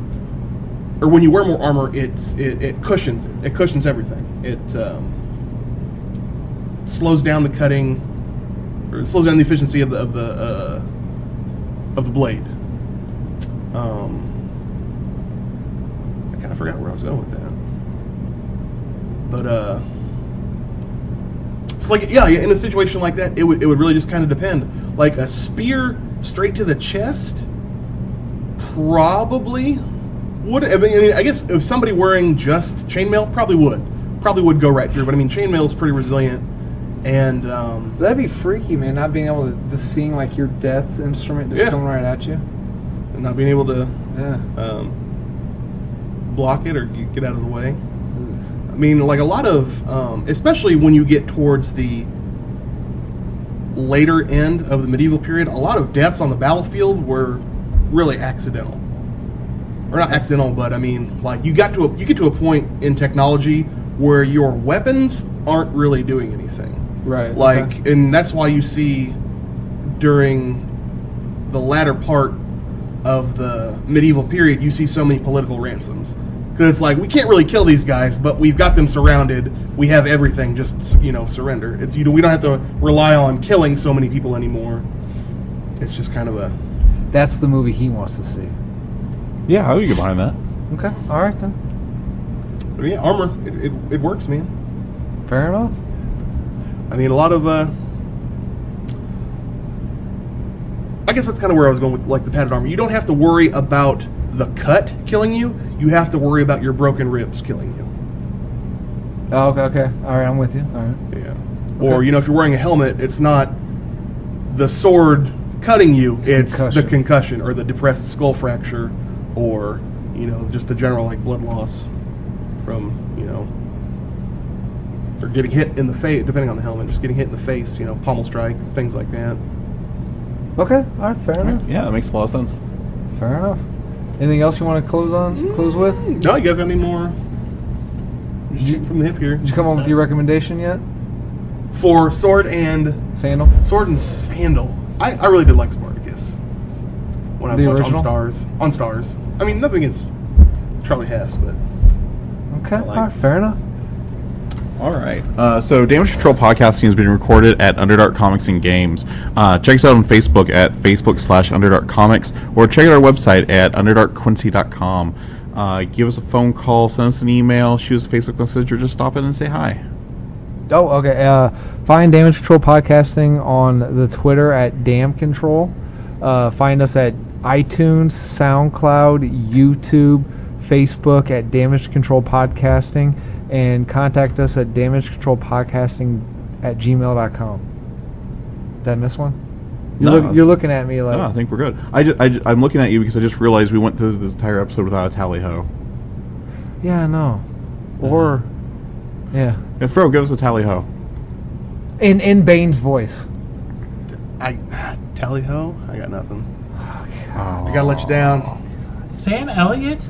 Or when you wear more armor, it cushions it. It cushions everything. It slows down the cutting, or it slows down the efficiency of the blade. I kind of forgot where I was going with that. But it's like yeah, in a situation like that, it would really just kind of depend. Like a spear straight to the chest, probably would. I mean, I guess if somebody wearing just chainmail probably would go right through. But I mean, chainmail is pretty resilient, and That'd be freaky, man. Not being able to just seeing like your death instrument just Yeah. coming right at you. and not being able to Yeah. block it or get out of the way. I mean, like a lot of, especially when you get towards the later end of the medieval period, a lot of deaths on the battlefield were really accidental. Or not accidental, but I mean, like you get to a point in technology where your weapons aren't really doing anything. Right. Like, okay. and that's why you see during the latter part of the medieval period, you see so many political ransoms. Because it's like, we can't really kill these guys, but we've got them surrounded. We have everything, just, surrender. It's, we don't have to rely on killing so many people anymore. It's just kind of a... That's the movie he wants to see. Yeah, I would get behind that. Okay. All right then. But yeah, armor, it works, man. Fair enough. I mean, a lot of... I guess that's kind of where I was going with, like, the padded armor. You don't have to worry about the cut killing you. You have to worry about your broken ribs killing you. Oh, okay. All right, I'm with you. All right. Yeah. Or, if you're wearing a helmet, it's not the sword cutting you, it's the concussion or the depressed skull fracture or, just the general, like, blood loss from, or getting hit in the face, depending on the helmet, just getting hit in the face, pommel strike, things like that. Okay. All right. Fair enough. Yeah, that makes a lot of sense. Fair enough. Anything else you want to close with? No, you guys have any more? Just shoot from the hip here. Did you come up with your recommendation yet? For sword and Sandal. Sandal. I really did like Spartacus when I was The watching original? on Stars. I mean, nothing against Charlie Hess, but Okay. like All right. Fair enough. All right. So Damage Control Podcasting has been recorded at Underdark Comics and Games. Check us out on Facebook at Facebook/Underdark Comics, or check out our website at underdarkquincy.com. Give us a phone call, send us an email, shoot us a Facebook message, or just stop in and say hi. Oh, okay. Find Damage Control Podcasting on the Twitter at Dam Control. Find us at iTunes, SoundCloud, YouTube, Facebook at Damage Control Podcasting, and contact us at damagecontrolpodcasting@gmail.com. Did I miss one? You're looking at me like... No, I think we're good. I'm looking at you because I just realized we went through this entire episode without a tally ho. Yeah, I know. Or... Yeah. Yeah, Fro, give us a tally ho. In Bane's voice. Tally ho? I got nothing. Oh, I gotta let you down. Sam Elliott?